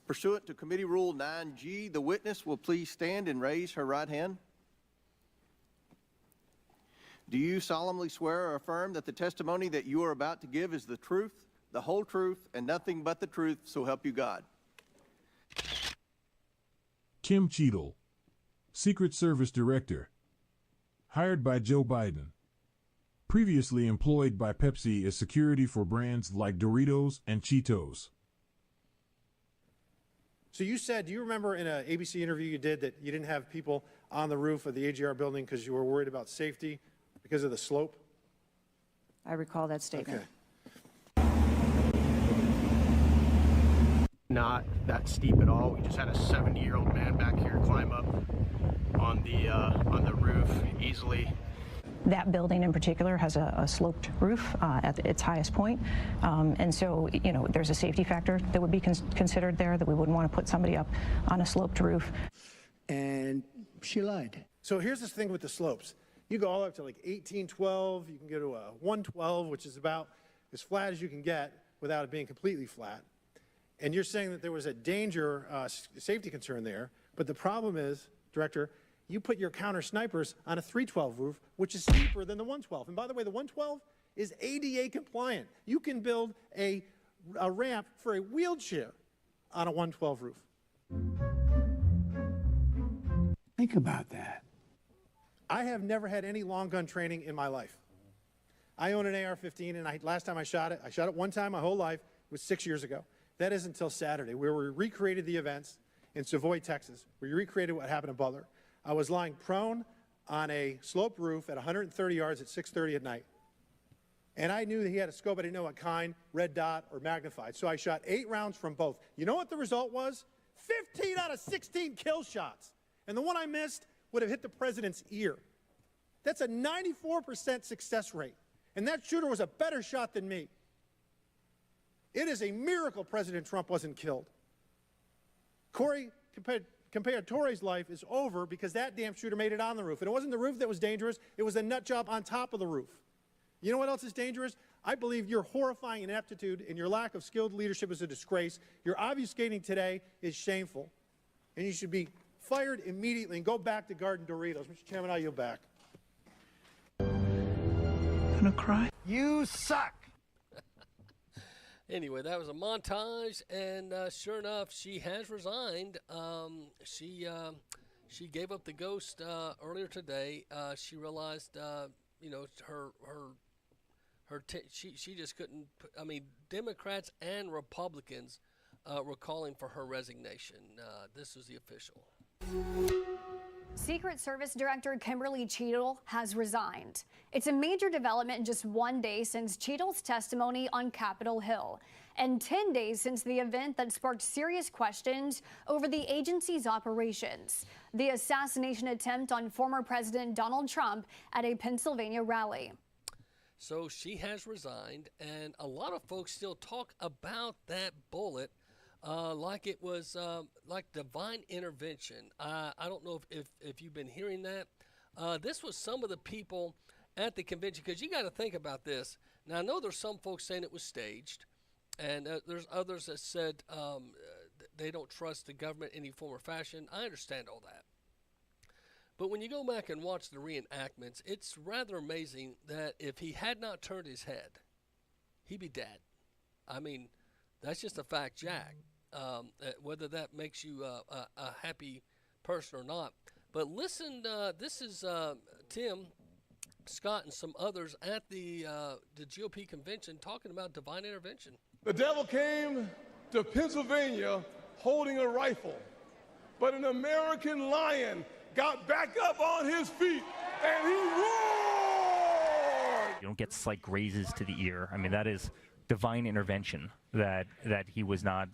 Pursuant to Committee Rule 9G, the witness will please stand and raise her right hand. Do you solemnly swear or affirm that the testimony that you are about to give is the truth, the whole truth, and nothing but the truth, so help you God? Kim Cheadle, Secret Service Director, hired by Joe Biden. Previously employed by Pepsi as security for brands like Doritos and Cheetos. So you said, do you remember in an ABC interview you did that you didn't have people on the roof of the AGR building because you were worried about safety because of the slope? I recall that statement. Okay. Not that steep at all. We just had a 70-year-old man back here climb up on the roof easily. That building in particular has a sloped roof at its highest point. And so, you know, there's a safety factor that would be considered there, that we wouldn't want to put somebody up on a sloped roof. and she lied. So here's this thing with the slopes. You go all the way up to like 1812, you can go to a 112, which is about as flat as you can get without it being completely flat. And you're saying that there was a danger, safety concern there, but the problem is, Director, you put your counter snipers on a 312 roof, which is steeper than the 112. And by the way, the 112 is ADA compliant. You can build a ramp for a wheelchair on a 112 roof. Think about that. I have never had any long gun training in my life. I own an AR-15, and last time I shot it one time my whole life. It was 6 years ago. That is until Saturday, where we recreated the events in Savoy, Texas. We recreated what happened in Butler. I was lying prone on a sloped roof at 130 yards at 6:30 at night. And I knew that he had a scope. I didn't know what kind, red dot or magnified. So I shot 8 rounds from both. You know what the result was? 15 out of 16 kill shots. And the one I missed would have hit the president's ear. That's a 94% success rate. And that shooter was a better shot than me. It is a miracle President Trump wasn't killed. Corey Comparatore's life is over because that damn shooter made it on the roof. And it wasn't the roof that was dangerous. It was the nut job on top of the roof. You know what else is dangerous? I believe your horrifying ineptitude and your lack of skilled leadership is a disgrace. Your obfuscating today is shameful. And you should be fired immediately and go back to Garden Doritos. Mr. Chairman, I yield back. Gonna cry? You suck. Anyway, that was a montage, and sure enough, she has resigned. She gave up the ghost earlier today. She realized, she just couldn't. I mean, Democrats and Republicans were calling for her resignation. This was the official. Secret Service Director Kimberly Cheadle has resigned. It's a major development in just 1 day since Cheadle's testimony on Capitol Hill, and 10 days since the event that sparked serious questions over the agency's operations, the assassination attempt on former President Donald Trump at a Pennsylvania rally. So she has resigned, and a lot of folks still talk about that bullet like it was like divine intervention. I don't know if you've been hearing that. This was some of the people at the convention, because you got to think about this. Now, I know there's some folks saying it was staged, and there's others that said they don't trust the government in any form or fashion. I understand all that. But when you go back and watch the reenactments, it's rather amazing that if he had not turned his head, he'd be dead. I mean, that's just a fact, Jack. Whether that makes you a happy person or not. But listen, this is Tim Scott and some others at the GOP convention talking about divine intervention. The devil came to Pennsylvania holding a rifle, but an American lion got back up on his feet and he roared! You don't get slight grazes to the ear. I mean, that is divine intervention, that he was not,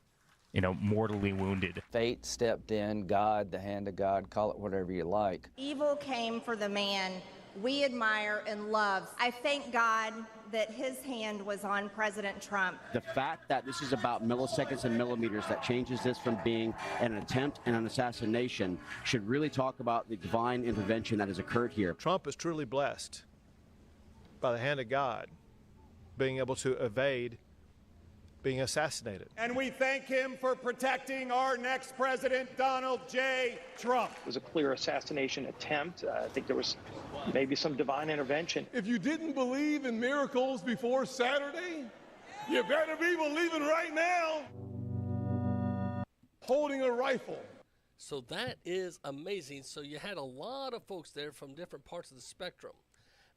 mortally wounded. Fate stepped in, God, the hand of God, call it whatever you like. Evil came for the man we admire and love. I thank God that his hand was on President Trump. The fact that this is about milliseconds and millimeters that changes this from being an attempt and an assassination should really talk about the divine intervention that has occurred here. Trump is truly blessed by the hand of God being able to evade being assassinated. And we thank him for protecting our next president, Donald J. Trump. It was a clear assassination attempt. I think there was maybe some divine intervention. If you didn't believe in miracles before Saturday, you better be believing right now. Holding a rifle. So that is amazing. So you had a lot of folks there from different parts of the spectrum.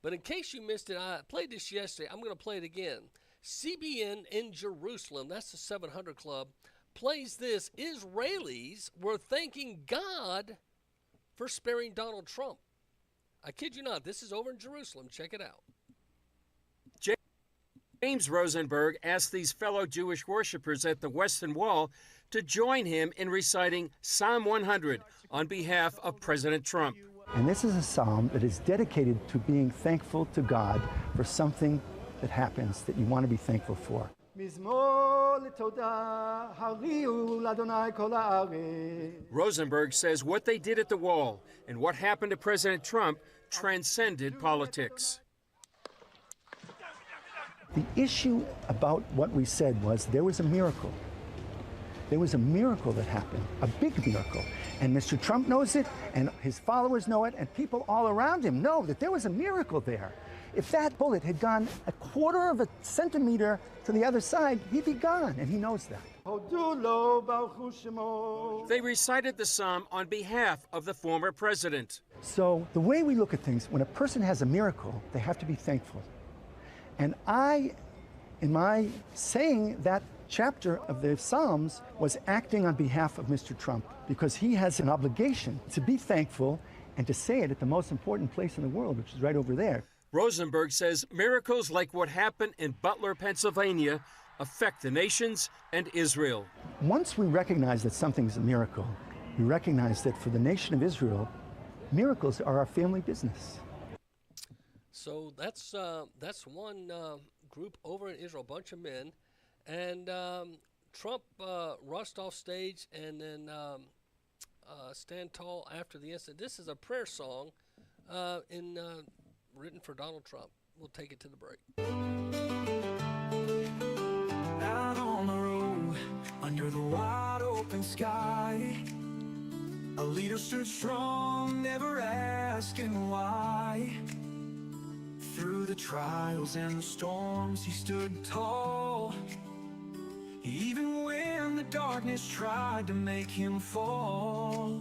But in case you missed it, I played this yesterday. I'm going to play it again. CBN in Jerusalem, that's the 700 Club, plays this. Israelis were thanking God for sparing Donald Trump. I kid you not, this is over in Jerusalem. Check it out. James Rosenberg asked these fellow Jewish worshipers at the Western Wall to join him in reciting Psalm 100 on behalf of President Trump. And this is a psalm that is dedicated to being thankful to God for something that happens that you want to be thankful for. Rosenberg says what they did at the wall and what happened to President Trump transcended politics. The issue about what we said was there was a miracle. There was a miracle that happened, a big miracle. And Mr. Trump knows it, and his followers know it, and people all around him know that there was a miracle there. If that bullet had gone a quarter of a centimeter to the other side, he'd be gone, and he knows that. They recited the psalm on behalf of the former president. So the way we look at things, when a person has a miracle, they have to be thankful. And I, in my saying that chapter of the Psalms, was acting on behalf of Mr. Trump, because he has an obligation to be thankful and to say it at the most important place in the world, which is right over there. Rosenberg says miracles like what happened in Butler, Pennsylvania, affect the nations and Israel. Once we recognize that something's a miracle, we recognize that for the nation of Israel, miracles are our family business. So that's one group over in Israel, a bunch of men, and Trump rushed off stage and then stand tall after the incident. This is a prayer song written for Donald Trump. We'll take it to the break. Out on the road, under the wide open sky, a leader stood strong, never asking why. Through the trials and the storms, he stood tall, even when the darkness tried to make him fall.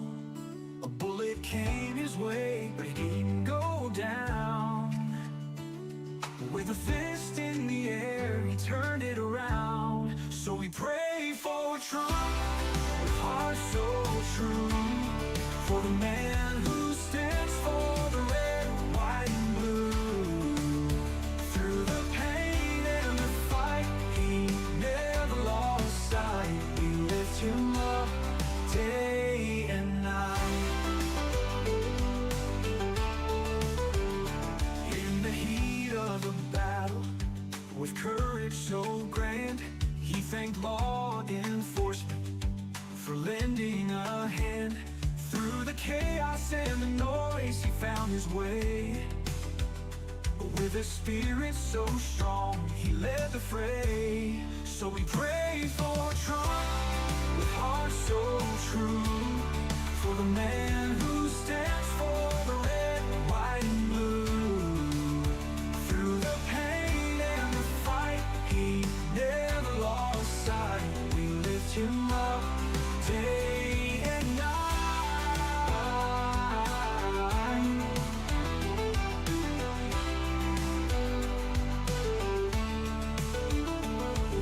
A bullet came his way, but he didn't go down. With a fist in the air, he turned it around. So we pray for Trump, with hearts so true, for the man who stands for the red, white, and blue. Through the pain and the fight, he never lost sight. We lift him up day and night. In the heat of the battle, with courage so grand, he thanked law enforcement for lending a hand. Through the chaos and the noise, he found his way. With a spirit so strong, he led the fray. So we pray for Trump, with hearts so true, for the man who stands for the red, white, and blue. Through the pain and the fight, he never lost sight. We lift him up day and night.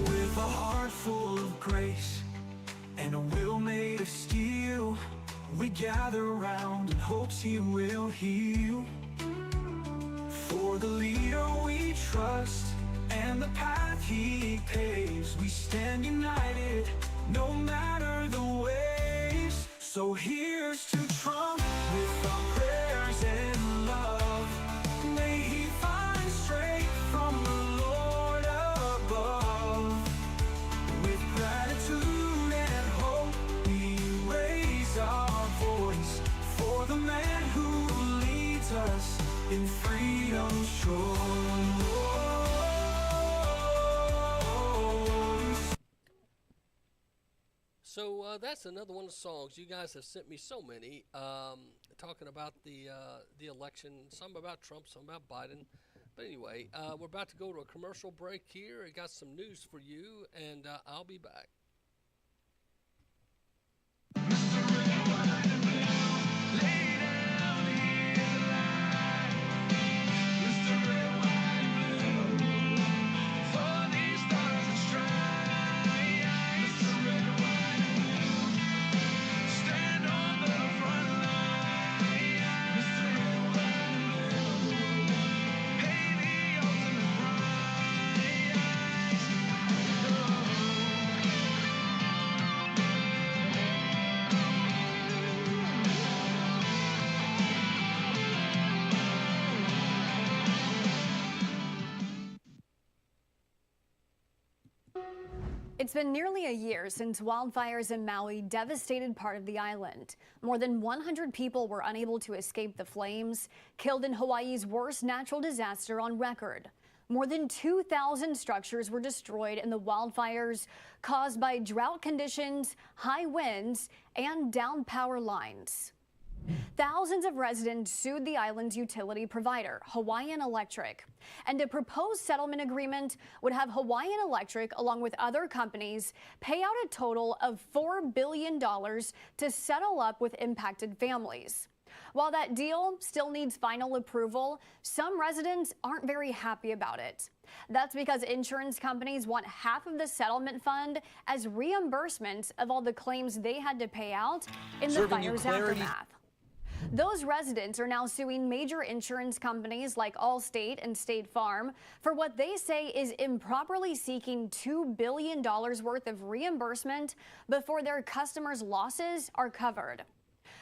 With a heart full of grace and a will made of steel, we gather around in hopes he will heal. For the leader we trust and the path he paves, we stand united no matter the waves. So here's to Trump with our prayers and love. May he find strength from the Lord above. With gratitude and hope, we raise our voice for the man who leads us in freedom's shores. So that's another one of the songs. You guys have sent me so many, talking about the election, some about Trump, some about Biden. But anyway, we're about to go to a commercial break here. I got some news for you, and I'll be back. It's been nearly a year since wildfires in Maui devastated part of the island. More than 100 people were unable to escape the flames, killed in Hawaii's worst natural disaster on record. More than 2,000 structures were destroyed in the wildfires caused by drought conditions, high winds, and downed power lines. Thousands of residents sued the island's utility provider, Hawaiian Electric, and a proposed settlement agreement would have Hawaiian Electric, along with other companies, pay out a total of $4 billion to settle up with impacted families. While that deal still needs final approval, some residents aren't very happy about it. That's because insurance companies want half of the settlement fund as reimbursement of all the claims they had to pay out in the fire's aftermath. Those residents are now suing major insurance companies like Allstate and State Farm for what they say is improperly seeking $2 billion worth of reimbursement before their customers' losses are covered.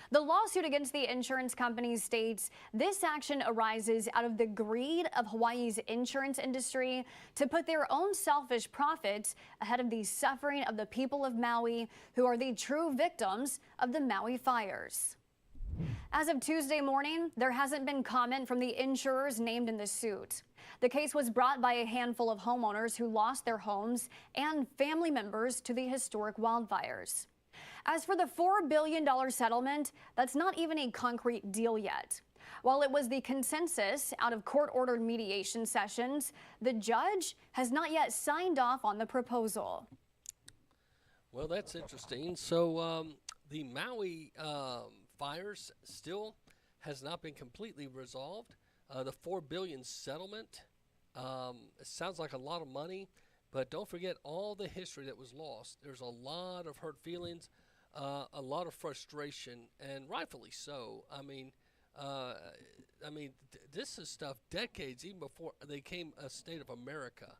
The lawsuit against the insurance companies states this action arises out of the greed of Hawaii's insurance industry to put their own selfish profits ahead of the suffering of the people of Maui, who are the true victims of the Maui fires. As of Tuesday morning, there hasn't been comment from the insurers named in the suit. The case was brought by a handful of homeowners who lost their homes and family members to the historic wildfires. As for the $4 billion settlement, that's not even a concrete deal yet. While it was the consensus out of court-ordered mediation sessions, the judge has not yet signed off on the proposal. Well, that's interesting. So the Maui fires still has not been completely resolved. The $4 billion settlement, it sounds like a lot of money, but don't forget all the history that was lost. There's a lot of hurt feelings, a lot of frustration, and rightfully so. I mean, this is stuff decades even before they became a state of America.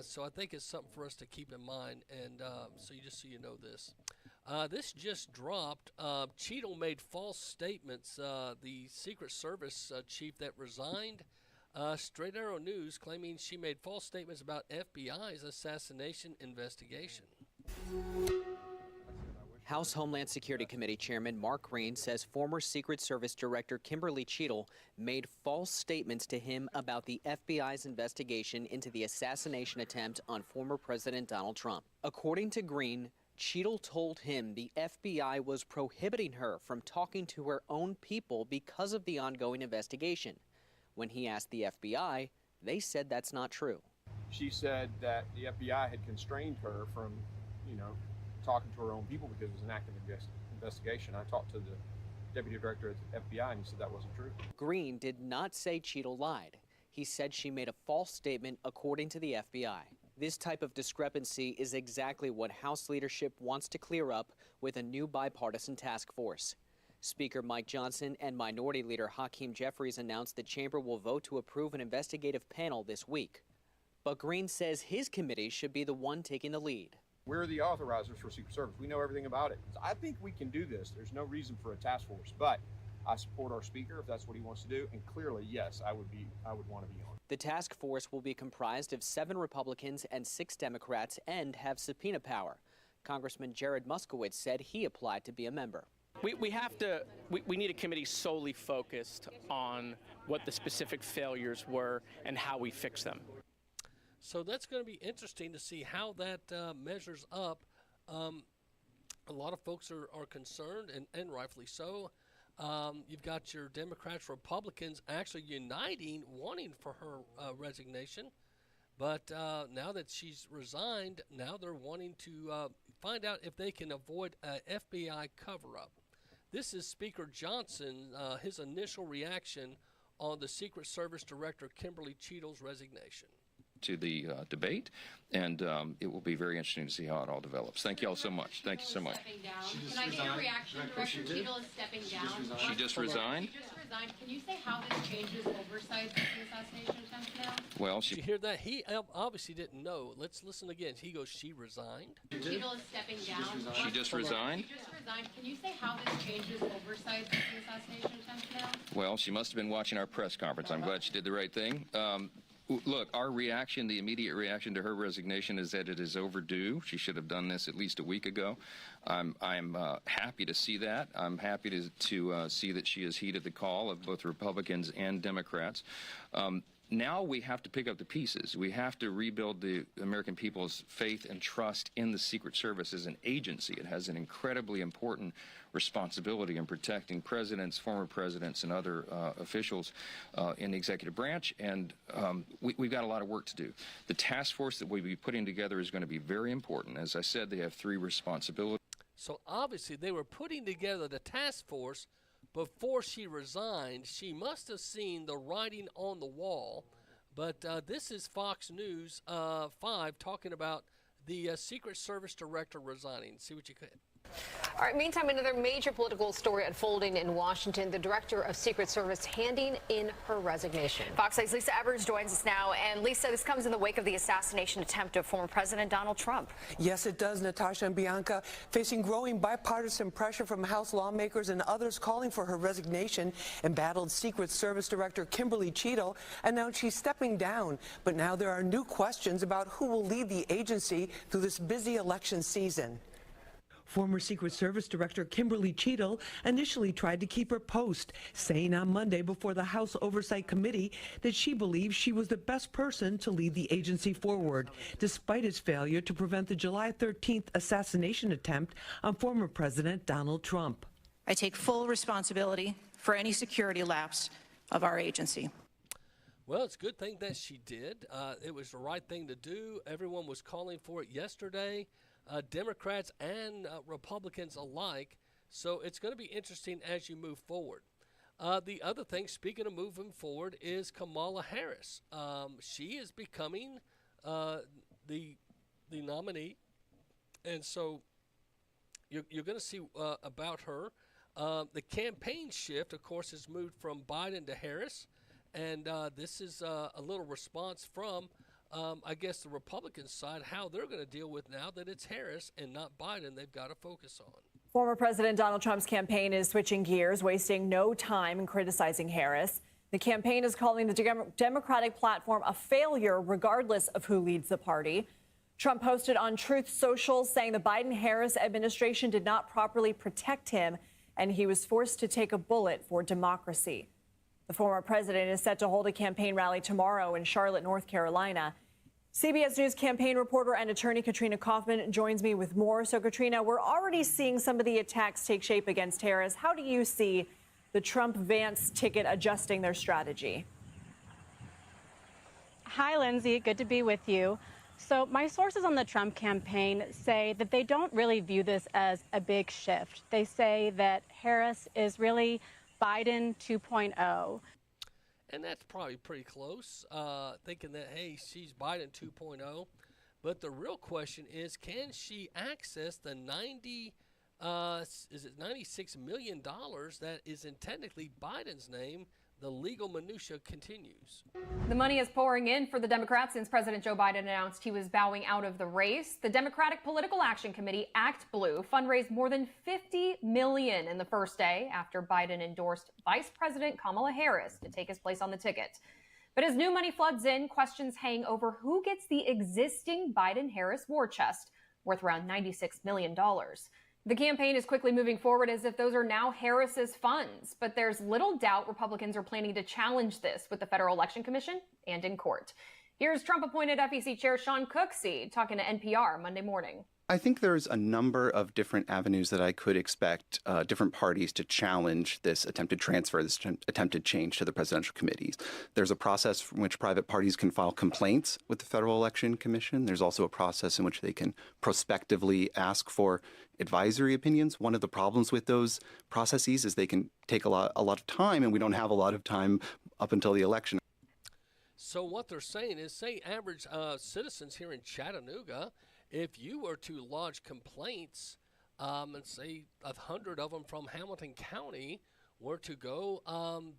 So I think it's something for us to keep in mind, and so you know this. This just dropped. Cheadle made false statements. The Secret Service chief that resigned, Straight Arrow News claiming she made false statements about FBI's assassination investigation. House Homeland Security Committee Chairman Mark Green says former Secret Service Director Kimberly Cheadle made false statements to him about the FBI's investigation into the assassination attempt on former President Donald Trump. According to Green, Cheadle told him the FBI was prohibiting her from talking to her own people because of the ongoing investigation. When he asked the FBI, they said that's not true. She said that the FBI had constrained her from, talking to her own people because it was an active investigation. I talked to the deputy director at the FBI, and he said that wasn't true. Green did not say Cheadle lied. He said she made a false statement according to the FBI. This type of discrepancy is exactly what House leadership wants to clear up with a new bipartisan task force. Speaker Mike Johnson and Minority Leader Hakeem Jeffries announced the chamber will vote to approve an investigative panel this week. But Green says his committee should be the one taking the lead. We're the authorizers for Secret Service. We know everything about it. I think we can do this. There's no reason for a task force, but I support our speaker if that's what he wants to do. And clearly, yes, I would want to be on. The task force will be comprised of 7 Republicans and 6 Democrats and have subpoena power. Congressman Jared Muskowitz said he applied to be a member. We need a committee solely focused on what the specific failures were and how we fix them. So that's going to be interesting to see how that measures up. A lot of folks are concerned, and rightfully so. You've got your Democrats, Republicans actually uniting, wanting for her resignation. But now that she's resigned, now they're wanting to find out if they can avoid an FBI cover-up. This is Speaker Johnson, his initial reaction on the Secret Service Director Kimberly Cheadle's resignation. To the debate, and it will be very interesting to see how it all develops. Thank you all so much. Thank you so much. Can I get your reaction? Director Cheadle is stepping down. She just resigned? She just resigned. Can you say how this changes oversight of the assassination attempt now? Well, Did you hear that? He obviously didn't know. Let's listen again. He goes, she resigned? Cheadle is stepping down. She just resigned? She just resigned. Can you say how this changes oversight of the assassination attempt now? Well, she must have been watching our press conference. I'm glad she did the right thing. Look, our reaction, the immediate reaction to her resignation is that it is overdue. She should have done this at least a week ago. I'm happy to see that. I'm happy to see that she has heeded the call of both Republicans and Democrats. Now we have to pick up the pieces. We have to rebuild the American people's faith and trust in the Secret Service as an agency. It has an incredibly important responsibility in protecting presidents, former presidents, and other officials in the executive branch, and we've got a lot of work to do. The task force that we'll be putting together is going to be very important. As I said, they have 3 responsibilities. So obviously they were putting together the task force before she resigned. She must have seen the writing on the wall. But this is Fox News 5 talking about the Secret Service director resigning. See what you could. All right, meantime, another major political story unfolding in Washington. The director of Secret Service handing in her resignation. Fox 8's Lisa Evers joins us now. And Lisa, this comes in the wake of the assassination attempt of former President Donald Trump. Yes, it does, Natasha and Bianca. Facing growing bipartisan pressure from House lawmakers and others calling for her resignation, embattled Secret Service Director Kimberly Cheadle announced she's stepping down. But now there are new questions about who will lead the agency through this busy election season. Former Secret Service Director Kimberly Cheadle initially tried to keep her post, saying on Monday before the House Oversight Committee that she believes she was the best person to lead the agency forward, despite its failure to prevent the July 13th assassination attempt on former President Donald Trump. I take full responsibility for any security lapse of our agency. Well, it's a good thing that she did. It was the right thing to do. Everyone was calling for it yesterday. Democrats and Republicans alike. So it's going to be interesting as you move forward. The other thing, speaking of moving forward, is Kamala Harris. She is becoming the nominee, and so you're going to see about her. The campaign shift, of course, has moved from Biden to Harris, and this is a little response from I guess the Republican side, how they're going to deal with now that it's Harris and not Biden they've got to focus on. Former President Donald Trump's campaign is switching gears, wasting no time in criticizing Harris. The campaign is calling the Democratic platform a failure, regardless of who leads the party. Trump posted on Truth Social saying the Biden-Harris administration did not properly protect him, and he was forced to take a bullet for democracy. The former president is set to hold a campaign rally tomorrow in Charlotte, North Carolina. CBS News campaign reporter and attorney Katrina Kaufman joins me with more. So, Katrina, we're already seeing some of the attacks take shape against Harris. How do you see the Trump-Vance ticket adjusting their strategy? Hi, Lindsay. Good to be with you. So my sources on the Trump campaign say that they don't really view this as a big shift. They say that Harris is really Biden 2.0. And that's probably pretty close, thinking that, hey, she's Biden 2.0. But the real question is, can she access the $96 million that is in technically Biden's name? The legal minutia continues. The money is pouring in for the Democrats since President Joe Biden announced he was bowing out of the race. The Democratic Political Action Committee, Act Blue, fundraised more than $50 million in the first day after Biden endorsed Vice President Kamala Harris to take his place on the ticket. But as new money floods in, questions hang over who gets the existing Biden-Harris war chest, worth around $96 million. The campaign is quickly moving forward as if those are now Harris's funds. But there's little doubt Republicans are planning to challenge this with the Federal Election Commission and in court. Here's Trump-appointed FEC Chair Sean Cooksey talking to NPR Monday morning. I think there's a number of different avenues that I could expect different parties to challenge this attempted transfer, this attempted change to the presidential committees. There's a process from which private parties can file complaints with the Federal Election Commission. There's also a process in which they can prospectively ask for advisory opinions. One of the problems with those processes is they can take a lot of time, and we don't have a lot of time up until the election. So what they're saying is, say average citizens here in Chattanooga, if you were to lodge complaints, and say 100 of them from Hamilton County were to go,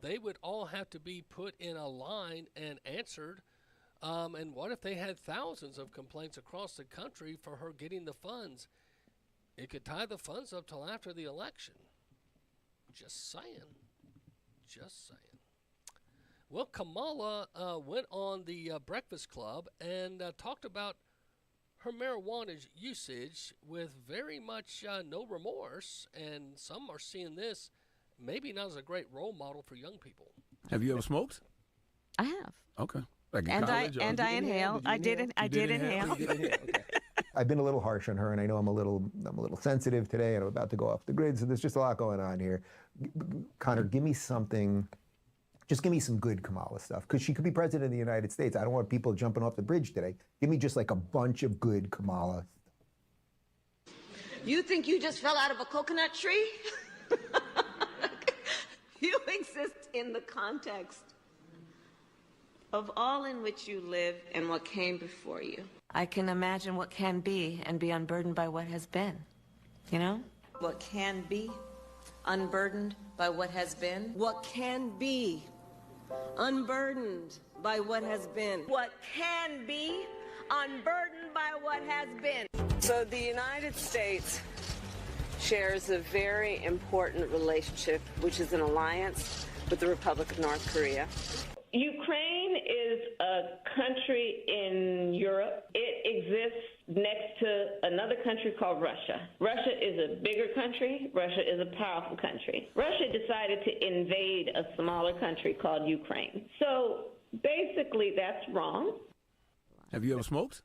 they would all have to be put in a line and answered. And what if they had thousands of complaints across the country for her getting the funds? It could tie the funds up till after the election. Just saying. Just saying. Well, Kamala went on the Breakfast Club and talked about her marijuana usage with very much no remorse, and some are seeing this maybe not as a great role model for young people. Have you ever smoked? I have. Okay. Like in And college? I inhaled. I did inhale. Okay. I've been a little harsh on her, and I know I'm a little sensitive today, and I'm about to go off the grid, so there's just a lot going on here. Connor, give me something. Just give me some good Kamala stuff, because she could be president of the United States. I don't want people jumping off the bridge today. Give me just like a bunch of good Kamala. You think you just fell out of a coconut tree? You exist in the context of all in which you live and what came before you. I can imagine what can be and be unburdened by what has been, you know? What can be unburdened by what has been. What can be unburdened by what has been. What can be unburdened by what has been. So the United States shares a very important relationship, which is an alliance with the Republic of North Korea. Ukraine is a country in Europe. It exists next to another country called Russia. Russia is a bigger country. Russia is a powerful country. Russia decided to invade a smaller country called Ukraine. So basically, that's wrong. Have you ever smoked?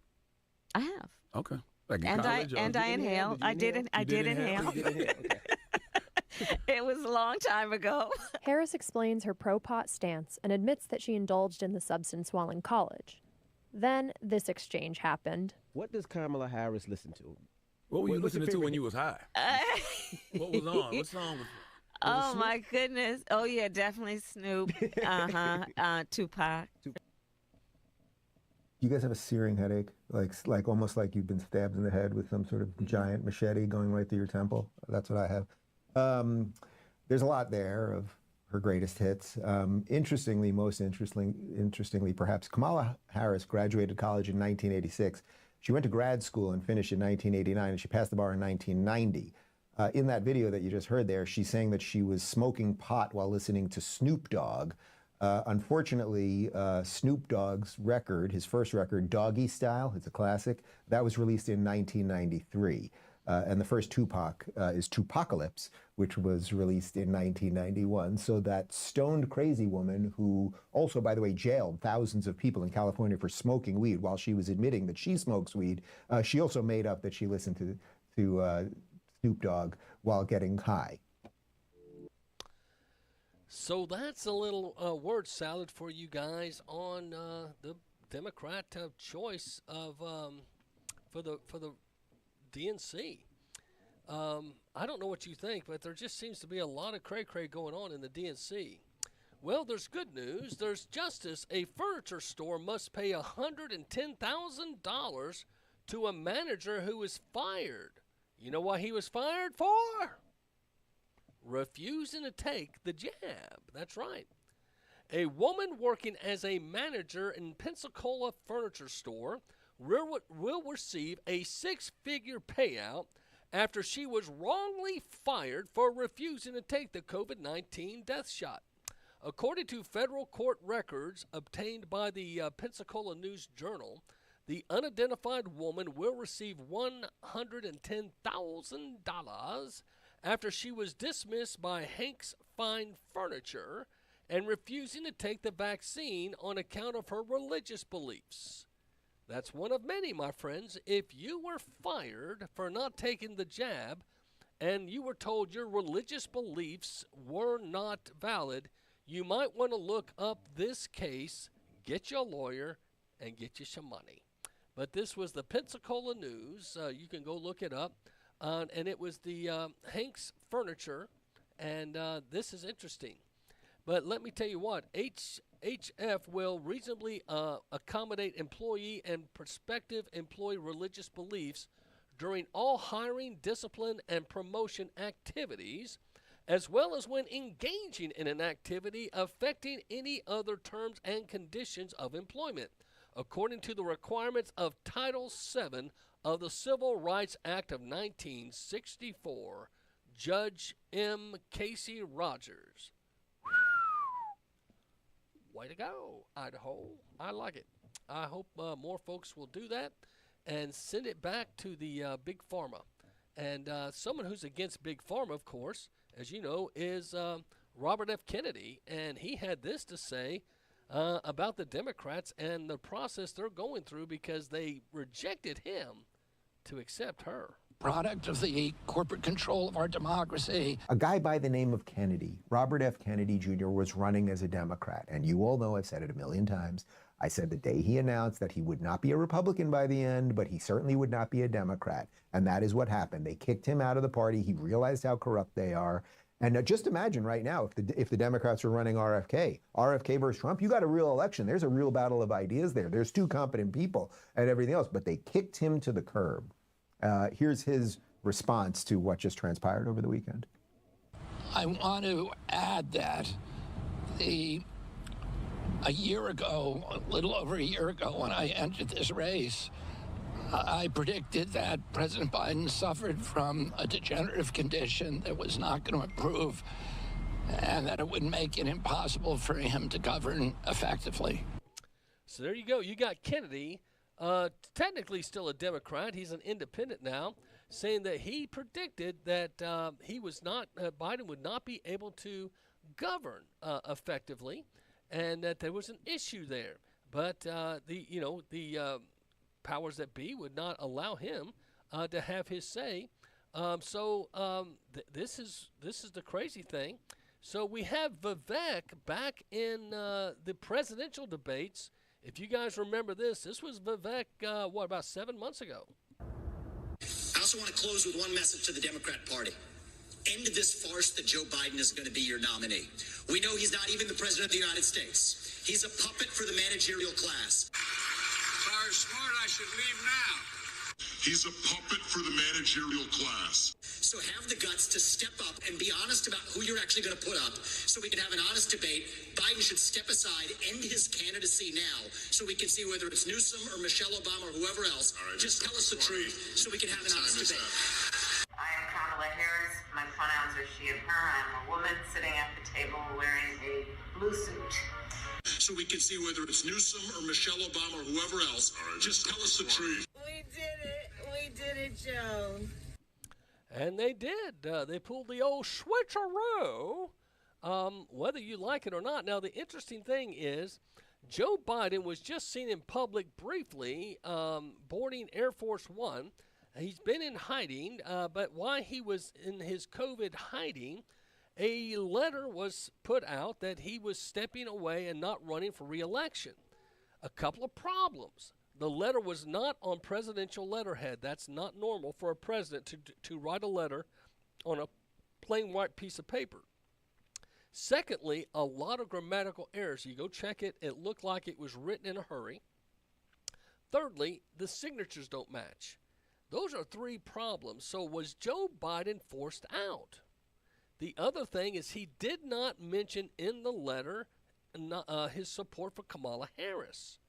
I have. Okay. Like in And college? I inhaled. I did inhale. It was a long time ago. Harris explains her pro-pot stance and admits that she indulged in the substance while in college. Then this exchange happened. What does Kamala Harris listen to? What were you listening to when you was high? What was on? What song was Oh, my goodness. Oh, yeah, definitely Snoop. Tupac. You guys have a searing headache, like almost like you've been stabbed in the head with some sort of giant machete going right through your temple. That's what I have. There's a lot there of her greatest hits. Most interestingly, perhaps, Kamala Harris graduated college in 1986. She went to grad school and finished in 1989, and she passed the bar in 1990. In that video that you just heard there, she's saying that she was smoking pot while listening to Snoop Dogg. Unfortunately, Snoop Dogg's record, his first record, Doggy Style, it's a classic, that was released in 1993. And the first Tupac is Tupacalypse, which was released in 1991. So that stoned crazy woman who also, by the way, jailed thousands of people in California for smoking weed while she was admitting that she smokes weed, she also made up that she listened to Snoop Dogg while getting high. So that's a little word salad for you guys on the Democrat choice of for the DNC. I don't know what you think, but there just seems to be a lot of cray-cray going on in the DNC. Well, there's good news. There's justice. A furniture store must pay $110,000 to a manager who was fired. You know what he was fired for? Refusing to take the jab. That's right. A woman working as a manager in Pensacola furniture store will receive a six-figure payout after she was wrongly fired for refusing to take the COVID-19 death shot. According to federal court records obtained by the Pensacola News Journal, the unidentified woman will receive $110,000 after she was dismissed by Hank's Fine Furniture and refusing to take the vaccine on account of her religious beliefs. That's one of many, my friends. If you were fired for not taking the jab and you were told your religious beliefs were not valid, you might want to look up this case, get your lawyer, and get you some money. But this was the Pensacola News. You can go look it up. And it was the Hank's Furniture, and this is interesting. But let me tell you what, HF will reasonably accommodate employee and prospective employee religious beliefs during all hiring, discipline, and promotion activities, as well as when engaging in an activity affecting any other terms and conditions of employment, according to the requirements of Title VII of the Civil Rights Act of 1964, Judge M. Casey Rogers. Way to go, Idaho. I like it. I hope more folks will do that and send it back to the Big Pharma. And someone who's against Big Pharma, of course, as you know, is Robert F. Kennedy. And he had this to say about the Democrats and the process they're going through because they rejected him to accept her. Product of the corporate control of our democracy. A guy by the name of Kennedy, Robert F. Kennedy Jr., was running as a Democrat. And you all know I've said it a million times. I said the day he announced that he would not be a Republican by the end, but he certainly would not be a Democrat. And that is what happened. They kicked him out of the party. He realized how corrupt they are. And just imagine right now, if the Democrats were running RFK versus Trump, you got a real election. There's a real battle of ideas there. There's two competent people and everything else, but they kicked him to the curb. Here's his response to what just transpired over the weekend. I want to add that a year ago, a little over a year ago, when I entered this race, I predicted that President Biden suffered from a degenerative condition that was not going to improve and that it would make it impossible for him to govern effectively. So there you go. You got Kennedy, technically still a Democrat. He's an independent now, saying that he predicted that Biden would not be able to govern effectively, and that there was an issue there. But the powers that be would not allow him to have his say. This is the crazy thing. So we have Vivek back in the presidential debates. If you guys remember this was Vivek, about 7 months ago? I also want to close with one message to the Democrat Party. End this farce that Joe Biden is going to be your nominee. We know he's not even the president of the United States. He's a puppet for the managerial class. Sorry, Smart, I should leave now. He's a puppet for the managerial class. So have the guts to step up and be honest about who you're actually going to put up so we can have an honest debate. Biden should step aside, end his candidacy now so we can see whether it's Newsom or Michelle Obama or whoever else. Right, just tell us the truth so we can have an honest debate. I am Kamala Harris. My pronouns are she and her. I'm a woman sitting at the table wearing a blue suit. So we can see whether it's Newsom or Michelle Obama or whoever else. Right, just tell us the truth. We did it. We did it, Joe. And they did. They pulled the old switcheroo, whether you like it or not. Now, the interesting thing is Joe Biden was just seen in public briefly boarding Air Force One. He's been in hiding, but while he was in his COVID hiding, a letter was put out that he was stepping away and not running for re-election. A couple of problems. The letter was not on presidential letterhead. That's not normal for a president to write a letter on a plain white piece of paper. Secondly, a lot of grammatical errors. You go check it. It looked like it was written in a hurry. Thirdly, the signatures don't match. Those are three problems. So was Joe Biden forced out? The other thing is he did not mention in the letter his support for Kamala Harris.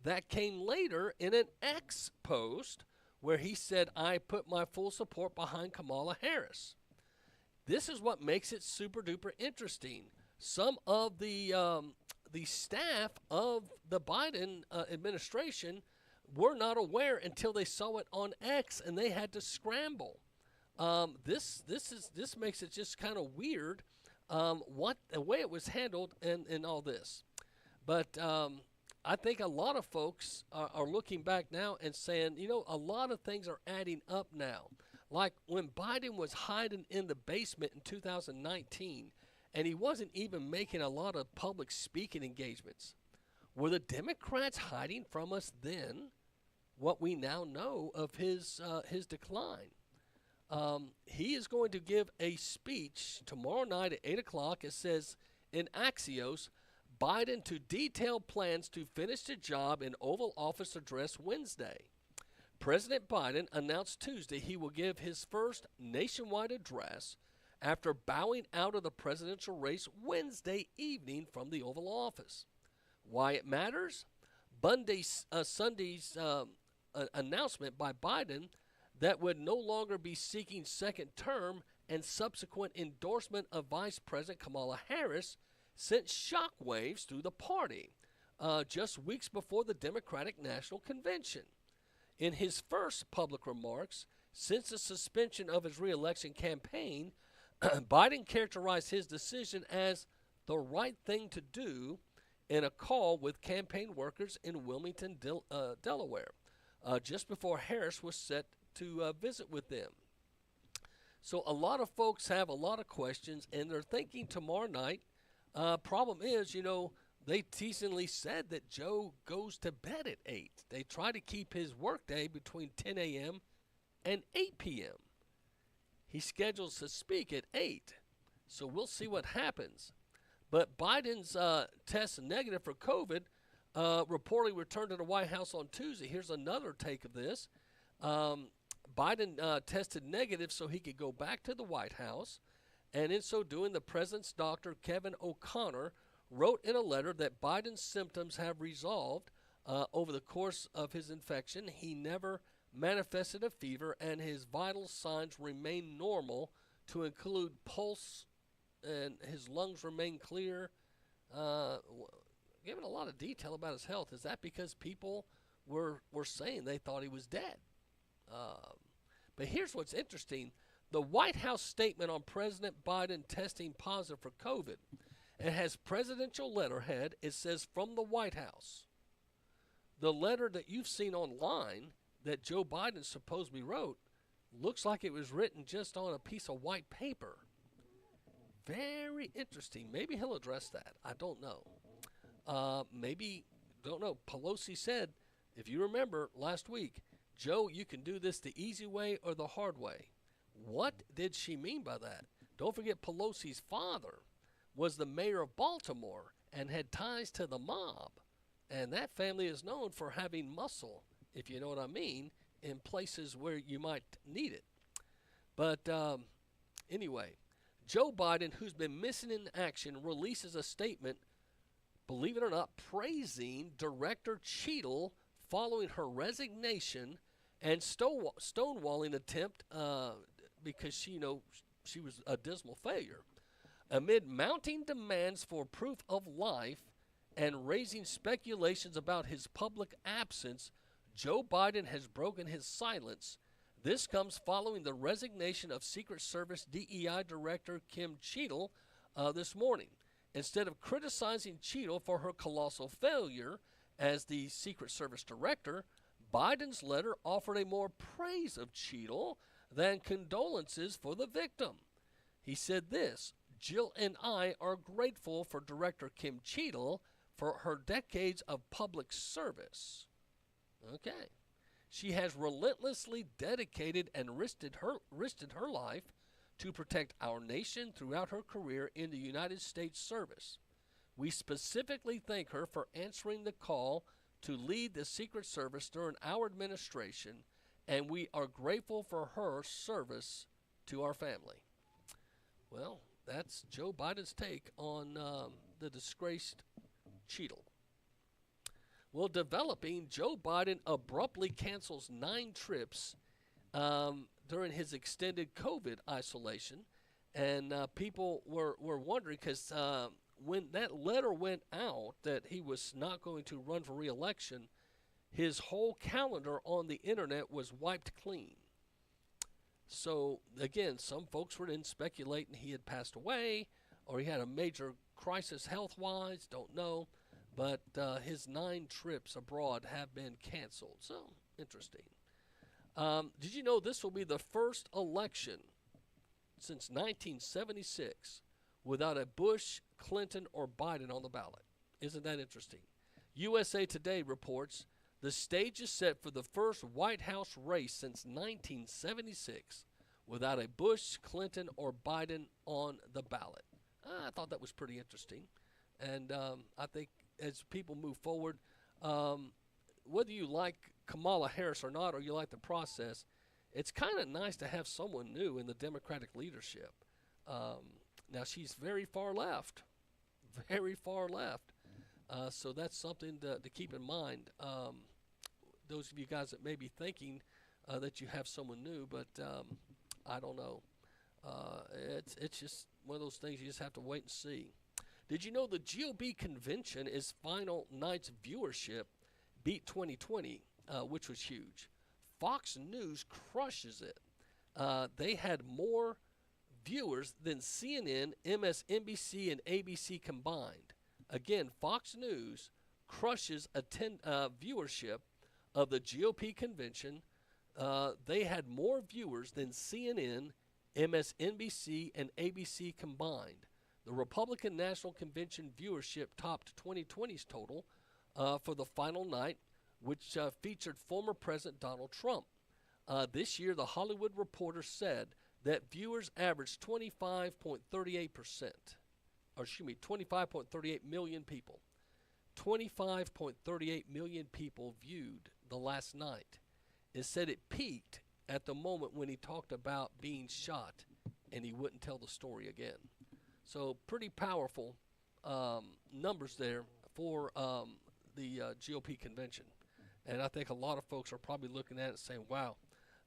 That came later in an X post where he said, I put my full support behind Kamala Harris. This is what makes it super duper interesting. Some of the staff of the Biden administration were not aware until they saw it on X and they had to scramble. This makes it just kind of weird what the way it was handled and all this. But I think a lot of folks are looking back now and saying, a lot of things are adding up now. Like when Biden was hiding in the basement in 2019, and he wasn't even making a lot of public speaking engagements. Were the Democrats hiding from us then what we now know of his decline? He is going to give a speech tomorrow night at 8 o'clock. It says in Axios, Biden to detail plans to finish the job in Oval Office address Wednesday. President Biden announced Tuesday he will give his first nationwide address after bowing out of the presidential race Wednesday evening from the Oval Office. Why it matters? Sunday's announcement by Biden that would no longer be seeking second term and subsequent endorsement of Vice President Kamala Harris sent shockwaves through the party just weeks before the Democratic National Convention. In his first public remarks since the suspension of his reelection campaign, Biden characterized his decision as the right thing to do in a call with campaign workers in Wilmington, Delaware, just before Harris was set to visit with them. So a lot of folks have a lot of questions, and they're thinking tomorrow night. Problem is, they teasingly said that Joe goes to bed at 8. They try to keep his workday between 10 a.m. and 8 p.m. He schedules to speak at 8, so we'll see what happens. But Biden's test negative for COVID reportedly returned to the White House on Tuesday. Here's another take of this. Biden tested negative so he could go back to the White House, and in so doing, the president's doctor, Kevin O'Connor, wrote in a letter that Biden's symptoms have resolved over the course of his infection. He never manifested a fever, and his vital signs remain normal, to include pulse, and his lungs remain clear. Given a lot of detail about his health. Is that because people were saying they thought he was dead? But here's what's interesting. The White House statement on President Biden testing positive for COVID, it has presidential letterhead. It says from the White House. The letter that you've seen online that Joe Biden supposedly wrote looks like it was written just on a piece of white paper. Very interesting. Maybe he'll address that. I don't know. Don't know. Pelosi said, if you remember last week, Joe, you can do this the easy way or the hard way. What did she mean by that? Don't forget Pelosi's father was the mayor of Baltimore and had ties to the mob. And that family is known for having muscle, if you know what I mean, in places where you might need it. But anyway, Joe Biden, who's been missing in action, releases a statement, believe it or not, praising Director Cheadle following her resignation and stonewalling attempt because she was a dismal failure. Amid mounting demands for proof of life and raising speculations about his public absence, Joe Biden has broken his silence. This comes following the resignation of Secret Service DEI Director Kim Cheadle this morning. Instead of criticizing Cheadle for her colossal failure as the Secret Service director, Biden's letter offered a more praise of Cheadle than condolences for the victim. He said this, Jill and I are grateful for Director Kim Cheadle for her decades of public service. Okay. She has relentlessly dedicated and risked her life to protect our nation throughout her career in the United States service. We specifically thank her for answering the call to lead the Secret Service during our administration, and we are grateful for her service to our family. Well, that's Joe Biden's take on the disgraced Cheadle. Well, developing, Joe Biden abruptly cancels 9 trips during his extended COVID isolation. And people were wondering because when that letter went out that he was not going to run for re-election, his whole calendar on the internet was wiped clean. So, again, some folks were then speculating he had passed away or he had a major crisis health-wise, don't know. But his 9 trips abroad have been canceled. So, interesting. Did you know this will be the first election since 1976 without a Bush, Clinton, or Biden on the ballot? Isn't that interesting? USA Today reports the stage is set for the first White House race since 1976 without a Bush, Clinton, or Biden on the ballot. I thought that was pretty interesting. And I think as people move forward, whether you like Kamala Harris or not, or you like the process, it's kind of nice to have someone new in the Democratic leadership. Now, she's very far left, so that's something to keep in mind. Those of you guys that may be thinking that you have someone new, but I don't know. It's just one of those things you just have to wait and see. Did you know the GOP convention is final night's viewership beat 2020, which was huge. Fox News crushes it. They had more viewers than CNN, MSNBC, and ABC combined. Again, Fox News crushes viewership of the GOP convention. They had more viewers than CNN, MSNBC, and ABC combined. The Republican National Convention viewership topped 2020's total for the final night, which featured former President Donald Trump. This year, The Hollywood Reporter said that viewers averaged 25.38 million people. 25.38 million people viewed the last night. It said it peaked at the moment when he talked about being shot and he wouldn't tell the story again. So pretty powerful numbers there for the GOP convention. And I think a lot of folks are probably looking at it and saying, wow,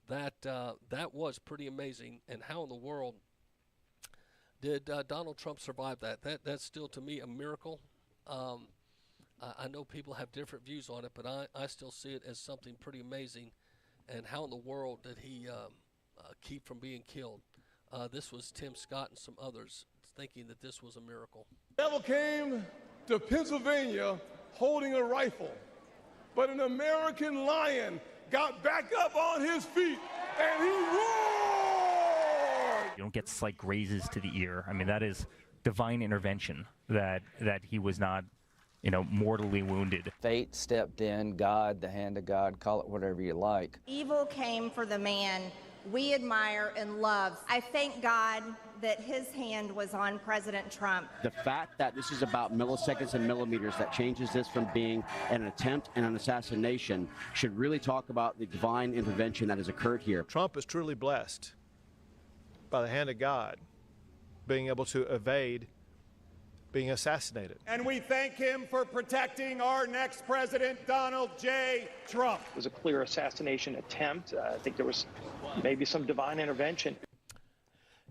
that was pretty amazing. And how in the world did Donald Trump survive that? That's still, to me, a miracle. I know people have different views on it, but I still see it as something pretty amazing. And how in the world did he keep from being killed? This was Tim Scott and some others thinking that this was a miracle. The devil came to Pennsylvania holding a rifle, but an American lion got back up on his feet and he roared! You don't get slight grazes to the ear. I mean, that is divine intervention that he was not, mortally wounded. Fate stepped in, God, the hand of God, call it whatever you like. Evil came for the man we admire and love. I thank God that his hand was on President Trump. The fact that this is about milliseconds and millimeters that changes this from being an attempt and an assassination should really talk about the divine intervention that has occurred here. Trump is truly blessed by the hand of God being able to evade being assassinated. And we thank him for protecting our next president, Donald J. Trump. It was a clear assassination attempt. I think there was maybe some divine intervention.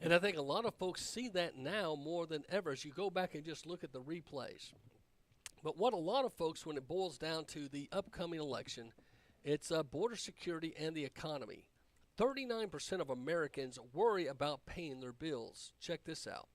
And I think a lot of folks see that now more than ever as you go back and just look at the replays. But what a lot of folks, when it boils down to the upcoming election, it's border security and the economy. 39% of Americans worry about paying their bills. Check this out.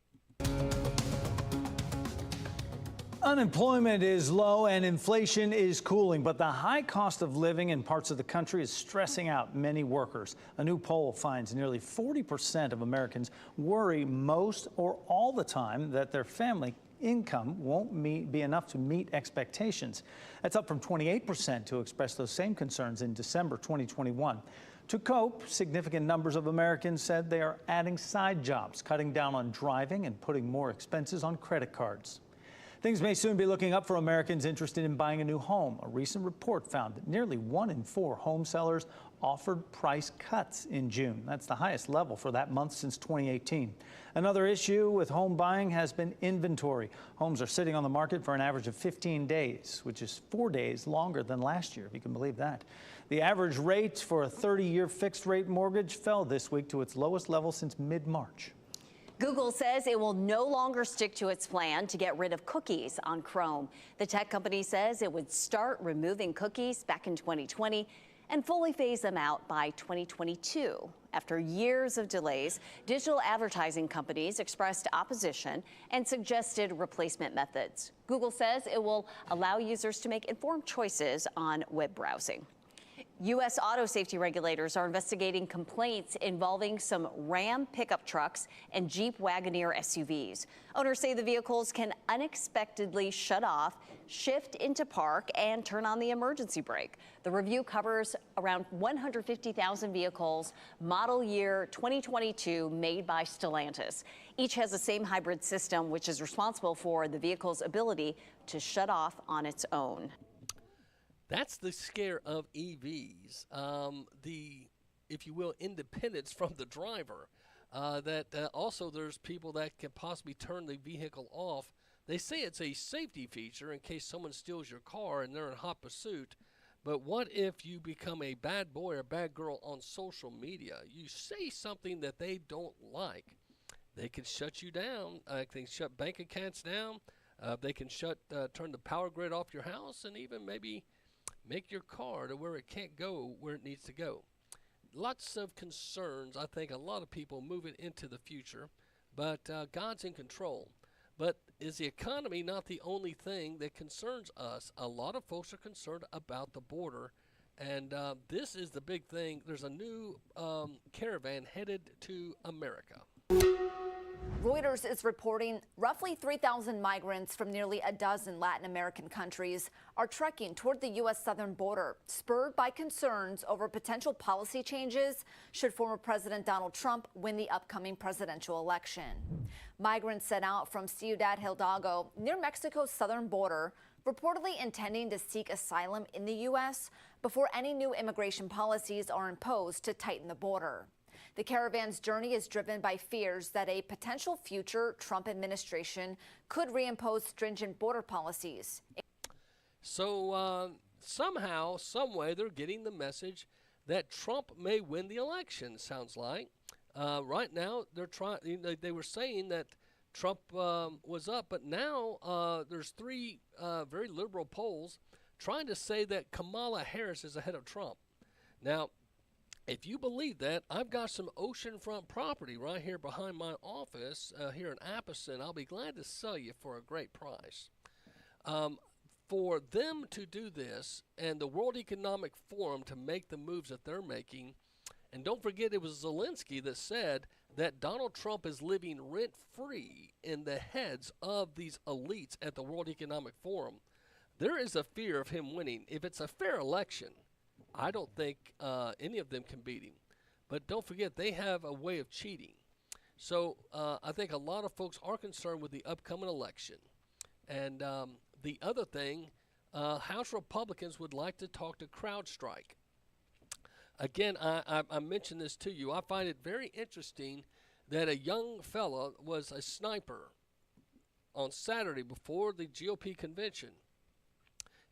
Unemployment is low and inflation is cooling, but the high cost of living in parts of the country is stressing out many workers. A new poll finds nearly 40% of Americans worry most or all the time that their family income won't be enough to meet expectations. That's up from 28% who expressed those same concerns in December 2021. To cope, significant numbers of Americans said they are adding side jobs, cutting down on driving and putting more expenses on credit cards. Things may soon be looking up for Americans interested in buying a new home. A recent report found that nearly 1 in 4 home sellers offered price cuts in June. That's the highest level for that month since 2018. Another issue with home buying has been inventory. Homes are sitting on the market for an average of 15 days, which is 4 days longer than last year, if you can believe that. The average rate for a 30-year fixed-rate mortgage fell this week to its lowest level since mid-March. Google says it will no longer stick to its plan to get rid of cookies on Chrome. The tech company says it would start removing cookies back in 2020 and fully phase them out by 2022. After years of delays, digital advertising companies expressed opposition and suggested replacement methods. Google says it will allow users to make informed choices on web browsing. U.S. auto safety regulators are investigating complaints involving some Ram pickup trucks and Jeep Wagoneer SUVs. Owners say the vehicles can unexpectedly shut off, shift into park, and turn on the emergency brake. The review covers around 150,000 vehicles, model year 2022, made by Stellantis. Each has the same hybrid system, which is responsible for the vehicle's ability to shut off on its own. That's the scare of EVs, if you will, independence from the driver. Also there's people that can possibly turn the vehicle off. They say it's a safety feature in case someone steals your car and they're in hot pursuit. But what if you become a bad boy or bad girl on social media? You say something that they don't like. They can shut you down. They can shut bank accounts down. They can turn the power grid off your house and even maybe make your car to where it can't go where it needs to go. Lots of concerns. I think a lot of people moving into the future, but God's in control. But is the economy not the only thing that concerns us? A lot of folks are concerned about the border, and this is the big thing. There's a new caravan headed to America. Reuters is reporting roughly 3,000 migrants from nearly a dozen Latin American countries are trekking toward the U.S. southern border, spurred by concerns over potential policy changes should former President Donald Trump win the upcoming presidential election. Migrants set out from Ciudad Hidalgo, near Mexico's southern border, reportedly intending to seek asylum in the U.S. before any new immigration policies are imposed to tighten the border. The caravan's journey is driven by fears that a potential future Trump administration could reimpose stringent border policies. So somehow, some way, they're getting the message that Trump may win the election, sounds like. Right now, they're trying. They were saying that Trump was up, but now there's three very liberal polls trying to say that Kamala Harris is ahead of Trump. Now, if you believe that, I've got some oceanfront property right here behind my office here in Appleton. I'll be glad to sell you for a great price. For them to do this and the World Economic Forum to make the moves that they're making, and don't forget it was Zelensky that said that Donald Trump is living rent-free in the heads of these elites at the World Economic Forum. There is a fear of him winning. If it's a fair election, I don't think any of them can beat him. But don't forget, they have a way of cheating. So I think a lot of folks are concerned with the upcoming election. And the other thing, House Republicans would like to talk to CrowdStrike. Again, I mentioned this to you. I find it very interesting that a young fella was a sniper on Saturday before the GOP convention.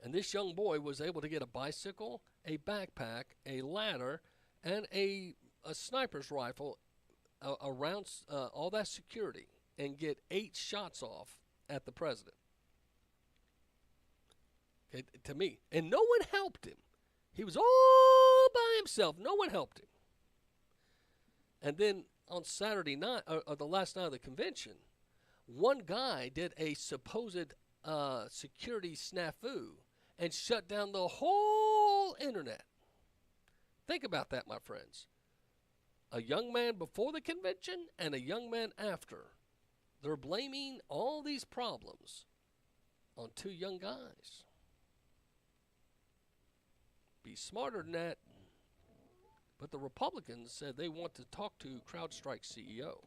And this young boy was able to get a bicycle, a backpack, a ladder, and a sniper's rifle around all that security and get 8 shots off at the president. Okay, to me. And no one helped him. He was all by himself. No one helped him. And then on Saturday night, or the last night of the convention, one guy did a supposed security snafu and shut down the whole internet. Think about that, my friends. A young man before the convention and a young man after. They're blaming all these problems on 2 young guys. Be smarter than that. But the Republicans said they want to talk to CrowdStrike CEO.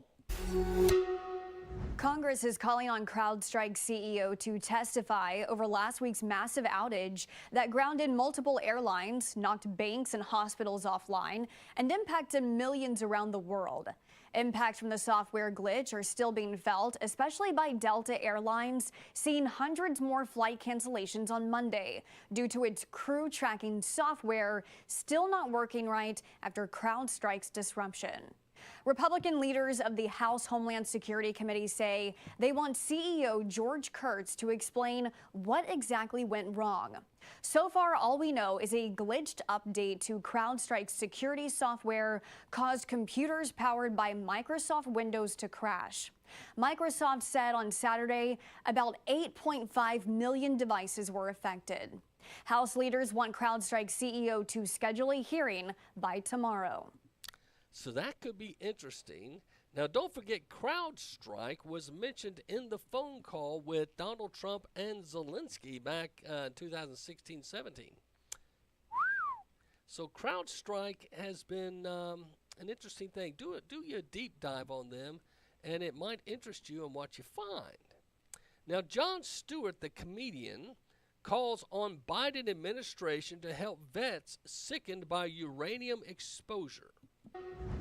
Congress is calling on CrowdStrike CEO to testify over last week's massive outage that grounded multiple airlines, knocked banks and hospitals offline, and impacted millions around the world. Impacts from the software glitch are still being felt, especially by Delta Airlines, seeing hundreds more flight cancellations on Monday due to its crew tracking software still not working right after CrowdStrike's disruption. Republican leaders of the House Homeland Security Committee say they want CEO George Kurtz to explain what exactly went wrong. So far, all we know is a glitched update to CrowdStrike's security software caused computers powered by Microsoft Windows to crash. Microsoft said on Saturday about 8.5 million devices were affected. House leaders want CrowdStrike CEO to schedule a hearing by tomorrow. So that could be interesting. Now, don't forget, CrowdStrike was mentioned in the phone call with Donald Trump and Zelensky back in 2016-17. So CrowdStrike has been an interesting thing. Do you a deep dive on them, and it might interest you in what you find. Now, Jon Stewart, the comedian, calls on Biden administration to help vets sickened by uranium exposure.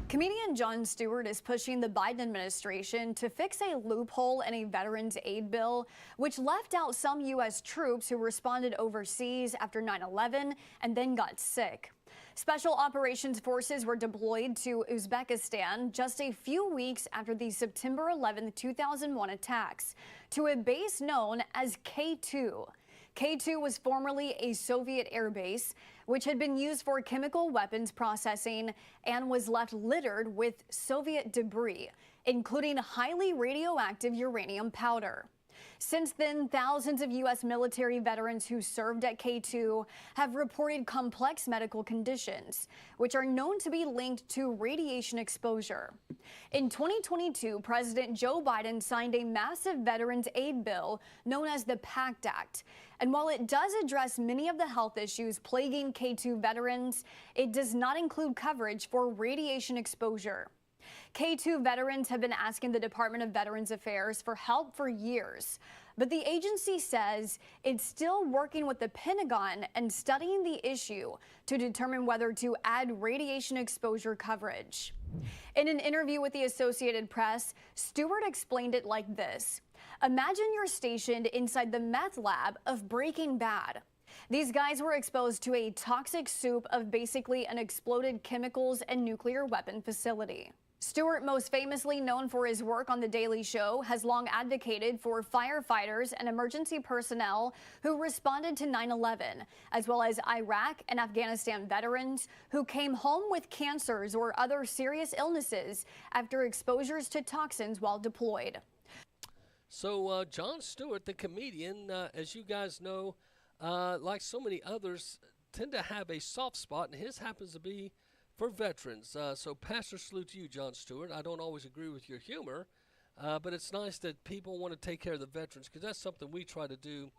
Comedian Jon Stewart is pushing the Biden administration to fix a loophole in a veterans aid bill, which left out some U.S. troops who responded overseas after 9/11 and then got sick. Special operations forces were deployed to Uzbekistan just a few weeks after the September 11, 2001 attacks to a base known as K2. K2 was formerly a Soviet air base, which had been used for chemical weapons processing and was left littered with Soviet debris, including highly radioactive uranium powder. Since then, thousands of U.S. military veterans who served at K2 have reported complex medical conditions, which are known to be linked to radiation exposure. In 2022, President Joe Biden signed a massive veterans aid bill known as the PACT Act. And while it does address many of the health issues plaguing K2 veterans, it does not include coverage for radiation exposure. K2 veterans have been asking the Department of Veterans Affairs for help for years, but the agency says it's still working with the Pentagon and studying the issue to determine whether to add radiation exposure coverage. In an interview with the Associated Press, Stewart explained it like this. Imagine you're stationed inside the meth lab of Breaking Bad. These guys were exposed to a toxic soup of basically an exploded chemicals and nuclear weapon facility. Stewart, most famously known for his work on The Daily Show, has long advocated for firefighters and emergency personnel who responded to 9/11, as well as Iraq and Afghanistan veterans who came home with cancers or other serious illnesses after exposures to toxins while deployed. So Jon Stewart, the comedian, as you guys know, like so many others, tend to have a soft spot, and his happens to be for veterans. So pastor salute to you, Jon Stewart. I don't always agree with your humor, but it's nice that people want to take care of the veterans, because that's something we try to do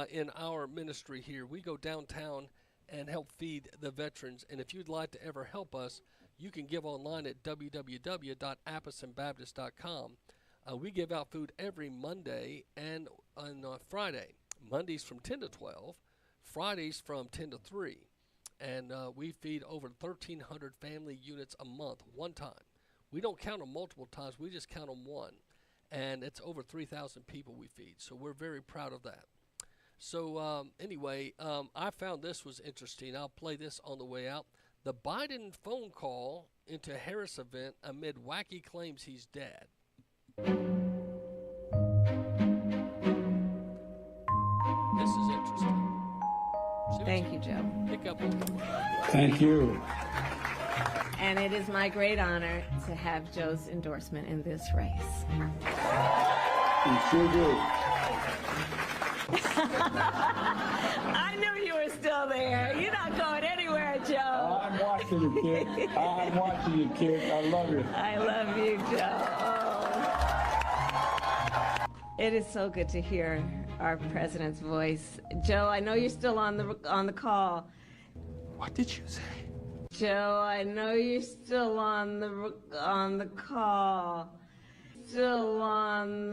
in our ministry here. We go downtown and help feed the veterans, and if you'd like to ever help us, you can give online at www.appisonbaptist.com. We give out food every Monday and on Friday. Mondays from 10 to 12, Fridays from 10 to 3. And we feed over 1,300 family units a month, one time. We don't count them multiple times. We just count them one. And it's over 3,000 people we feed. So we're very proud of that. So anyway, I found this was interesting. I'll play this on the way out. The Biden phone call into Harris event amid wacky claims he's dead. This is interesting. Thank you, Joe. Pick up on. Thank you. And it is my great honor to have Joe's endorsement in this race. You sure do. I knew you were still there. You're not going anywhere, Joe. I'm watching you, kid. I'm watching you, kid. I love you. I love you, Joe. Oh. It is so good to hear our president's voice. Joe, I know you're still on the call. What did you say? Joe, I know you're still on the call. Still on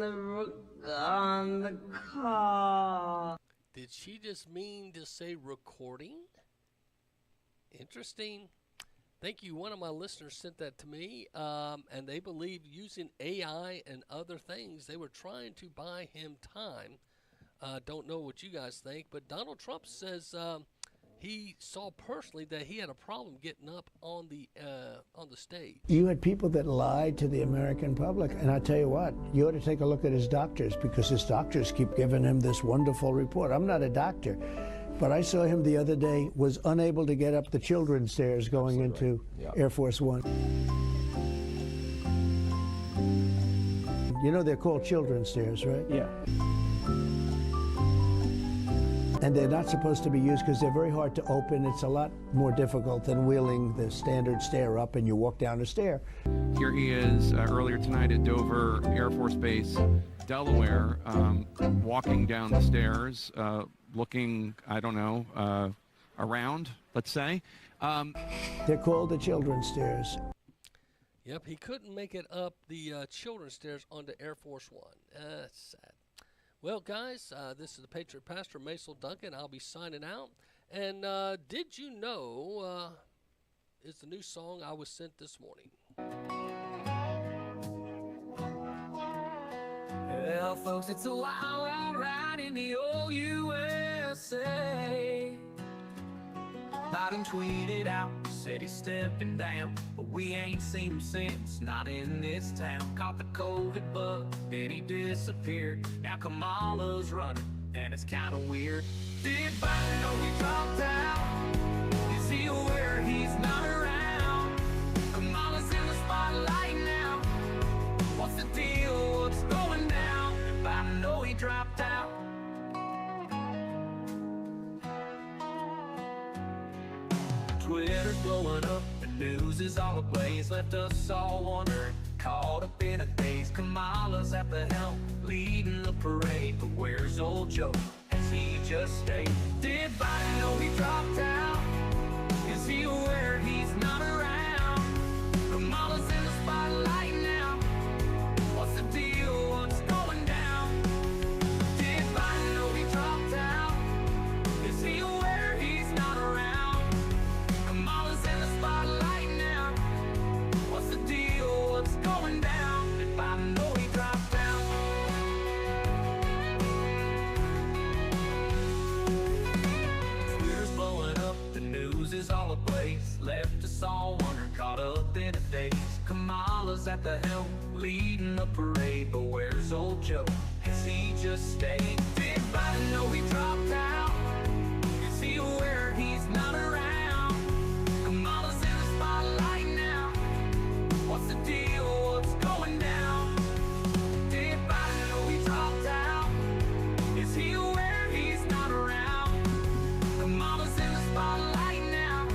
the call. Did she just mean to say recording? Interesting. Thank you. One of my listeners sent that to me, and they believe using AI and other things, they were trying to buy him time. Don't know what you guys think, but Donald Trump says he saw personally that he had a problem getting up on the stage. You had people that lied to the American public, and I tell you what, you ought to take a look at his doctors, because his doctors keep giving him this wonderful report. I'm not a doctor, but I saw him the other day, was unable to get up the children's stairs going into Air Force One. You know they're called children's stairs, right? Yeah. And they're not supposed to be used because they're very hard to open. It's a lot more difficult than wheeling the standard stair up and you walk down a stair. Here he is earlier tonight at Dover Air Force Base, Delaware, walking down the stairs, looking, I don't know, around, let's say. They're called the children's stairs. Yep, he couldn't make it up the children's stairs onto Air Force One. That's sad. Well, guys, this is the Patriot Pastor, Macil Duncan. I'll be signing out. And Did You Know is the new song I was sent this morning. Well, folks, it's a wild ride in the old USA. Biden tweeted out said he's stepping down, but we ain't seen him since, not in this town. Caught the COVID bug, then he disappeared. Now Kamala's running, and it's kinda weird. Did Biden know he dropped out? Is he aware he's not around? Kamala's in the spotlight now. What's the deal? What's going down? Did Biden know he dropped out? Twitter's blowing up, the news is all ablaze, left us all wondering, caught up in a daze. Kamala's at the helm, leading the parade, but where's old Joe? Has he just stayed? Did Biden know he dropped out? Is he aware he's not around? Kamala's in the spotlight now. What's the deal? What's going down? Did Biden know he dropped out? Is he aware he's not around? Kamala's in the spotlight now. What's the deal? What's going down? Did Biden know he dropped out? Twitter's blowing up, the news is all ablaze, left us all wondering, caught up in a daze. Kamala's at the helm, leading the parade, but where's old Joe? Has he just stayed? Did Biden know he dropped out? Is he aware he's not around? Kamala's in the spotlight now. What's the deal? What's going down? Did Biden know he dropped out? Is he aware he's not around? Kamala's in the spotlight now.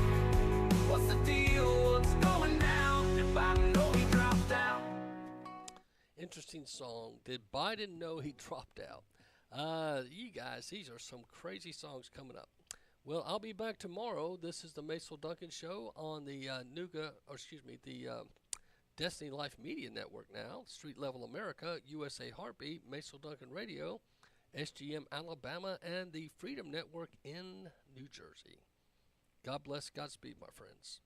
What's the deal? What's going down? Did Biden know he dropped out? Interesting song. Did Biden know he dropped out? You guys, these are some crazy songs coming up. Well, I'll be back tomorrow. This is the Macil Duncan Show on the Destiny Life Media Network now, Street Level America, USA Heartbeat, Macil Duncan Radio, SGM Alabama, and the Freedom Network in New Jersey. God bless, Godspeed, my friends.